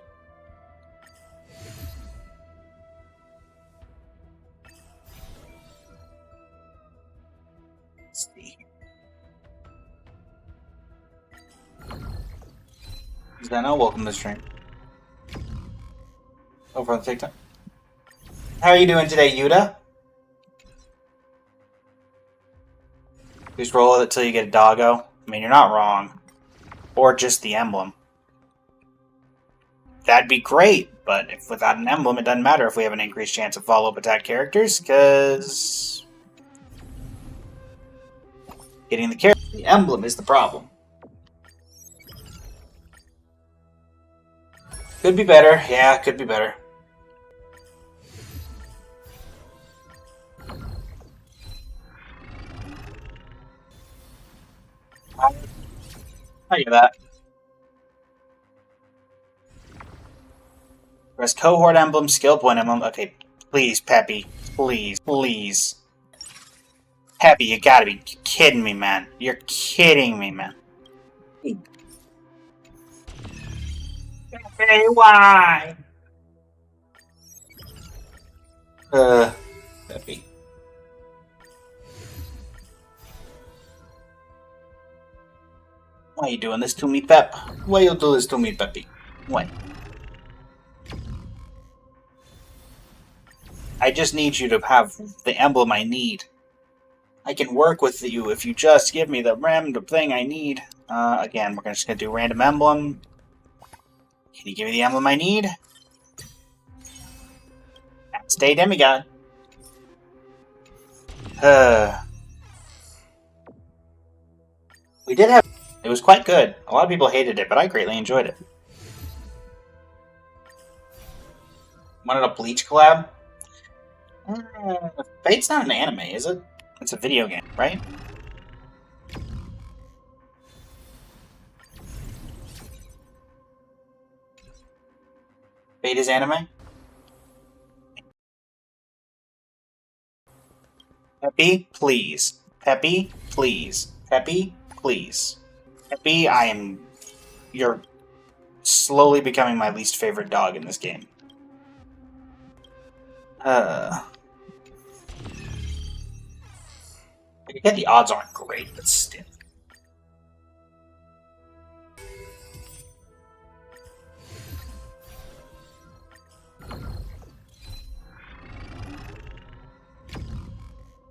Let's see. Zeno, welcome to the stream. Over on TikTok. How are you doing today, Yuta? Just roll with it till you get a doggo. I mean, you're not wrong. Or just the emblem. That'd be great, but if without an emblem, it doesn't matter if we have an increased chance of follow-up attack characters, because getting the emblem is the problem. Could be better. Yeah, could be better. I hear that. Press cohort emblem, skill point emblem. Okay, please, Peppy. Please, please. Peppy, you gotta be kidding me, man. You're kidding me, man. Peppy, why? Peppy. Why are you doing this to me, Pep? Why you do this to me, Peppy? Why? I just need you to have the emblem I need. I can work with you if you just give me the random thing I need. Again, we're just gonna do random emblem. Can you give me the emblem I need? Stay demigod. We did have... It was quite good. A lot of people hated it, but I greatly enjoyed it. Wanted a Bleach collab? Fate's not an anime, is it? It's a video game, right? Fate is anime? Peppy, please. Peppy, please. Peppy, please. Peppy, you're slowly becoming my least favorite dog in this game. Again, the odds aren't great, but still.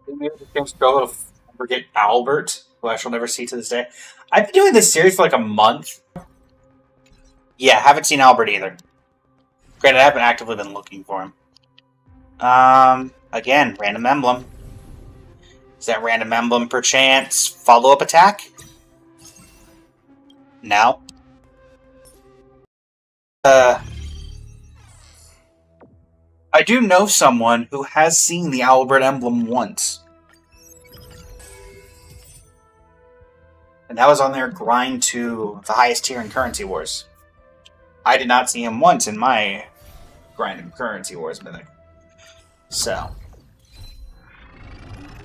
Maybe the game's struggle to forget Albert, who I shall never see to this day. I've been doing this series for like a month. Yeah, haven't seen Albert either. Granted, I haven't actively been looking for him. Again, random emblem. Is that random emblem perchance follow-up attack? No. I do know someone who has seen the Owlbird emblem once. And that was on their grind to the highest tier in Currency Wars. I did not see him once in my grind in Currency Wars Mythic. So.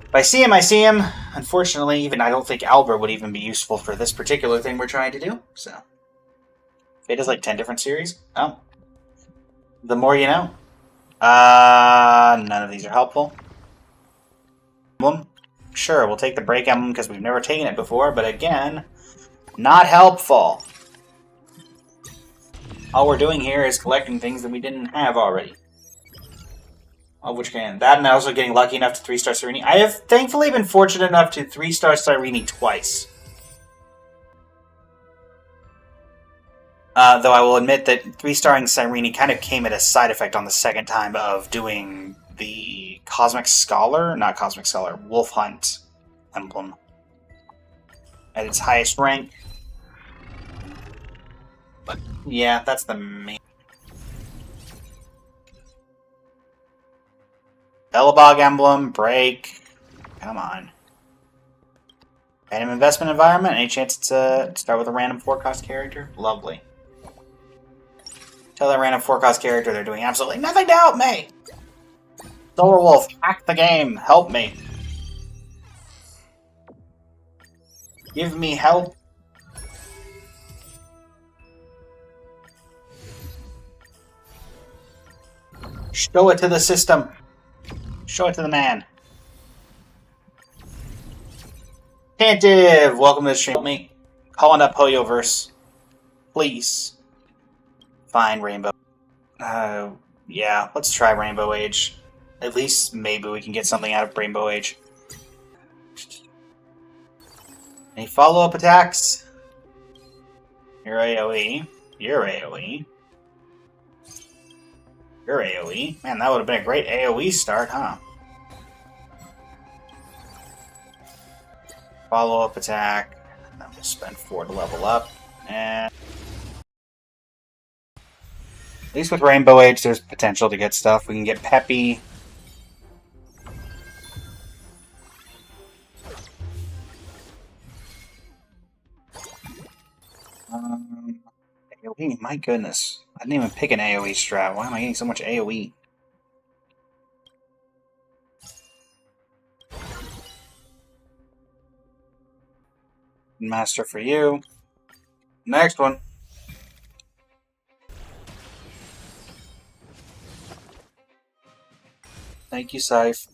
If I see him, I see him. Unfortunately, even I don't think Owlbird would even be useful for this particular thing we're trying to do. So. It is like 10 different series. Oh. The more you know. None of these are helpful. Sure, we'll take the break emblem because we've never taken it before, but again, not helpful. All we're doing here is collecting things that we didn't have already. Of which can that, and also getting lucky enough to 3-star Cyrene. I have thankfully been fortunate enough to 3-star Cyrene twice. Though I will admit that 3-starring Cyrene kind of came at a side effect on the second time of doing the Cosmic Scholar, not Cosmic Scholar, Wolf Hunt emblem at its highest rank. But yeah, that's the main. Belobog emblem, break. Come on. Random investment environment. Any chance to start with a random forecast character? Lovely. Tell that random forecast character they're doing absolutely nothing to help me! Solar Wolf, hack the game! Help me! Give me help! Show it to the system! Show it to the man! Tantive! Welcome to the stream. Help me. Calling up Hoyoverse. Please. Fine, Rainbow. Yeah, let's try Rainbow Age. At least maybe we can get something out of Rainbow Age. Any follow-up attacks? Your AoE. Your AoE. Your AoE. Man, that would have been a great AoE start, huh? Follow-up attack. Then we'll spend 4 to level up. And at least with Rainbow Age, there's potential to get stuff. We can get Peppy. AoE, my goodness. I didn't even pick an AoE strat. Why am I getting so much AoE? Master for you. Next one. Thank you, Scythe.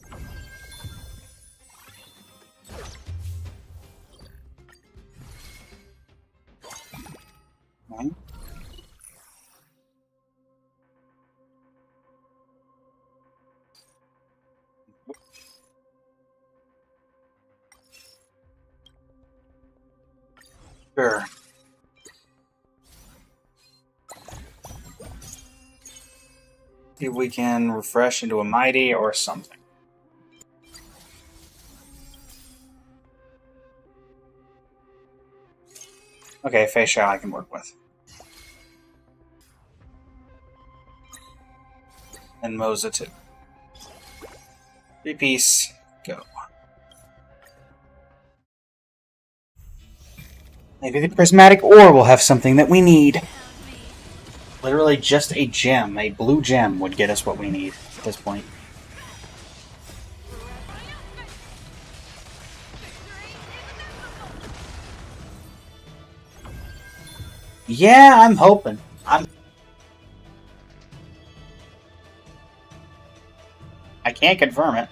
Okay. Sure. See if we can refresh into a mighty or something. Okay, Facial I can work with. And Moza too. 3-piece, go. Maybe the Prismatic Ore will have something that we need. Literally just a gem, a blue gem would get us what we need at this point. Yeah, I'm hoping. I can't confirm it.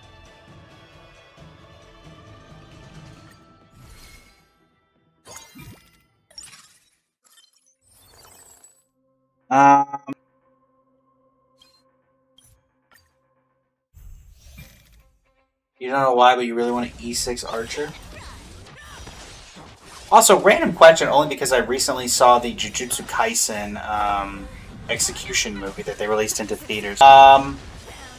You don't know why, but you really want an E6 Archer? Also, random question only because I recently saw the Jujutsu Kaisen execution movie that they released into theaters.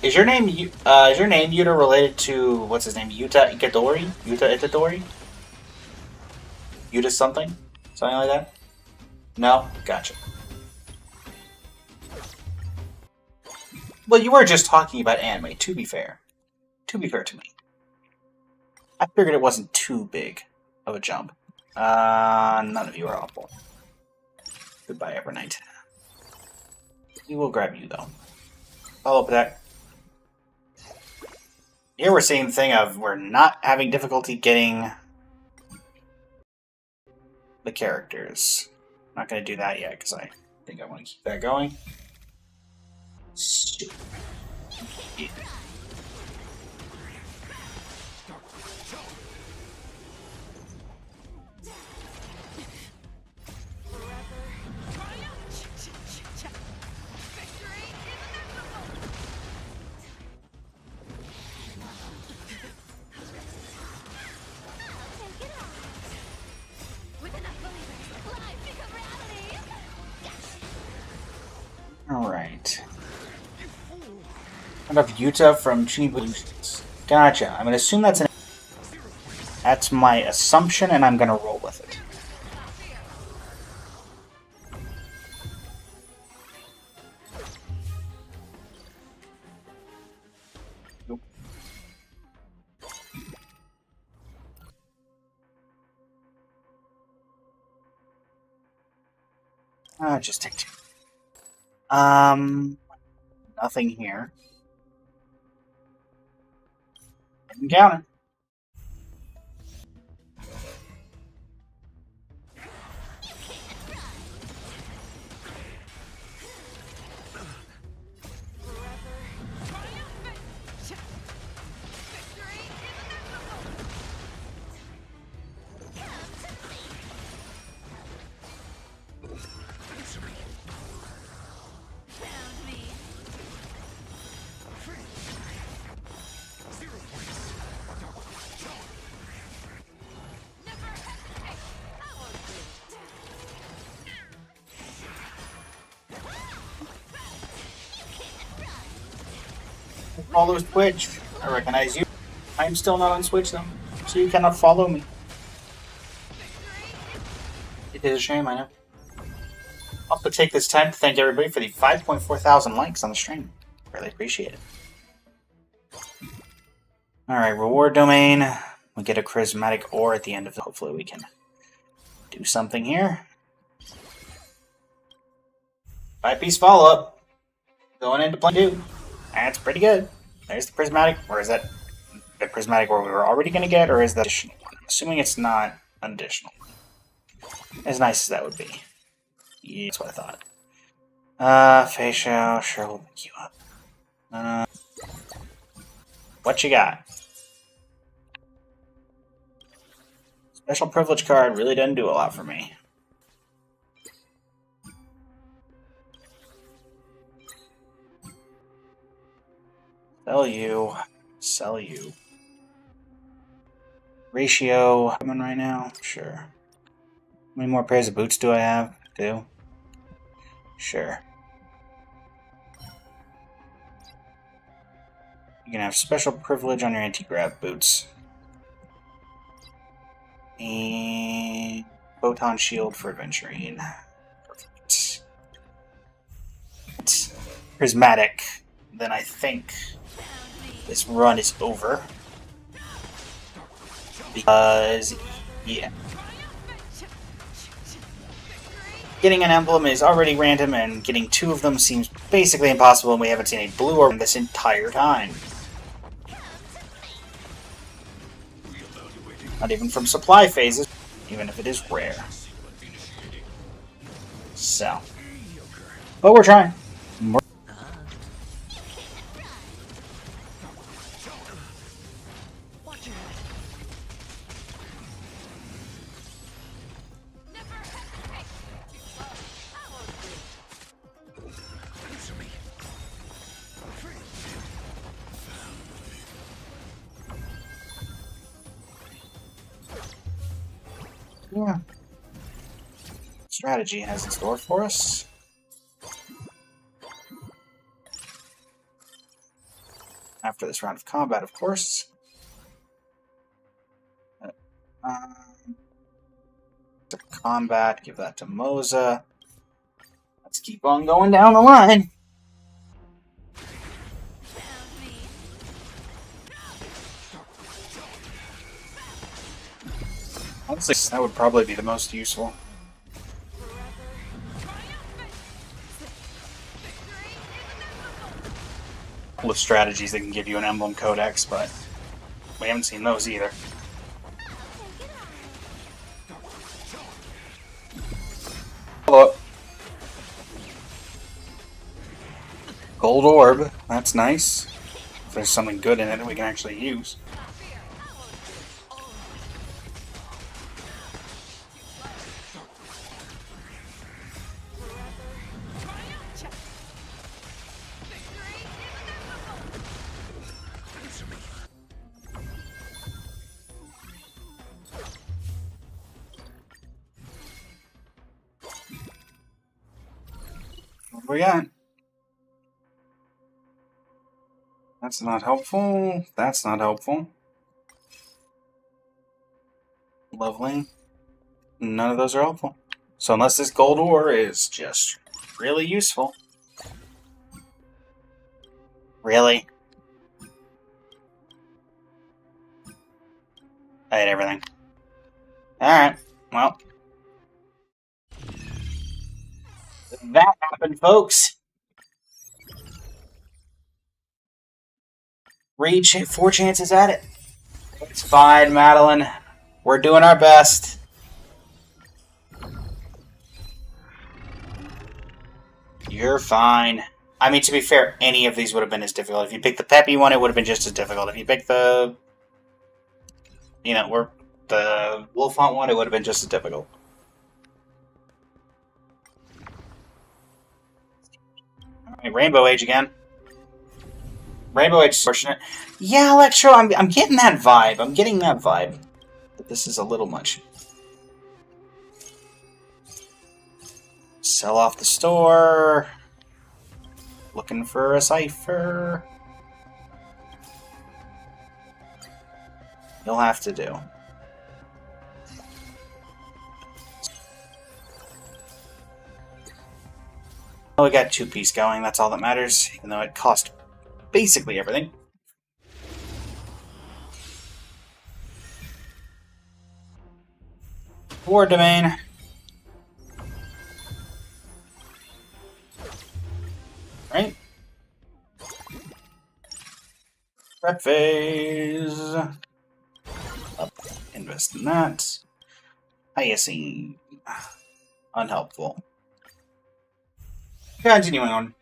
Is your name Yuta related to what's his name? Yuta Itadori? Yuta Itadori? Yuta something? Something like that? No? Gotcha. Well, you were just talking about anime, to be fair. To be fair to me. I figured it wasn't too big of a jump. None of you are awful. Goodbye, Evernight. We will grab you, though. Follow up with that. Here we're seeing the thing of we're not having difficulty getting the characters. I'm not going to do that yet because I think I want to keep that going. Yeah. Alright. What about Yuta from Chunibushi? Gotcha. I'm going to assume that's an... That's my assumption, and I'm going to roll with it. Nope. Just take 2. Nothing here. Didn't count it. Follow Twitch. I recognize you. I am still not on Switch though, so you cannot follow me. It is a shame, I know. I'll also take this time to thank everybody for the 5.4 thousand likes on the stream. Really appreciate it. Alright, reward domain. We get a charismatic ore at the end of it. Hopefully we can do something here. 5-piece follow-up. Going into plan 2. That's pretty good. There's the prismatic, or is that the prismatic ore we were already going to get, or is that additional one? I'm assuming it's not an additional one. As nice as that would be. Yeah, that's what I thought. Facio, sure, we'll pick you up. What you got? Special privilege card really doesn't do a lot for me. Sell you. Sell you. Ratio. Coming right now? Sure. How many more pairs of boots do I have? 2? Sure. You can have special privilege on your anti-grav boots. And photon shield for adventuring. Perfect. It's prismatic. Then I think this run is over. Because, yeah. Getting an emblem is already random, and getting 2 of them seems basically impossible, and we haven't seen a blue orb this entire time. Not even from supply phases, even if it is rare. So. But we're trying. Yeah. Strategy has in store for us. After this round of combat, of course. To combat, give that to Moza. Let's keep on going down the line. Honestly, that would probably be the most useful. With strategies that can give you an emblem codex, but we haven't seen those either. Hello. Gold orb, that's nice. If there's something good in it that we can actually use. What we got? That's not helpful. That's not helpful. Lovely. None of those are helpful. So unless this gold ore is just really useful. Really? I hate everything. Alright, well. That happened, folks. Reach 4 chances at it. It's fine, Madeline. We're doing our best. You're fine. I mean, to be fair, any of these would have been as difficult. If you picked the peppy one, it would have been just as difficult. If you picked the... You know, or the wolf hunt one, it would have been just as difficult. Alright, Rainbow Age again. Rainbow Age is fortunate. Yeah, Electro, I'm getting that vibe. I'm getting that vibe. But this is a little much. Sell off the store. Looking for a cipher. You'll have to do. Well, we got 2-piece going, that's all that matters, even though it cost basically everything. War domain. Right? Prep phase. Up. Invest in that. Hyacine. Unhelpful. Continuing on.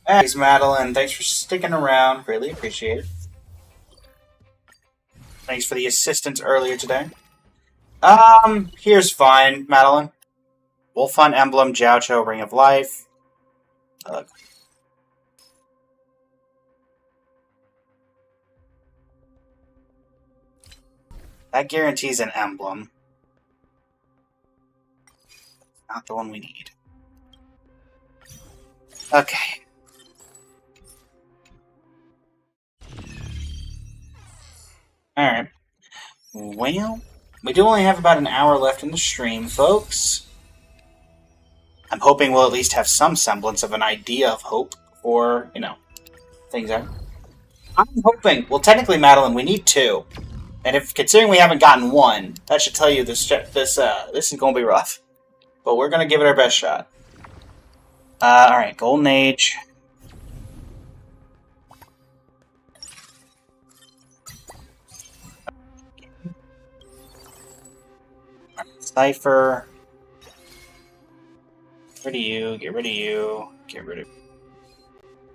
Thanks, Madeline. Thanks for sticking around. Really appreciate it. Thanks for the assistance earlier today. Here's fine, Madeline. Wolf Hunt Emblem, Jiaocho, Ring of Life. That guarantees an emblem. Not the one we need. Okay. Alright. Well, we do only have about an hour left in the stream, folks. I'm hoping we'll at least have some semblance of an idea of hope for, you know, things out. I'm hoping, well, technically, Madeline, we need 2. And if, considering we haven't gotten 1, that should tell you this is going to be rough. But we're going to give it our best shot. Alright, Golden Age. Cipher. Get rid of you, get rid of you, get rid of...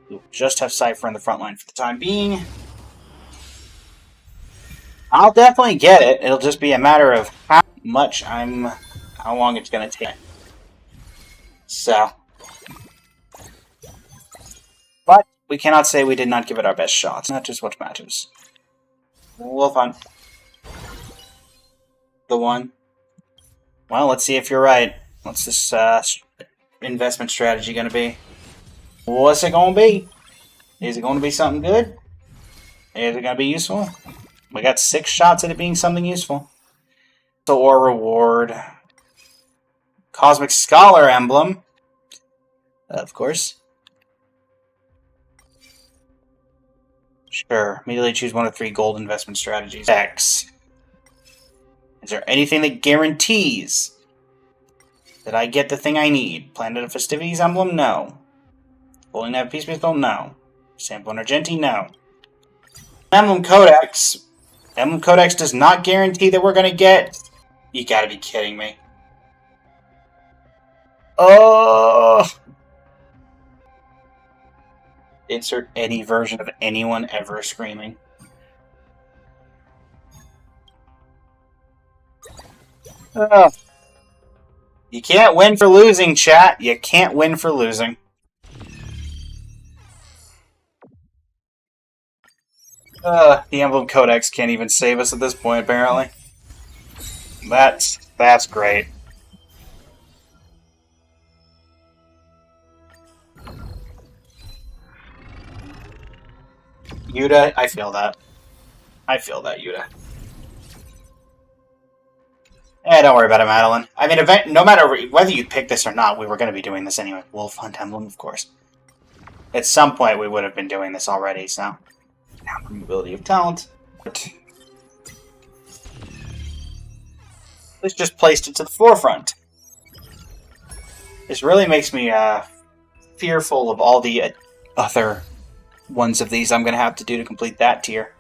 We'll just have Cipher in the front line for the time being. I'll definitely get it. It'll just be a matter of how long it's going to take. So. But we cannot say we did not give it our best shots. Not just what matters. Wolf Hunt. The one. Well, let's see if you're right. What's this investment strategy going to be? What's it going to be? Is it going to be something good? Is it going to be useful? We got 6 shots at it being something useful. So, or reward. Cosmic Scholar Emblem. Of course. Sure. Immediately choose one of 3 gold investment strategies. X. Is there anything that guarantees that I get the thing I need? Planet of Festivities emblem? No. Holding Nav Peace Pistol? No. Sample Argenti? No. Emblem Codex. Emblem Codex does not guarantee that we're gonna get... You gotta be kidding me. Oh! Insert any version of anyone ever screaming. Oh. You can't win for losing, chat. You can't win for losing. The Emblem Codex can't even save us at this point, apparently. That's great. Yuta, I feel that. I feel that, Yuta. Don't worry about it, Madeline. I mean, no matter whether you pick this or not, we were going to be doing this anyway. Wolf Hunt Emblem, of course. At some point, we would have been doing this already, so... Now, probability of talent. This just placed it to the forefront. This really makes me fearful of all the other ones of these I'm going to have to do to complete that tier.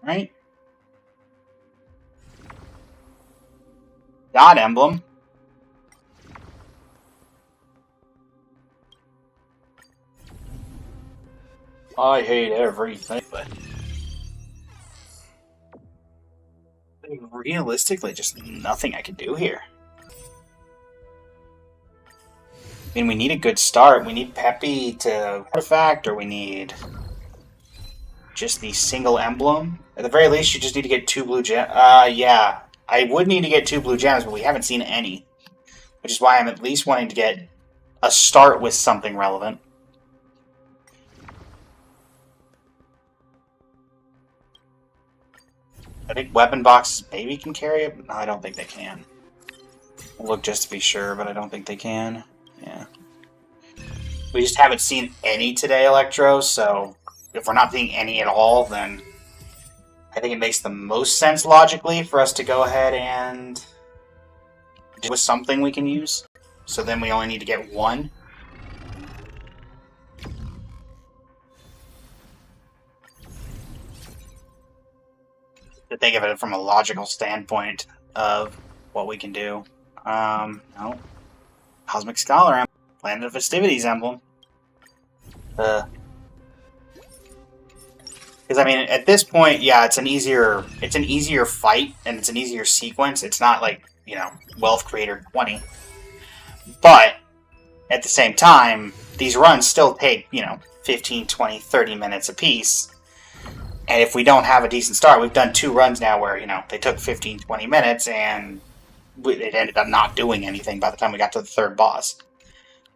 Right? God Emblem. I hate everything, but realistically, just nothing I can do here. I mean, we need a good start. We need Peppy to artifact, or we need just the single emblem. At the very least, you just need to get 2 blue gems. Yeah. I would need to get 2 blue gems, but we haven't seen any. Which is why I'm at least wanting to get a start with something relevant. I think weapon boxes maybe can carry it. No, I don't think they can. I'll look just to be sure, but I don't think they can. Yeah. We just haven't seen any today, Electro, so if we're not seeing any at all, then I think it makes the most sense logically for us to go ahead and do something we can use. So then we only need to get 1. To think of it from a logical standpoint of what we can do. No. Cosmic Scholar Emblem. Planet of Festivities Emblem. Because, I mean, at this point, yeah, it's an easier fight, and it's an easier sequence. It's not like, you know, Wealth Creator 20. But, at the same time, these runs still take, you know, 15, 20, 30 minutes apiece. And if we don't have a decent start, we've done 2 runs now where, you know, they took 15, 20 minutes, and it ended up not doing anything by the time we got to the 3rd boss.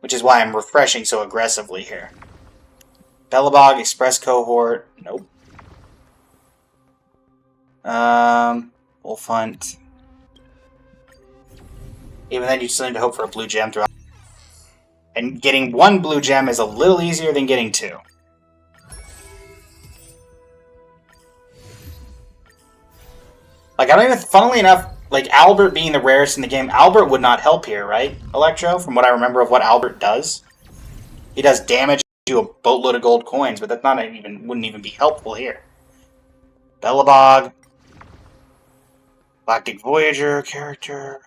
Which is why I'm refreshing so aggressively here. Belobog, Express Cohort, nope. Wolf Hunt. Even then, you still need to hope for a blue gem throughout. And getting 1 blue gem is a little easier than getting 2. Like, I don't even, funnily enough, like, Albert being the rarest in the game, Albert would not help here, right, Electro? From what I remember of what Albert does. He does damage to a boatload of gold coins, but that's wouldn't even be helpful here. Belobog. Galactic Voyager character.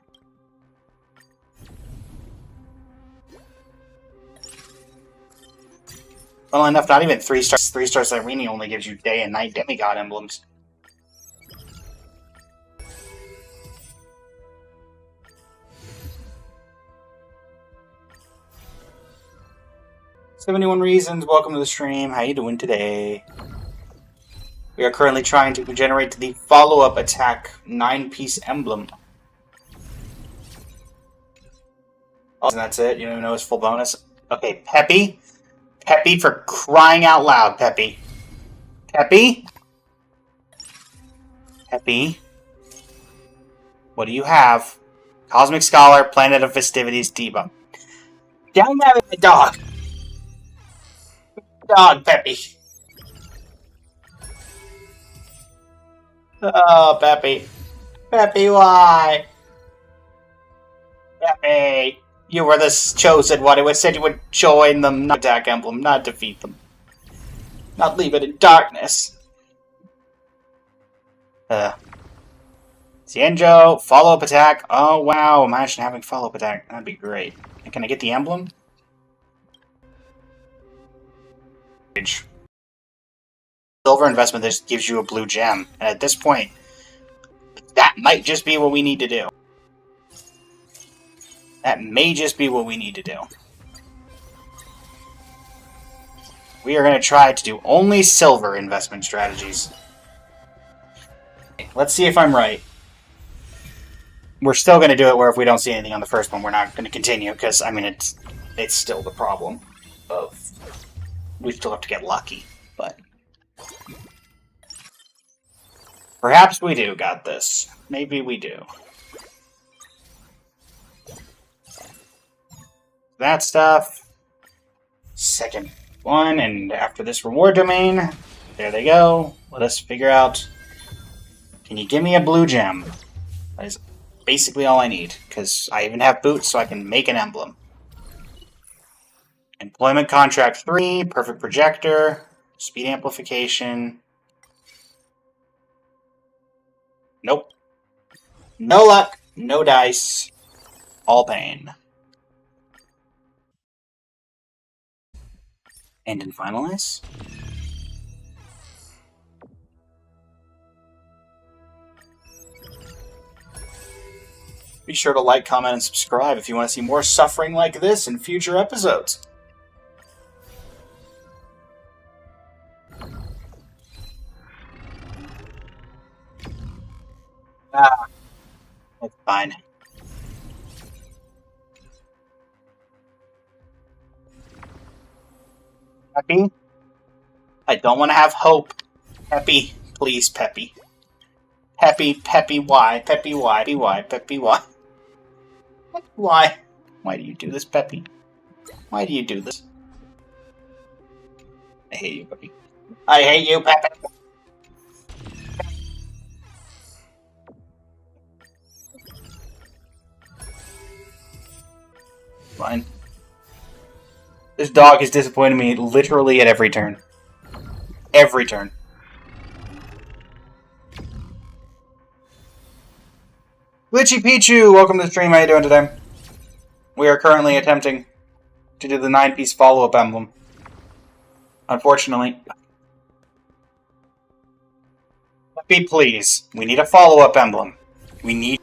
Funnily enough, not even 3 stars. 3 stars Irene only gives you day and night demigod emblems. "71 Reasons, welcome to the stream. How you doing today? We are currently trying to generate the follow-up attack 9-piece emblem." Oh, and that's it? You don't even know his full bonus? Okay, Peppy? Peppy, for crying out loud, Peppy. Peppy? Peppy? What do you have? Cosmic Scholar, Planet of Festivities, debuff. Down there with the dog. Dog, Peppy. Oh, Peppy. Peppy, why? Peppy. You were the chosen one. It was said you would join them, not attack Emblem, not defeat them. Not leave it in darkness. Xianzhou, follow-up attack. Oh, wow. Imagine having follow-up attack. That'd be great. And can I get the emblem? Silver investment just gives you a blue gem. And at this point, that might just be what we need to do. That may just be what we need to do. We are going to try to do only silver investment strategies. Let's see if I'm right. We're still going to do it where if we don't see anything on the first one, we're not going to continue, because, I mean, it's still the problem of we still have to get lucky, but perhaps we do got this. Maybe we do. That stuff. Second one, and after this reward domain, there they go. Let us figure out. Can you give me a blue gem? That is basically all I need, because I even have boots, so I can make an emblem. Employment Contract 3, Perfect Projector, Speed Amplification. Nope. No luck, no dice, all pain. And in Finalize. Be sure to like, comment, and subscribe if you want to see more suffering like this in future episodes. It's fine. Peppy? I don't want to have hope. Peppy, please, Peppy. Peppy, Peppy, why? Peppy, why? Peppy, why? Peppy, why? Why? Why do you do this, Peppy? Why do you do this? I hate you, Peppy. I hate you, Peppy. Fine. This dog has disappointed me literally at every turn. Every turn. Glitchy Pichu, welcome to the stream. How you doing today? We are currently attempting to do the 9-piece follow-up emblem. Unfortunately. Peppy, please. We need a follow-up emblem. We need...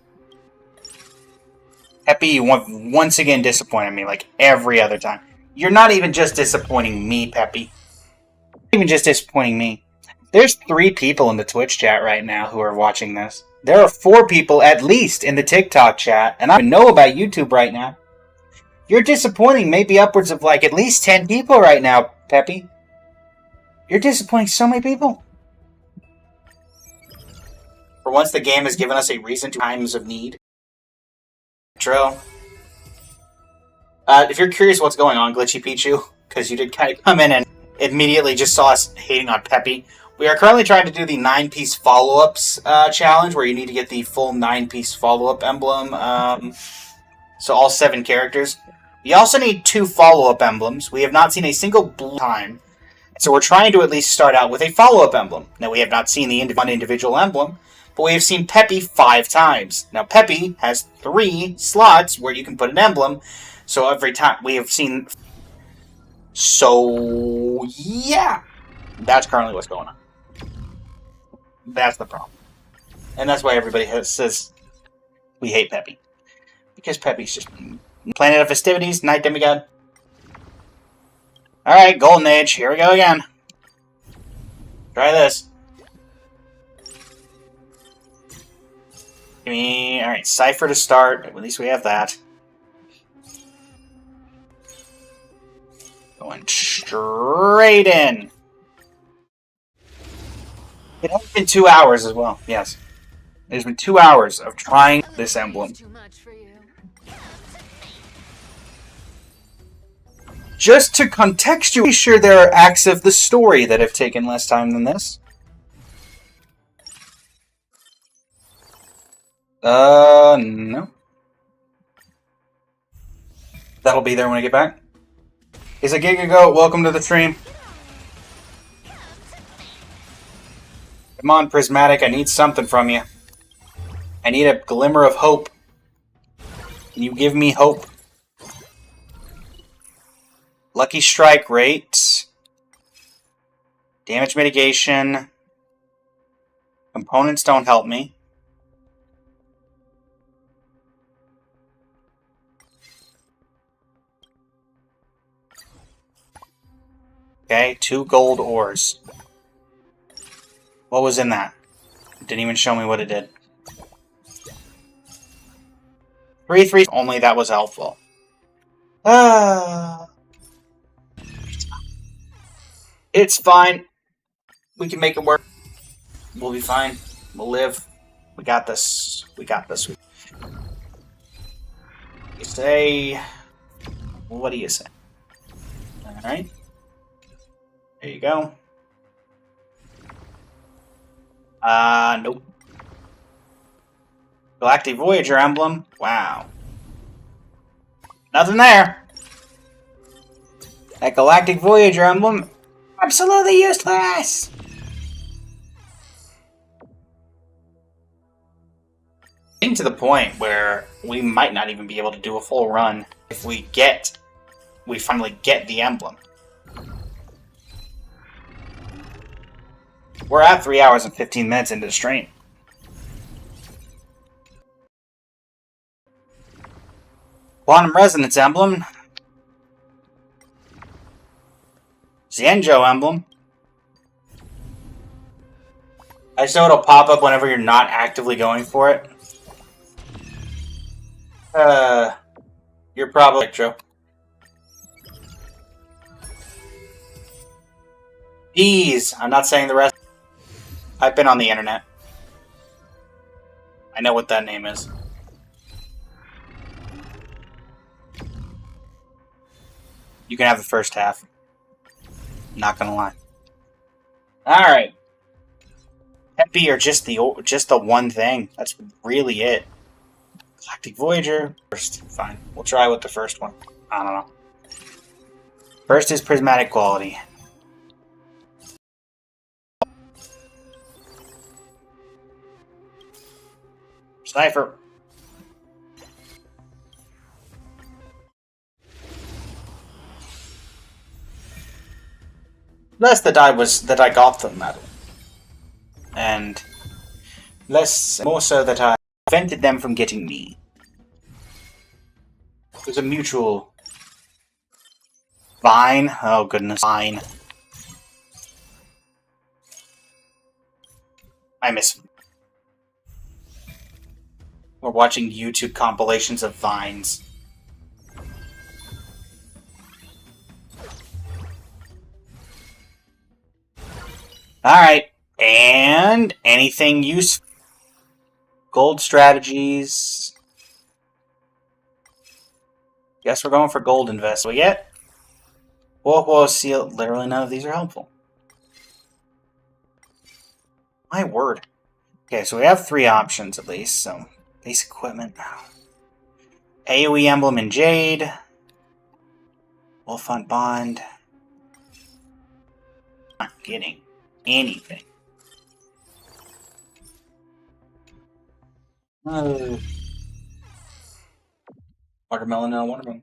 Peppy, you once again disappointed me like every other time. You're not even just disappointing me, Peppy. Not even just disappointing me. There's 3 people in the Twitch chat right now who are watching this. There are 4 people at least in the TikTok chat, and I don't know about YouTube right now. You're disappointing maybe upwards of like at least 10 people right now, Peppy. You're disappointing so many people. For once, the game has given us a reason to times of need. True. If you're curious what's going on, Glitchy Pichu, because you did kind of come in and immediately just saw us hating on Peppy, we are currently trying to do the 9-piece follow-ups challenge, where you need to get the full 9-piece follow-up emblem. So all 7 characters. We also need 2 follow-up emblems. We have not seen a single blue time. So we're trying to at least start out with a follow-up emblem. Now, we have not seen the one individual emblem, but we have seen Peppy 5 times. Now, Peppy has 3 slots where you can put an emblem, so every time we have seen... So, yeah. That's currently what's going on. That's the problem. And that's why everybody says we hate Peppy. Because Peppy's just... Planet of Festivities, Night Demigod. Alright, Golden Age, here we go again. Try this. Give me... Alright, Cypher to start. At least we have that. Going straight in. It has been 2 hours as well, yes. It has been 2 hours of trying this emblem. Too much for you. Just to contextualize, be sure there are acts of the story that have taken less time than this. No. That'll be there when I get back. Is a Gigago, welcome to the stream. Come on, Prismatic, I need something from you. I need a glimmer of hope. Can you give me hope? Lucky strike rate. Damage mitigation. Components don't help me. Okay, 2 gold ores. What was in that? It didn't even show me what it did. 3-3. Only that was helpful. It's fine. We can make it work. We'll be fine. We'll live. We got this. We got this. You say... What do you say? Alright. There you go. Nope. Galactic Voyager emblem. Wow. Nothing there. That Galactic Voyager emblem, absolutely useless. Getting to the point where we might not even be able to do a full run if we finally get the emblem. We're at 3 hours and 15 minutes into the stream. Quantum Resonance emblem. Xianzhou emblem. I just know it'll pop up whenever you're not actively going for it. You're probably Electro. These. I'm not saying the rest. I've been on the internet. I know what that name is. You can have the first half. Not gonna lie. Alright. Peppy or just the one thing. That's really it. Galactic Voyager. First, fine. We'll try with the first one. I don't know. First is prismatic quality. Sniper. Less that I got the medal, and more so that I prevented them from getting me. It was a mutual. Vine. Oh goodness, Vine. I miss. We're watching YouTube compilations of vines. Alright, and anything useful? Gold strategies. Guess we're going for gold invest. We get? Whoa, seal. Literally none of these are helpful. My word. Okay, so we have 3 options at least, so base equipment. AoE emblem in Jade. Wolf on Bond. Not getting anything. Watermelon, no watermelon.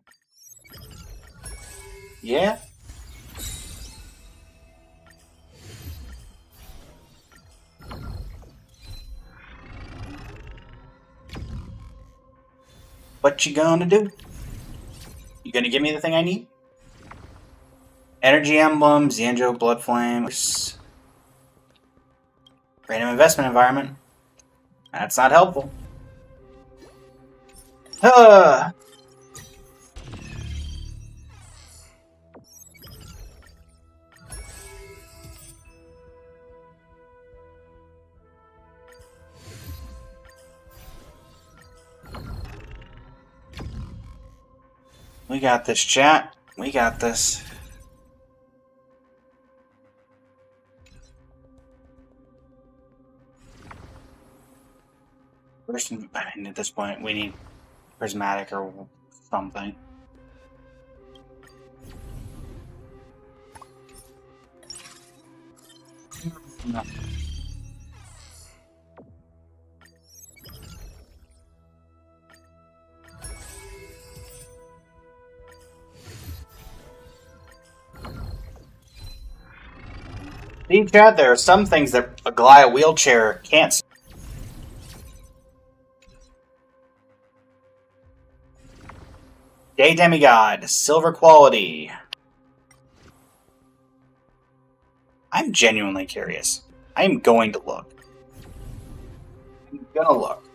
Yeah. What you gonna do? You gonna give me the thing I need? Energy emblem, Xianzhou, Blood Flame. Random investment environment. That's not helpful. We got this, chat. We got this. First, I mean, at this point, we need prismatic or something. No. See, Chad, there are some things that a Goliath wheelchair can't see. Day Demigod, silver quality. I'm genuinely curious. I'm going to look. I'm gonna look.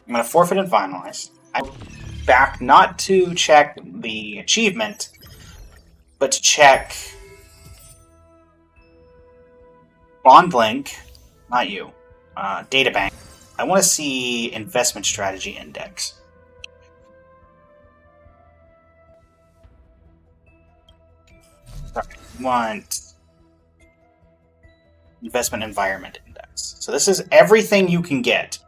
I'm gonna forfeit and finalize. I'm back not to check the achievement, but to check BondLink, not you, Databank. I want to see investment strategy index. Sorry, I want investment environment index. So this is everything you can get.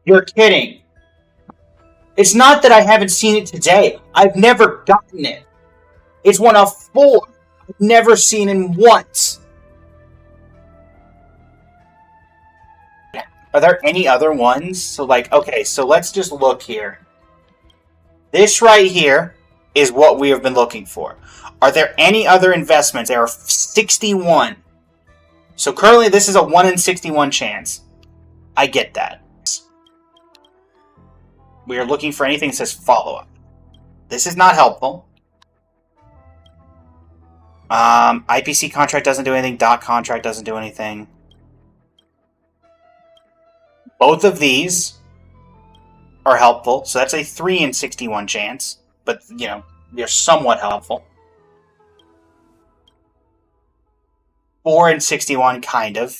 You're kidding. It's not that I haven't seen it today. I've never gotten it. It's one of 4. I've never seen it once. Are there any other ones? So like, okay, so let's just look here. This right here is what we have been looking for. Are there any other investments? There are 61. So currently this is a 1 in 61 chance. I get that. We are looking for anything that says follow-up. This is not helpful. IPC contract doesn't do anything. Dot contract doesn't do anything. Both of these are helpful. So that's a 3 in 61 chance. But, you know, they're somewhat helpful. 4 in 61, kind of.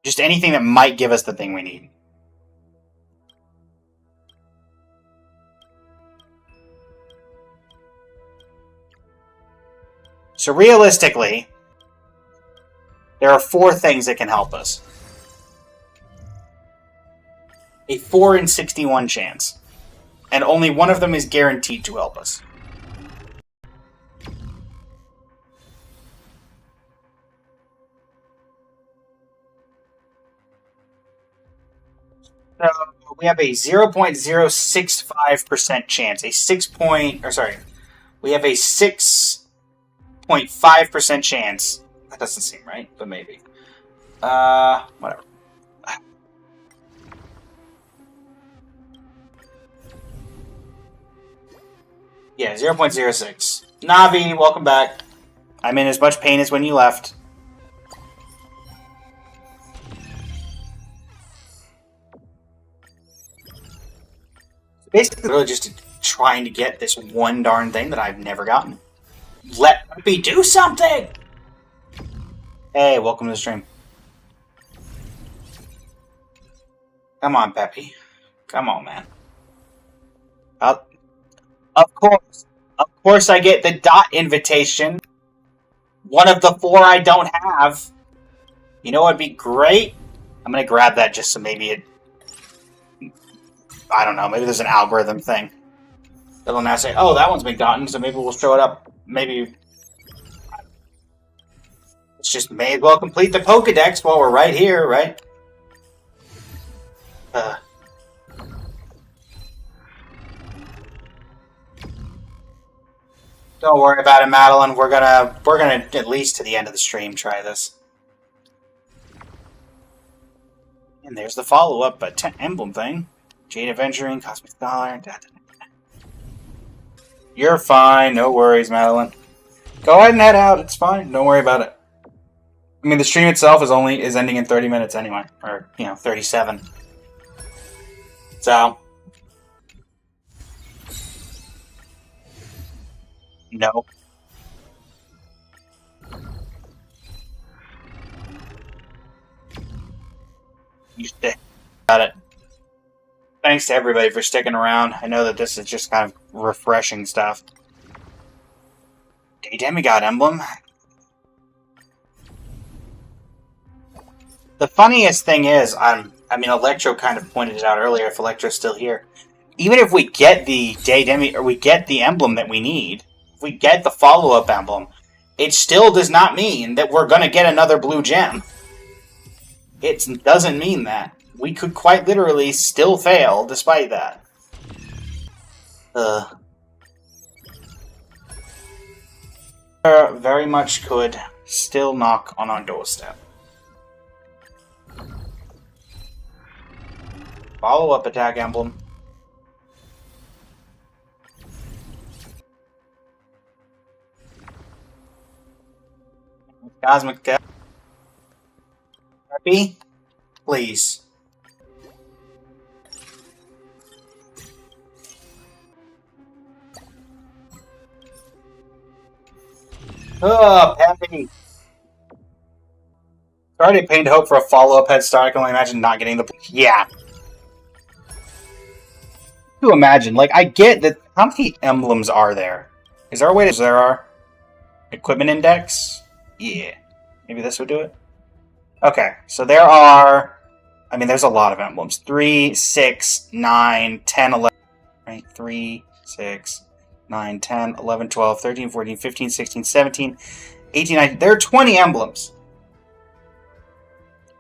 Just anything that might give us the thing we need. So realistically, there are 4 things that can help us. A 4 in 61 chance. And only one of them is guaranteed to help us. So we have a 0.065% chance. We have a 6.5% chance. That doesn't seem right, but maybe. Whatever. Yeah, 0.06. Navi, welcome back. I'm in as much pain as when you left. Basically, really just trying to get this one darn thing that I've never gotten. Let me do something! Hey, welcome to the stream. Come on, Peppy. Come on, man. Of course I get the dot invitation. One of the 4 I don't have. You know what'd be great? I'm gonna grab that just so maybe it... I don't know, maybe there's an algorithm thing. That'll now say, oh, that one's been gotten, so maybe we'll show it up. Maybe... Let's just may as well complete the Pokedex while we're right here, right? Don't worry about it, Madeline. We're gonna at least to the end of the stream try this. And there's the follow-up, but emblem thing. Jade Aventuring, Cosmic Scholar. You're fine. No worries, Madeline. Go ahead and head out. It's fine. Don't worry about it. I mean, the stream itself is ending in 30 minutes anyway, or 37. So, no. You stay. Got it. Thanks to everybody for sticking around. I know that this is just kind of refreshing stuff. Day Demigod emblem. The funniest thing is, I mean, Electro kind of pointed it out earlier. If Electro's still here, even if we get the we get the emblem that we need, if we get the follow-up emblem, it still does not mean that we're going to get another blue gem. It doesn't mean that. We could quite literally still fail despite that. Very much could still knock on our doorstep. Follow-up attack emblem. Cosmic Death. Happy? Please. Oh, Peppy. Already pain to hope for a follow-up head start. I can only imagine not getting the... Yeah. To imagine, like, I get that. How many emblems are there? Is there a way to... There are... Equipment index? Yeah. Maybe this would do it? Okay, so there are... I mean, there's a lot of emblems. 3, 6, 9, 10, 11... Right? 3, 6, 9, 10, 11, 12, 13, 14, 15, 16, 17, 18, 19... There are 20 emblems.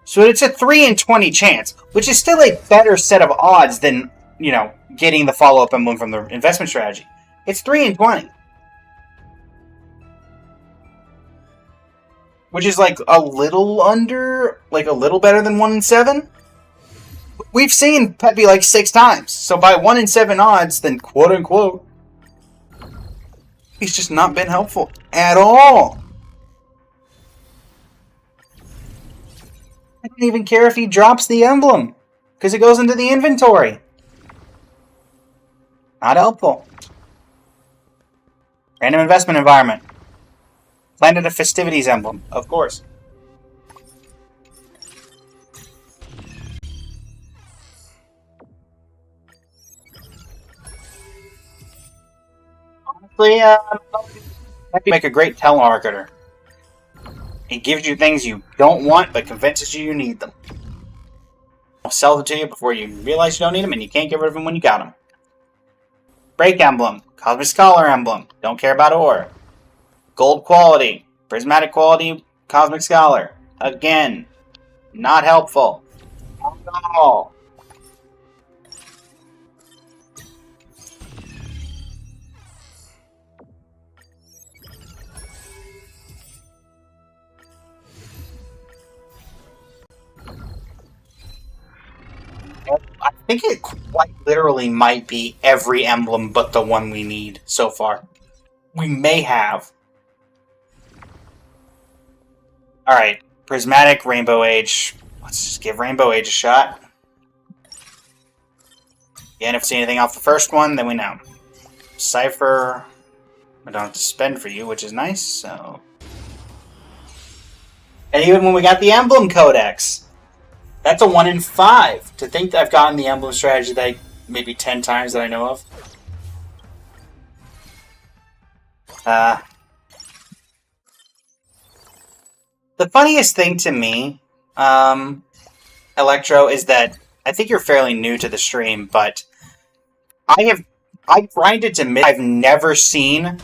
So it's a 3 in 20 chance, which is still a better set of odds than, you know, getting the follow-up emblem from the investment strategy. It's 3 in 20. Which is like a little under, like a little better than 1 in 7. We've seen Peppy like 6 times. So by 1 in 7 odds, then quote unquote, he's just not been helpful at all. I don't even care if he drops the emblem, because it goes into the inventory. Not helpful. Random investment environment. Planet of Festivities emblem, of course. Honestly, make a great telemarketer. It gives you things you don't want, but convinces you need them. I'll sell them to you before you realize you don't need them, and you can't get rid of them when you got them. Break emblem. Cosmic Scholar emblem. Don't care about ore. Gold quality. Prismatic quality. Cosmic Scholar. Again. Not helpful. Not at all. I think it quite literally might be every emblem but the one we need so far. We may have. Alright, Prismatic, Rainbow Age. Let's just give Rainbow Age a shot. And if we see anything off the first one, then we know. Cypher, I don't have to spend for you, which is nice, so... And even when we got the Emblem Codex, that's a 1 in 5. To think that I've gotten the Emblem strategy like maybe 10 times that I know of. The funniest thing to me, Electro, is that I think you're fairly new to the stream, but I grinded to mid. I've never seen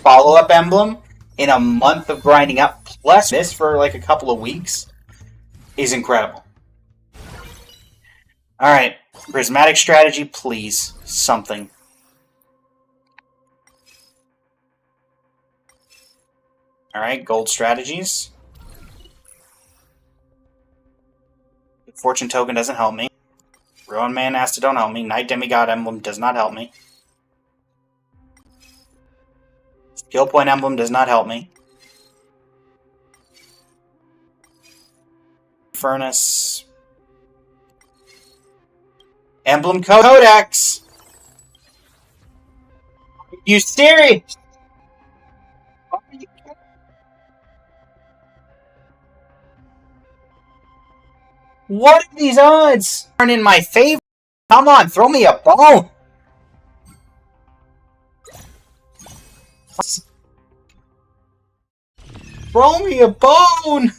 follow-up emblem in a month of grinding up, plus this for like a couple of weeks, is incredible. Alright, Prismatic strategy, please. Something. Alright, gold strategies. Fortune token doesn't help me. Ruin Man Asta don't help me. Night Demigod emblem does not help me. Skill point emblem does not help me. Furnace. Emblem Codex! Are you serious? Are you kidding? What are these odds? Aren't in my favor. Come on, throw me a bone! Throw me a bone!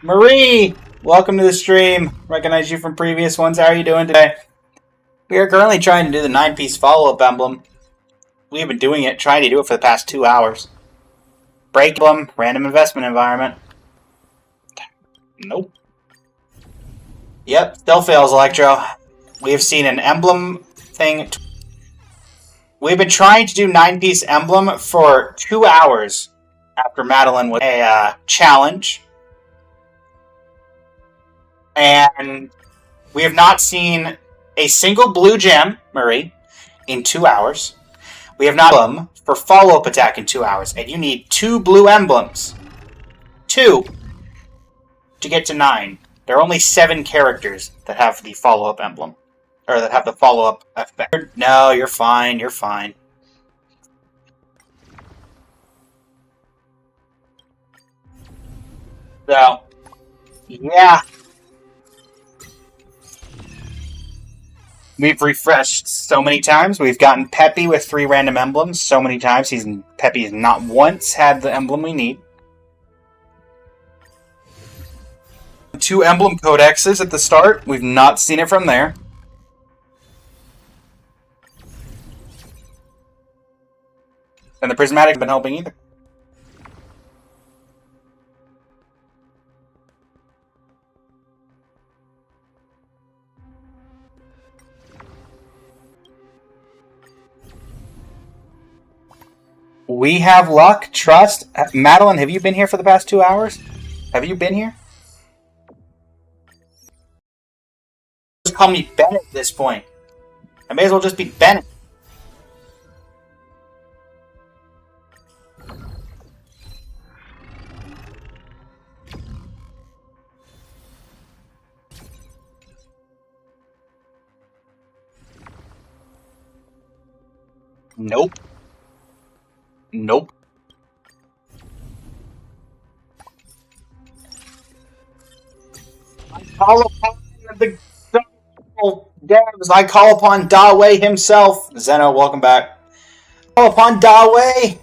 Marie! Welcome to the stream. Recognize you from previous ones. How are you doing today? We are currently trying to do the 9-piece follow-up emblem. We have been doing it, trying to do it for the past 2 hours. Break emblem, random investment environment. Nope. Yep, still fails, Electro. We have seen an emblem thing. We've been trying to do 9-piece emblem for 2 hours after Madeline was a challenge. And we have not seen a single blue gem, Marie, in 2 hours. We have not emblem for follow-up attack in 2 hours. And you need 2 blue emblems. 2 to get to 9. There are only 7 characters that have the follow-up emblem. Or that have the follow-up effect. No, you're fine, you're fine. So, yeah. We've refreshed so many times. We've gotten Peppy with 3 random emblems so many times. Peppy's not once had the emblem we need. 2 emblem codexes at the start. We've not seen it from there. And the prismatic has been helping either. We have luck, trust. Madeline, have you been here for the past 2 hours? Have you been here? Just call me Bennett at this point. I may as well just be Bennett. Nope. Nope. I call upon the devs. I call upon Dawei himself. Zeno, welcome back. Call upon Dawei.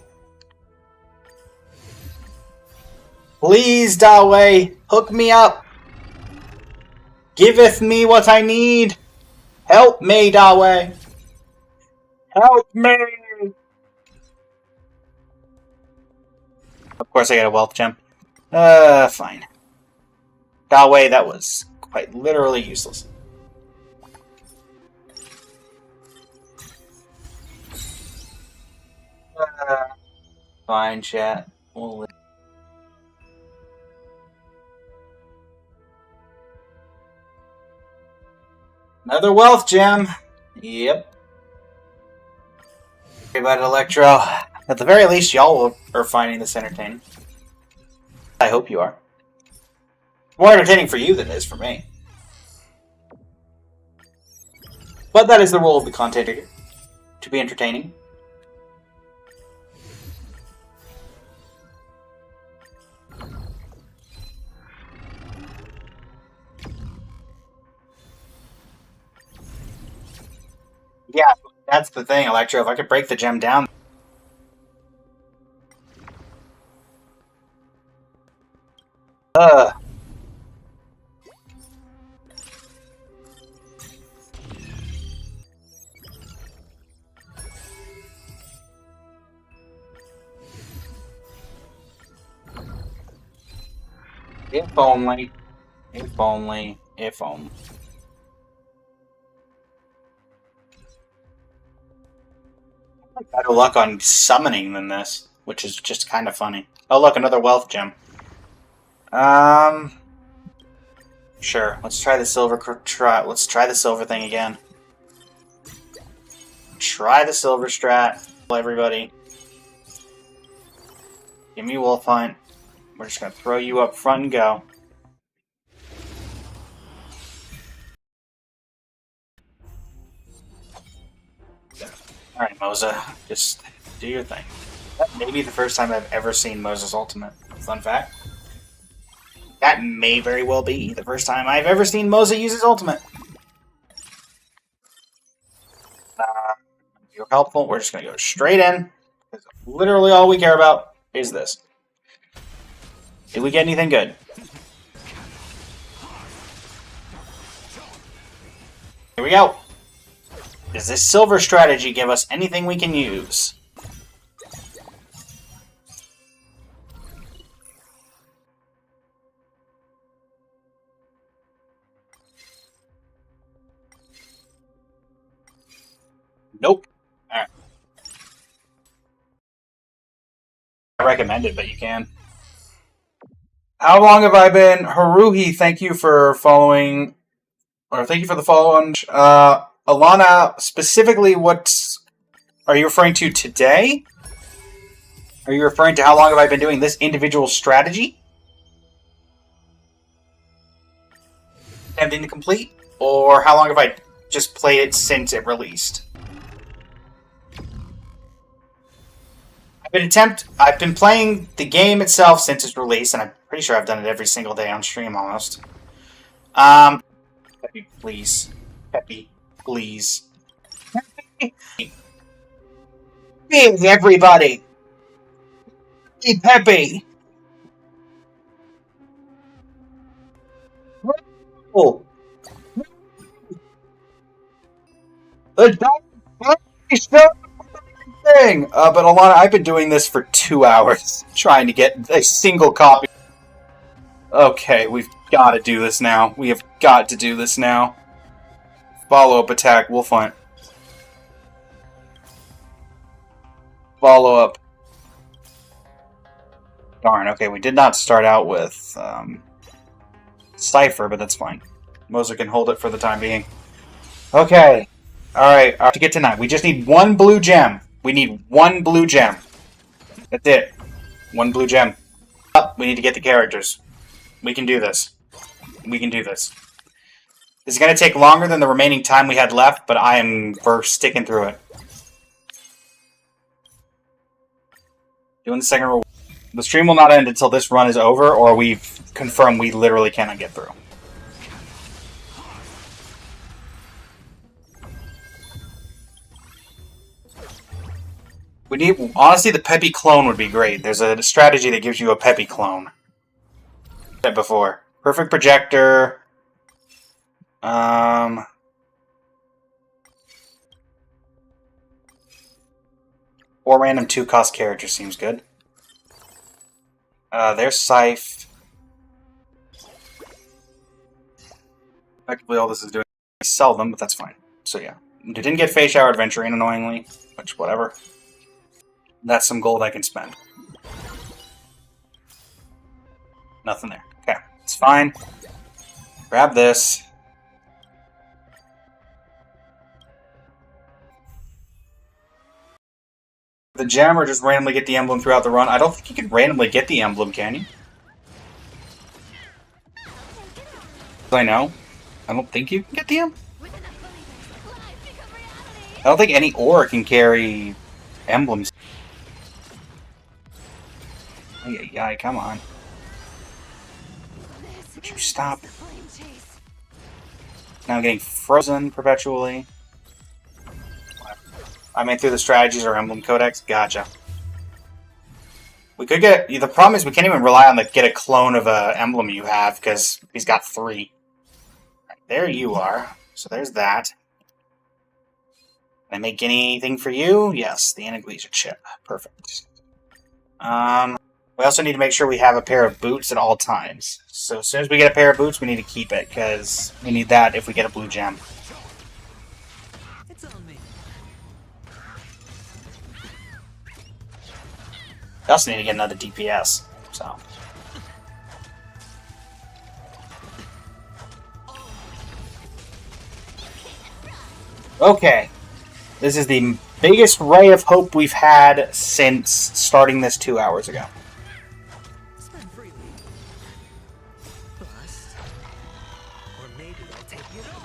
Please, Dawei, hook me up. Giveth me what I need. Help me, Dawei. Help me. Of course I got a wealth gem. Fine. Dawei, that was quite literally useless. Fine, chat. Another wealth gem. Yep. Sorry about it, Electro. At the very least, y'all are finding this entertaining. I hope you are. More entertaining for you than it is for me. But that is the role of the content creator. To be entertaining. Yeah, that's the thing, Electro. If I could break the gem down... If only. If only. If only. Better luck on summoning than this, which is just kind of funny. Oh, look, another wealth gem. Sure. Let's try the silver. Let's try the silver thing again. Try the silver strat, everybody. Give me Wolf Hunt. We're just gonna throw you up front and go. Alright, Moza. Just do your thing. That may be the first time I've ever seen Moses' ultimate. Fun fact. That may very well be the first time I've ever seen Moses use his ultimate. You're helpful. We're just going to go straight in. Literally all we care about is this. Did we get anything good? Here we go. Does this silver strategy give us anything we can use? Nope. Alright. I recommend it, but you can. How long have I been? Haruhi, thank you for following. Or thank you for the follow on. Alana, specifically, what are you referring to today? Are you referring to how long have I been doing this individual strategy? Attempting to complete? Or how long have I just played it since it released? I've been playing the game itself since its release, and I'm pretty sure I've done it every single day on stream almost. Peppy, please. Peppy, please. Peppy! Big, everybody! Hey, Peppy! Oh! The dog is so thing! But Alana, I've been doing this for 2 hours, trying to get a single copy. Okay, we've got to do this now. We have got to do this now. Follow-up attack, we'll find. Follow-up. Darn, okay, we did not start out with Cypher, but that's fine. Moser can hold it for the time being. Okay. Alright, to get tonight, we just need one blue gem. We need one blue gem. That's it. One blue gem. We need to get the characters. We can do this. We can do this. This is going to take longer than the remaining time we had left, but we're sticking through it. Doing the second reward. The stream will not end until this run is over, or we've confirmed we literally cannot get through. We need, honestly, the Peppy clone would be great. There's a strategy that gives you a Peppy clone. Said before. Perfect projector. Or random 2-cost character seems good. There's Scythe. Effectively all this is doing is sell them, but that's fine. So yeah. We didn't get Phase Shower Adventuring, annoyingly. Which, whatever. That's some gold I can spend. Nothing there. Okay, it's fine. Grab this. The gem or just randomly get the emblem throughout the run? I don't think you can randomly get the emblem, can you? I know. I don't think you can get the emblem. I don't think any ore can carry emblems. Yeah, come on. Would you stop? Now I'm getting frozen perpetually. I made through the strategies or emblem codex. Gotcha. We could get... The problem is we can't even rely on get a clone of a emblem you have, because he's got 3. Right, there you are. So there's that. Can I make anything for you? Yes, the Anaglesia chip. Perfect. We also need to make sure we have a pair of boots at all times. So as soon as we get a pair of boots, we need to keep it, because we need that if we get a blue gem. It's on me. We also need to get another DPS, so... Okay. This is the biggest ray of hope we've had since starting this 2 hours ago. Spend freely. Bust. Or maybe I'll take it all.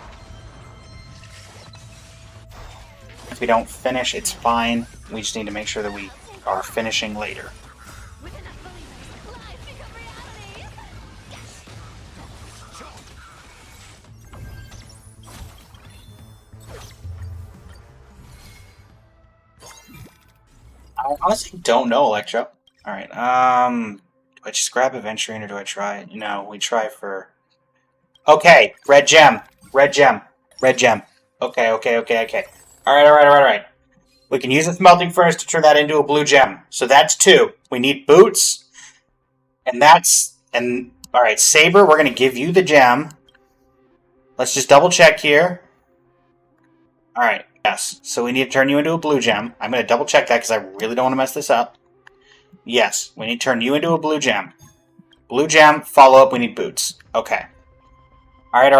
If we don't finish, it's fine. We just need to make sure that we our finishing later. I honestly don't know, Electro. Alright, do I just grab Adventuring or do I try? No, we try for... Okay, red gem. Red gem. Red gem. Okay. Alright. We can use the smelting furnace to turn that into a blue gem. So that's 2. We need boots. And that's... Alright, Saber, we're going to give you the gem. Let's just double check here. Alright, yes. So we need to turn you into a blue gem. I'm going to double check that because I really don't want to mess this up. Yes, we need to turn you into a blue gem. Blue gem, follow up, we need boots. Okay. Alright.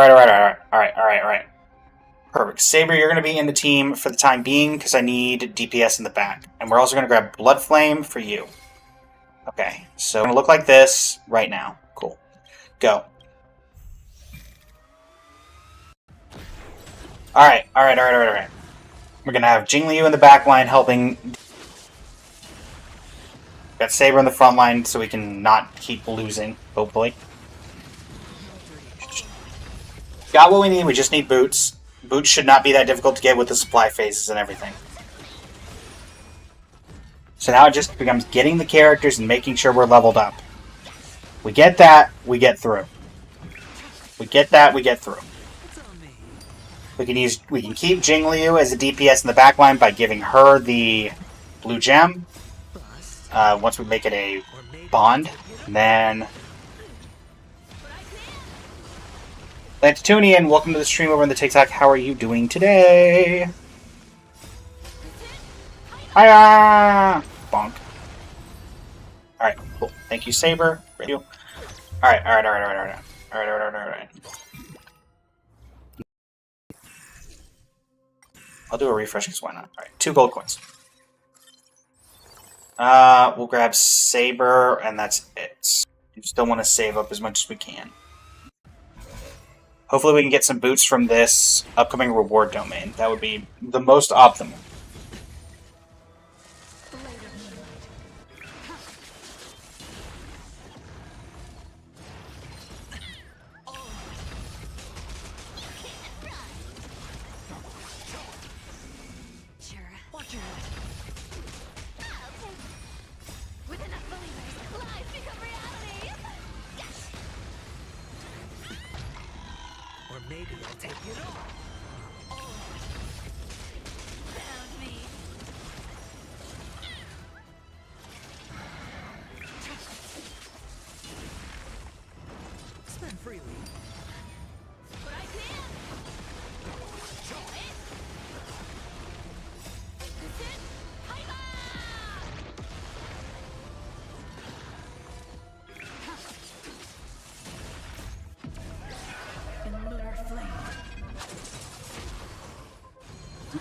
Perfect. Saber, you're going to be in the team for the time being because I need DPS in the back. And we're also going to grab Blood Flame for you. Okay, so it's going to look like this right now. Cool. Go. Alright. We're going to have Jingliu in the back line helping. Got Saber in the front line so we can not keep losing, hopefully. Got what we need, we just need boots. Boots should not be that difficult to get with the supply phases and everything. So now it just becomes getting the characters and making sure we're leveled up. We get that, we get through. We get that, we get through. We can keep Jingliu as a DPS in the backline by giving her the blue gem. Once we make it a bond, and then Lantitunian, welcome to the stream over on the TikTok. How are you doing today? Hiya! Bonk. Alright, cool. Thank you, Saber. Radio. Alright. I'll do a refresh because why not? Alright, 2 gold coins. We'll grab Saber, and that's it. We still want to save up as much as we can. Hopefully we can get some boots from this upcoming reward domain. That would be the most optimal.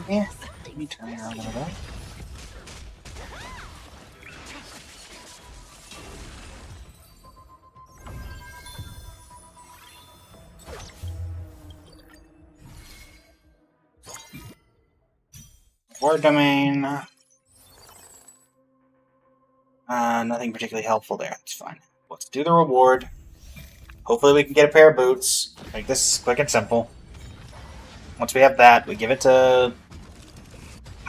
Yeah, let me turn around a little bit. Word domain. Nothing particularly helpful there. It's fine. Let's do the reward. Hopefully we can get a pair of boots. Make this quick and simple. Once we have that, we give it to...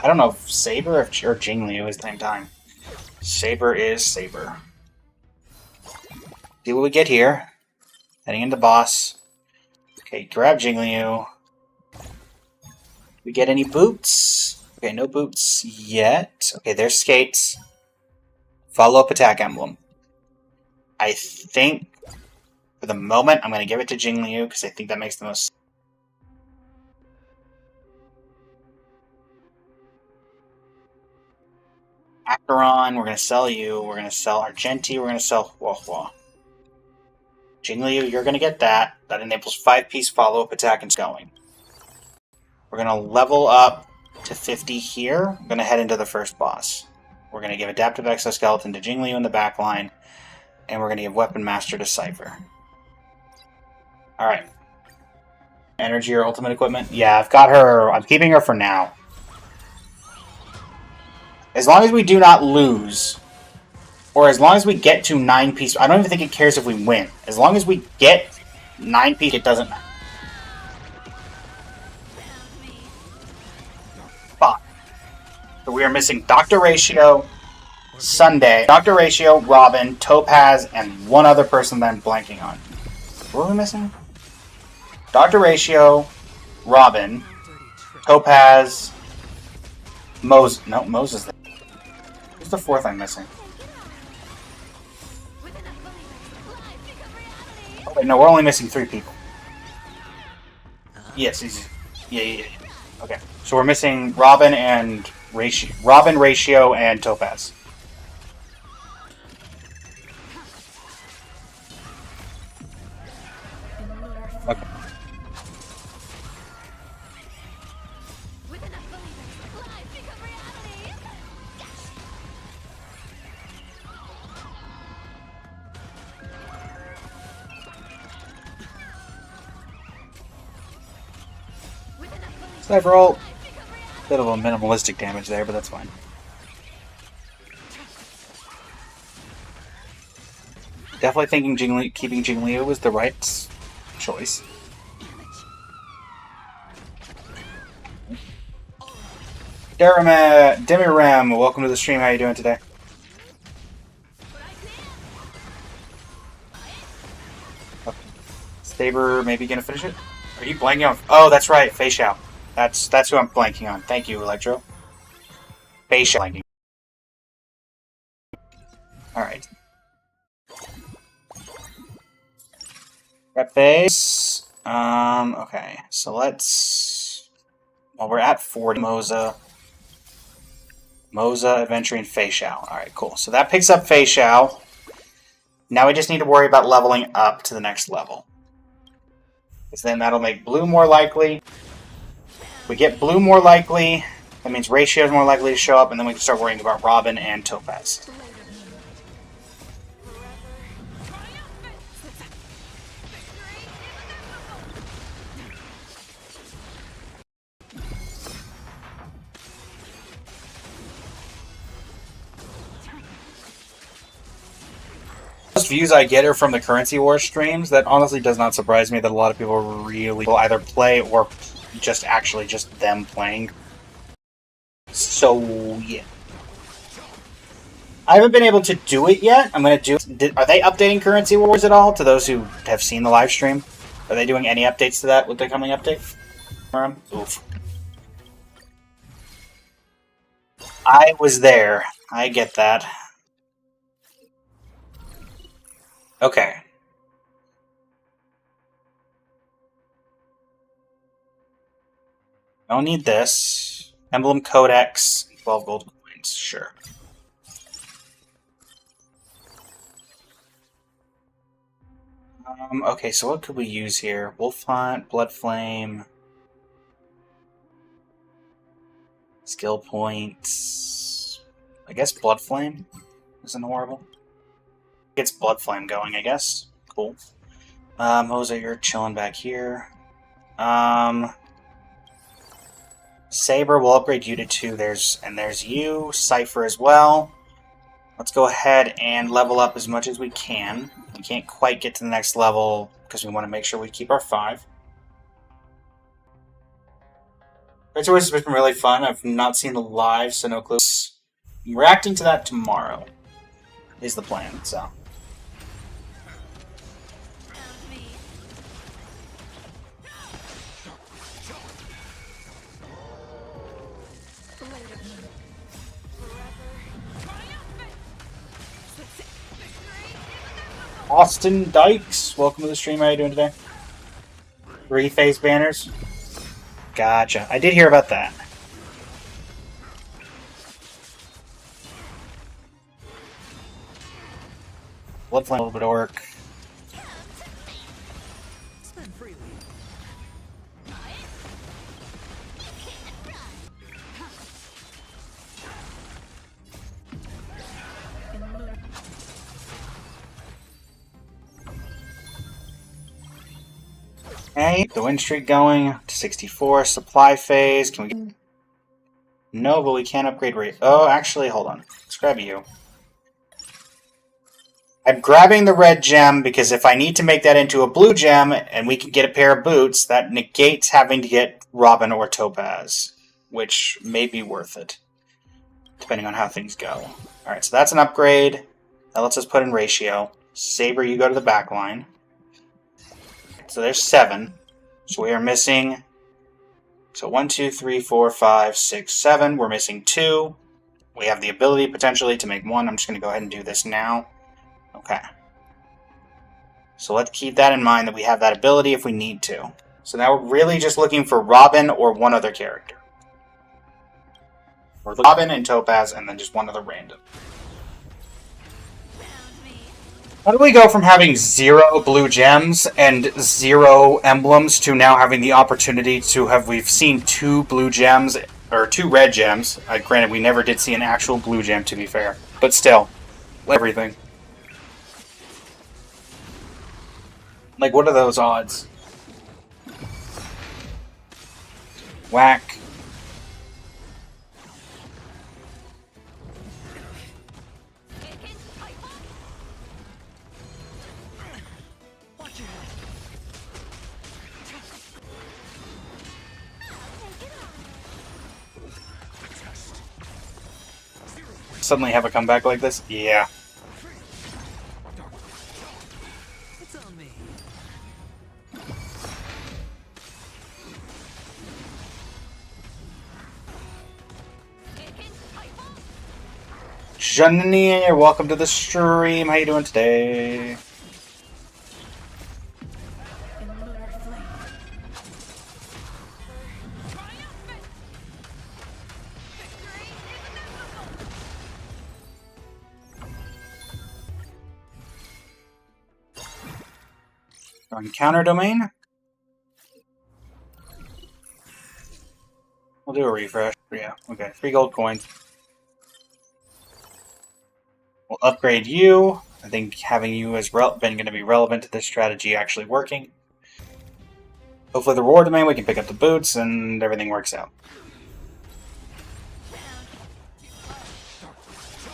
I don't know if Saber or Jingliu is the same time. Saber is Saber. See what we get here. Heading into boss. Okay, grab Jingliu. We get any boots? Okay, no boots yet. Okay, there's skates. Follow-up attack emblem. I think, for the moment, I'm going to give it to Jingliu because I think that makes the most sense. Acheron, we're going to sell you. We're going to sell Argenti. We're going to sell Huohua. Jingliu, you're going to get that. That enables 5-piece follow-up attack and going. We're going to level up to 50 here. I'm going to head into the first boss. We're going to give Adaptive Exoskeleton to Jingliu in the back line. And we're going to give Weapon Master to Cypher. Alright. Energy or ultimate equipment? Yeah, I've got her. I'm keeping her for now. As long as we do not lose, or as long as we get to 9 pieces, I don't even think it cares if we win. As long as we get 9 pieces, it doesn't matter. 5. So we are missing Dr. Ratio, Sunday, Dr. Ratio, Robin, Topaz, and one other person that I'm blanking on. What are we missing? Dr. Ratio, Robin, Topaz, Moses. No, Moses. Who's the 4th I'm missing? Oh, wait, no, we're only missing 3 people. Yes, yeah. Okay, so we're missing Robin and Ratio, and Topaz. Okay. Sniper roll. Bit of a minimalistic damage there, but that's fine. Definitely thinking keeping Jingliu was the right choice. Demiram, welcome to the stream. How are you doing today? Okay. Saber, maybe gonna finish it? Are you blanking on? Oh, that's right, Fei Xiao. That's who I'm blanking on. Thank you, Electro. Fei Xiao blanking. Alright. Got face. Okay. So let's... Well, we're at 40. Moza, Adventuring, Fei Xiao. Alright, cool. So that picks up Fei Xiao. Now we just need to worry about leveling up to the next level. Because then that'll make blue more likely. If we get blue more likely, that means Ratio is more likely to show up, and then we can start worrying about Robin and Topaz. Most views I get are from the Currency War streams. That honestly does not surprise me that a lot of people really will either play or just them playing. So, yeah. I haven't been able to do it yet. I'm going to do... Are they updating Currency Wars at all? To those who have seen the live stream? Are they doing any updates to that with the coming update? Oof. I was there. I get that. Okay. Don't need this. Emblem Codex, 12 gold coins, sure. Okay, so what could we use here? Wolf Hunt, Blood Flame, skill points. I guess Blood Flame isn't horrible. Gets Blood Flame going, I guess. Cool. Moza, you're chilling back here. Saber, will upgrade you to 2. There's you. Cypher as well. Let's go ahead and level up as much as we can. We can't quite get to the next level because we want to make sure we keep our 5. Great Choice has been really fun. I've not seen the live, so no clue. I'm reacting to that tomorrow is the plan, so... Austin Dykes, welcome to the stream. How are you doing today? 3 phase banners. Gotcha. I did hear about that. Blood Flame, a little bit of work. Okay, the win streak going to 64. Supply phase. Can we get... No, but we can't upgrade rate. Oh, actually, hold on. Let's grab you. I'm grabbing the red gem because if I need to make that into a blue gem and we can get a pair of boots, that negates having to get Robin or Topaz, which may be worth it, depending on how things go. Alright, so that's an upgrade. That lets us put in ratio. Saber, you go to the back line. So there's 7. So we are missing... So 1, 2, 3, 4, 5, 6, 7. We're missing 2. We have the ability, potentially, to make 1. I'm just going to go ahead and do this now. Okay. So let's keep that in mind, that we have that ability if we need to. So now we're really just looking for Robin or one other character. Or Robin and Topaz, and then just one other random. How do we go from having 0 blue gems and 0 emblems to now having the opportunity to have... We've seen 2 blue gems, or 2 red gems. Granted, we never did see an actual blue gem, to be fair. But still, everything. Like, what are those odds? Whack. Suddenly have a comeback like this? Yeah. It's on me. Janine, welcome to the stream. How you doing today? On counter domain. We'll do a refresh. Yeah, okay. 3 gold coins. We'll upgrade you. I think having you has been going to be relevant to this strategy actually working. Hopefully the reward domain, we can pick up the boots and everything works out.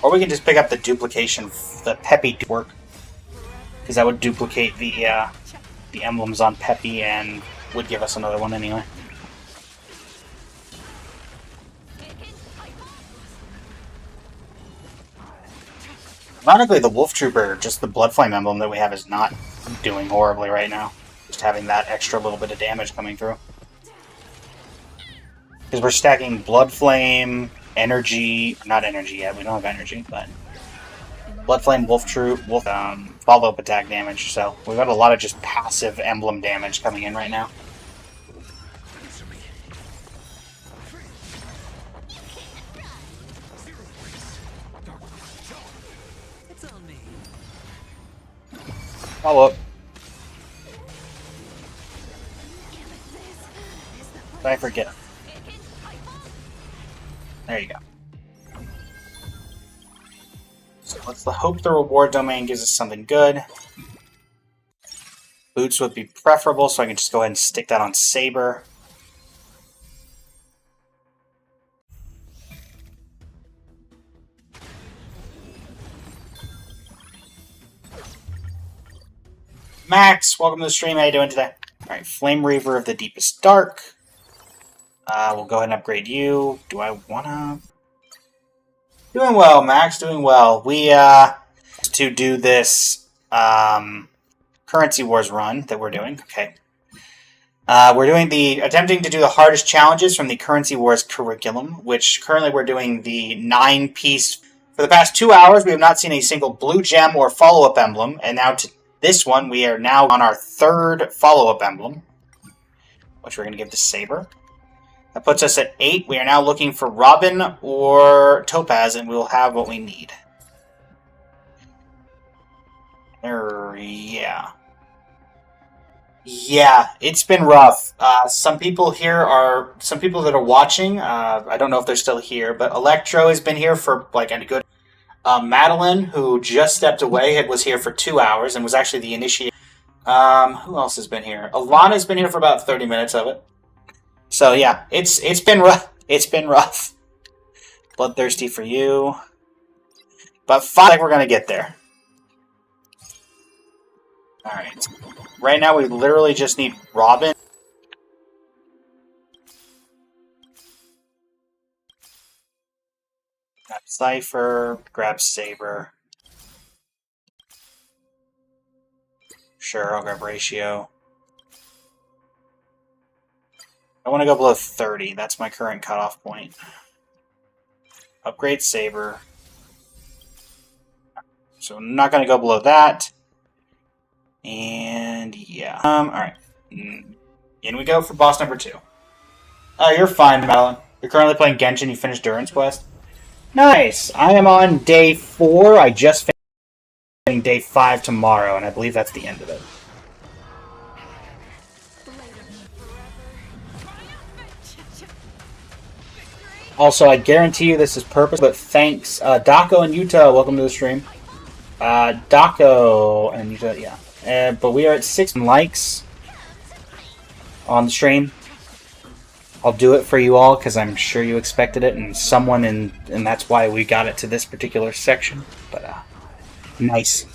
Or we can just pick up the duplication, the Peppy work. Because that would duplicate the emblems on Peppy and would give us another one anyway. Ironically, the Wolf Trooper, just the Bloodflame emblem that we have, is not doing horribly right now. Just having that extra little bit of damage coming through. Because we're stacking Bloodflame, energy, not energy yet, we don't have energy, but Bloodflame, Wolf Troop, follow-up attack damage, so we've got a lot of just passive emblem damage coming in right now. Follow up. Did I forget? There you go. So let's hope the reward domain gives us something good. Boots would be preferable, so I can just go ahead and stick that on Saber. Max, welcome to the stream. How you doing today? Alright, Flame Reaver of the Deepest Dark. We'll go ahead and upgrade you. Do I wanna... Doing well, Max, doing well. We, to do this, Currency Wars run that we're doing. Okay. We're attempting to do the hardest challenges from the Currency Wars curriculum, which currently we're doing the 9-piece. For the past 2 hours, we have not seen a single blue gem or follow-up emblem, and now to this one, we are now on our 3rd follow-up emblem, which we're going to give to Saber. That puts us at 8. We are now looking for Robin or Topaz, and we'll have what we need. Yeah. Yeah, it's been rough. Some people that are watching, I don't know if they're still here, but Electro has been here for like a good... Madeline, who just stepped away, was here for 2 hours and was actually the initiator. Who else has been here? Alana's been here for about 30 minutes of it. So yeah, it's been rough. It's been rough. Bloodthirsty for you. But 5, I think we're gonna get there. Alright. Right now we literally just need Robin. Grab Cypher, grab Saber. Sure, I'll grab Ratio. I want to go below 30. That's my current cutoff point. Upgrade Saber. So I'm not going to go below that. And yeah. Alright. In we go for boss number 2. Oh, you're fine, Madeline. You're currently playing Genshin. You finished Durin's Quest. Nice! I am on day 4. I just finished day 5 tomorrow, and I believe that's the end of it. Also, I guarantee you this is purpose, but thanks. Dako and Yuta, welcome to the stream. Dako and Yuta, yeah. But we are at 6 likes on the stream. I'll do it for you all because I'm sure you expected it, and and that's why we got it to this particular section. But nice.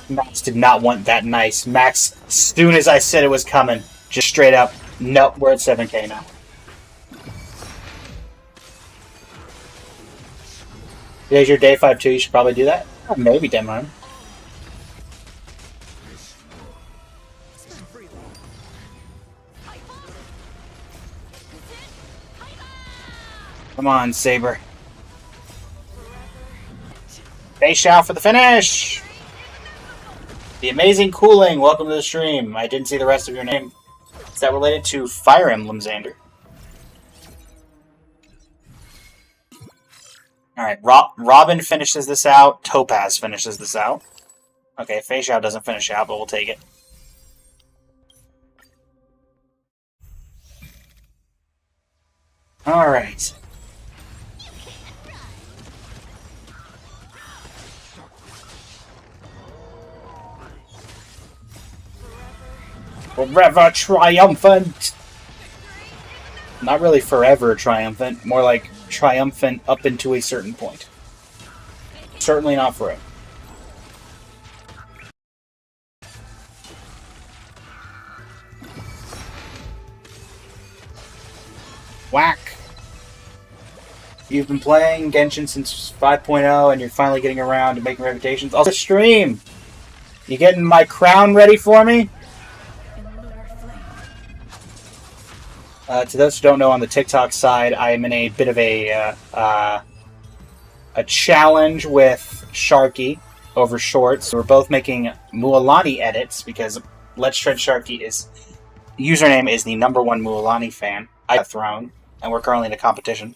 Max did not want that nice. Max, as soon as I said it was coming, just straight up, nope, we're at 7K now. Today's your day 5 too. You should probably do that. Maybe demo. Come on, Saber. Fei Xiao for the finish! The Amazing Cooling, welcome to the stream. I didn't see the rest of your name. Is that related to Fire Emblem, Xander? Alright, Robin finishes this out. Topaz finishes this out. Okay, Fei Xiao doesn't finish out, but we'll take it. Alright. Forever triumphant! Not really forever triumphant, more like triumphant up into a certain point. Certainly not forever. Whack! You've been playing Genshin since 5.0 and you're finally getting around to making reputations. Also, stream! You getting my crown ready for me? To those who don't know, on the TikTok side, I am in a bit of a challenge with Sharky over shorts. We're both making Mualani edits because Let's Tread Sharky username is the #1 Mualani fan. I have Throne, and we're currently in a competition.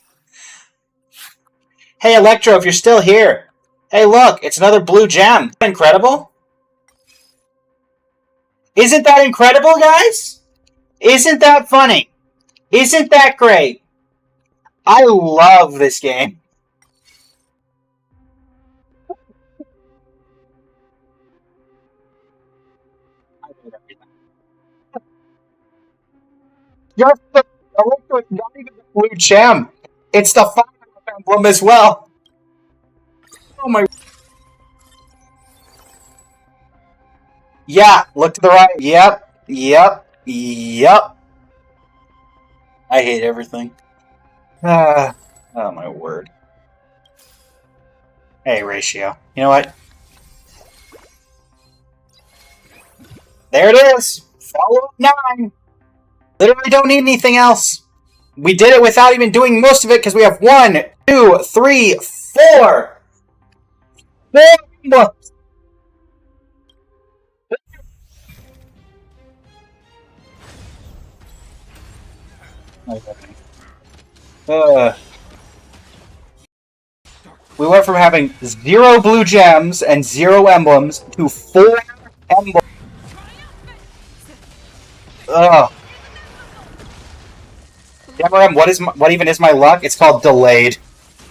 Hey Electro, if you're still here, hey look, it's another blue gem. Incredible? Isn't that incredible, guys? Isn't that funny? Isn't that great? I love this game. You're the Electro is not even the blue gem. It's the Fire Emblem as well. Oh my. Yeah, look to the right. Yep. I hate everything. Oh my word. Hey, Ratio. You know what? There it is! Follow-up 9! Literally don't need anything else. We did it without even doing most of it because we have 1, 2, 3, 4! 4! We went from having 0 blue gems and 0 emblems to 4 emblems. Ugh. Demoram, what even is my luck? It's called delayed.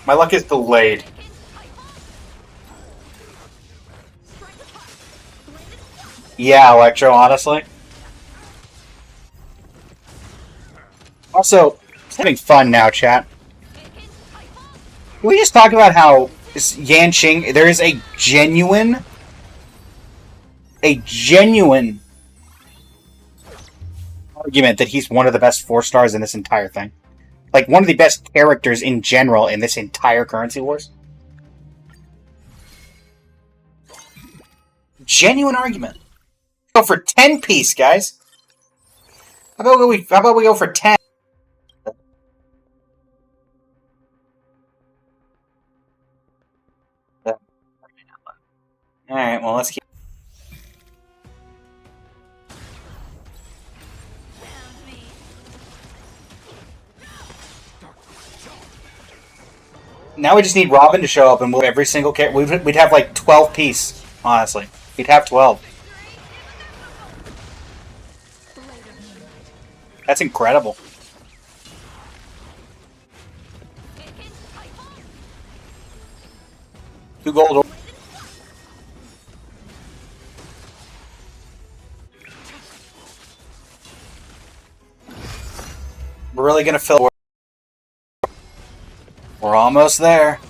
My luck is delayed. Yeah, Electro, honestly. Also, Having fun now, chat. Can we just talk about how Yanqing, there is a genuine argument that he's one of the best 4 stars in this entire thing. Like, one of the best characters in general in this entire Currency Wars. Genuine argument. Go for 10 piece, guys. How about we go for 10? Alright, well, let's keep... Now we just need Robin to show up and we'll have every single character. We'd have like 12 piece, honestly. We'd have 12. That's incredible. Two gold. We're really gonna fill. We're almost there.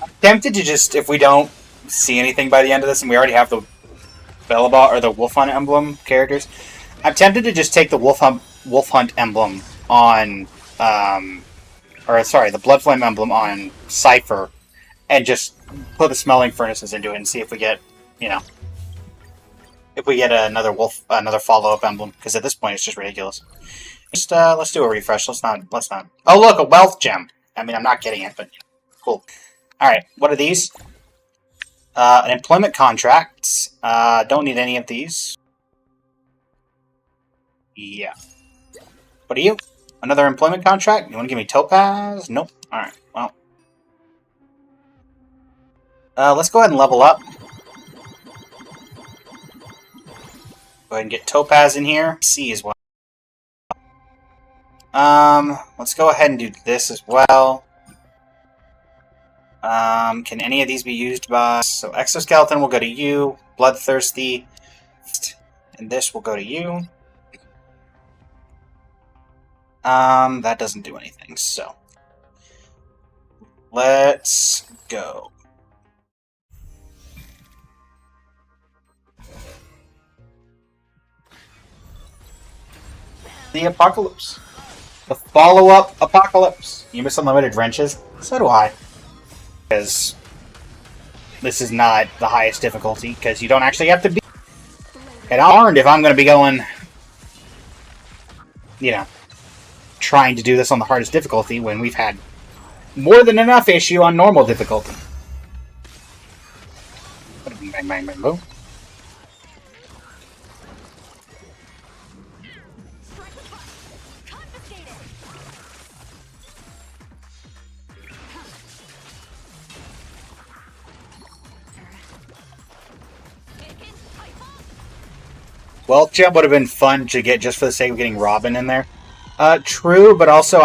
I'm tempted to just, if we don't see anything by the end of this, and we already have the Belobot or the Wolf Hunt emblem characters, I'm tempted to just take the Wolf Hunt emblem on, the Blood Flame emblem on Cypher, and just put the Smelling Furnaces into it and see if we get, you know, if we get another follow-up emblem, because at this point it's just ridiculous. Just let's do a refresh. Let's not. Oh look, a wealth gem. I mean, I'm not getting it, but cool. All right, what are these? An employment contract. Don't need any of these. Yeah. What are you? Another employment contract? You want to give me topaz? Nope. All right. Well, let's go ahead and level up. Go ahead and get topaz in here. C as well. Let's go ahead and do this as well. Can any of these be used by... So, Exoskeleton will go to you. Bloodthirsty. And this will go to you. That doesn't do anything, so... Let's go. The Apocalypse. The follow-up Apocalypse. You miss unlimited wrenches? So do I. Because this is not the highest difficulty, because you don't actually have to be... And I'm darned if I'm going to be going... You know, trying to do this on the hardest difficulty when we've had more than enough issue on normal difficulty. Bang, bang, bang, boom. Well, Gem would have been fun to get just for the sake of getting Robin in there. True, but also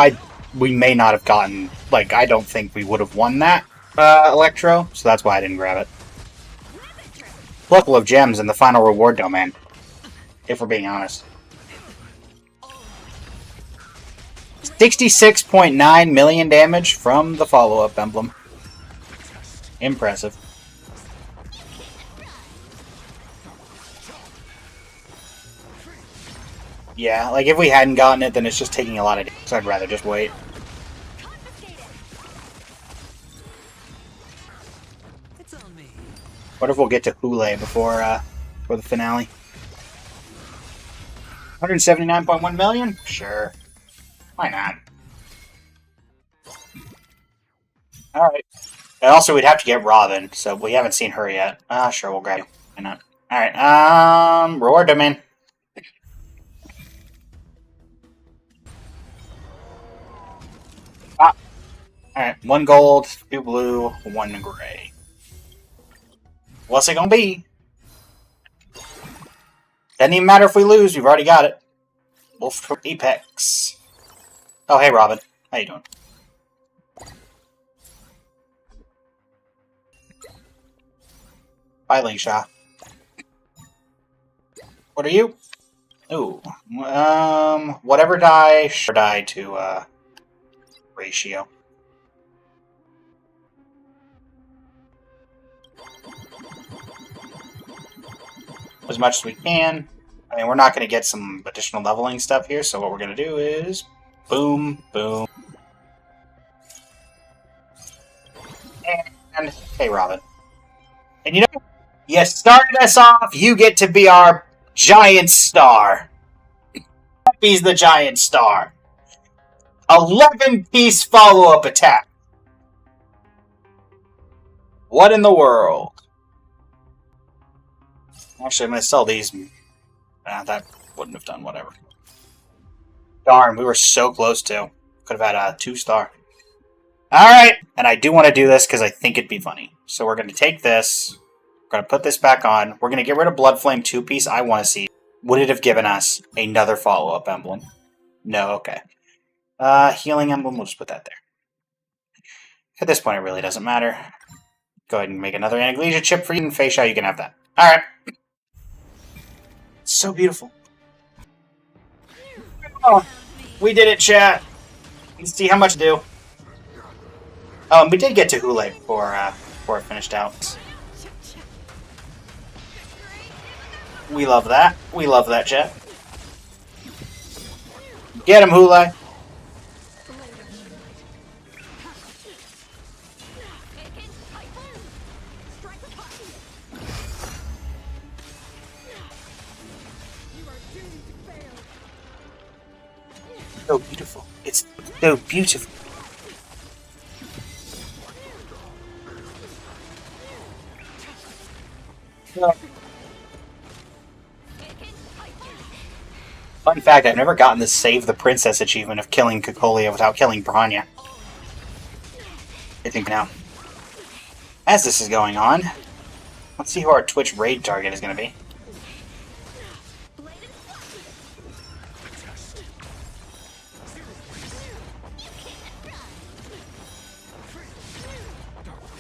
we may not have gotten... Like, I don't think we would have won that Electro, so that's why I didn't grab it. Couple of gems in the final reward domain, if we're being honest. 66.9 million damage from the follow-up emblem. Impressive. Yeah, like if we hadn't gotten it, then it's just taking a lot of damage, so I'd rather just wait. What if we'll get to Hule before the finale? 179.1 million? Sure. Why not? Alright. And also, we'd have to get Robin, so we haven't seen her yet. Sure, we'll grab you. Why not? Alright, reward domain. Alright, 1 gold, 2 blue, 1 gray. What's it gonna be? Doesn't even matter if we lose, we've already got it. Wolf Apex. Oh, hey Robin. How you doing? Bye, Lingsha. What are you? Ooh. Whatever die, sure die to, ratio. As much as we can. I mean, we're not going to get some additional leveling stuff here, so what we're going to do is boom, boom. And hey, Robin. And you know, you started us off, you get to be our giant star. He's the giant star. 11-piece follow-up attack. What in the world? Actually, I'm going to sell these. That wouldn't have done whatever. Darn, we were so close to. Could have had a 2-star. Alright, and I do want to do this because I think it'd be funny. So we're going to take this. We're going to put this back on. We're going to get rid of Bloodflame 2-piece. I want to see. Would it have given us another follow-up emblem? No, okay. Healing emblem, we'll just put that there. At this point, it really doesn't matter. Go ahead and make another Anaglesia chip for you, and Facia, you can have that. Alright. So beautiful. Oh, we did it, chat. Let's see how much to do. Oh, and we did get to Hule before it finished out. We love that. We love that, chat. Get him, Hule. So beautiful. It's so beautiful. Fun fact, I've never gotten the Save the Princess achievement of killing Cocolia without killing Bronya. I think now. As this is going on, let's see who our Twitch raid target is going to be.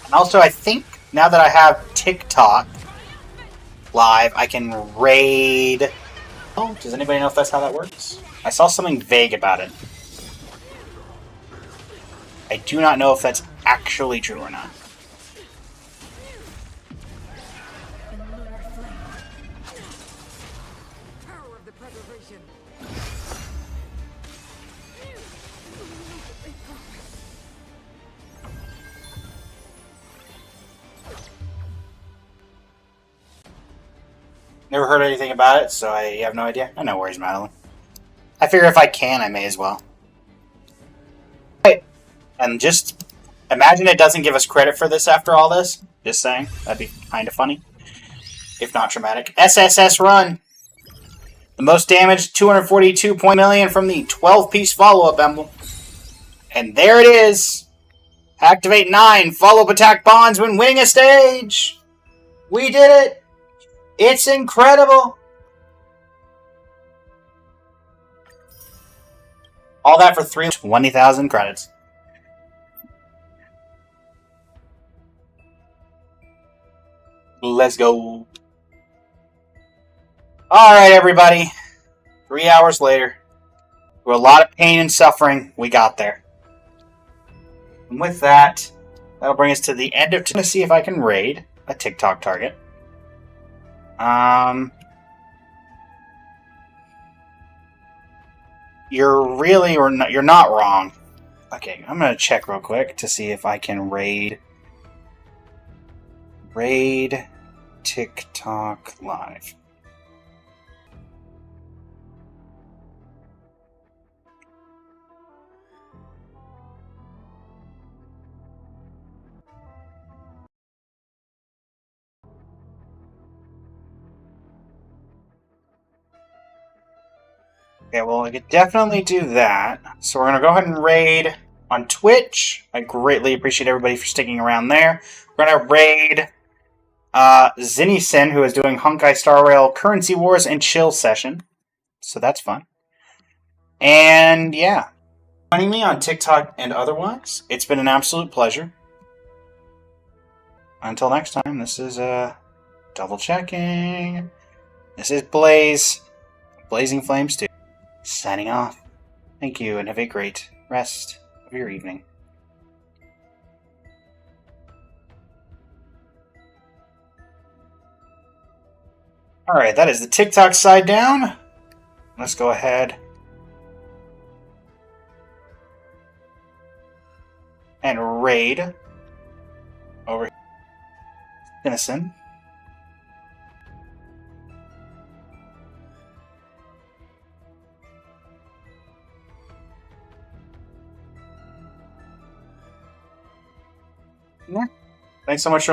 And also, I think now that I have TikTok live, I can raid. Oh, does anybody know if that's how that works? I saw something vague about it. I do not know if that's actually true or not. Never heard anything about it, so I have no idea. No worries, Madeline. I figure if I can, I may as well. Right. And just imagine it doesn't give us credit for this after all this. Just saying. That'd be kind of funny. If not traumatic. SSS Run! The most damage, 242 million from the 12-piece follow-up emblem. And there it is! Activate 9 follow-up attack bonds when winning a stage! We did it! It's incredible! All that for 20,000 credits. Let's go. Alright, everybody. 3 hours later. Through a lot of pain and suffering, we got there. And with that, that'll bring us to the end of... I'm going to see if I can raid a TikTok target. You're not wrong. Okay, I'm gonna check real quick to see if I can raid TikTok live. Okay, well, I could definitely do that. So we're going to go ahead and raid on Twitch. I greatly appreciate everybody for sticking around there. We're going to raid Zinny who is doing Honkai Star Rail Currency Wars and Chill Session. So that's fun. And yeah. Joining me on TikTok and otherwise, it's been an absolute pleasure. Until next time, this is double checking. This is Blaze. Blazing Flame Studio. Signing off. Thank you, and have a great rest of your evening. Alright, that is the TikTok side down. Let's go ahead and raid over Denison. Yeah. Thanks so much for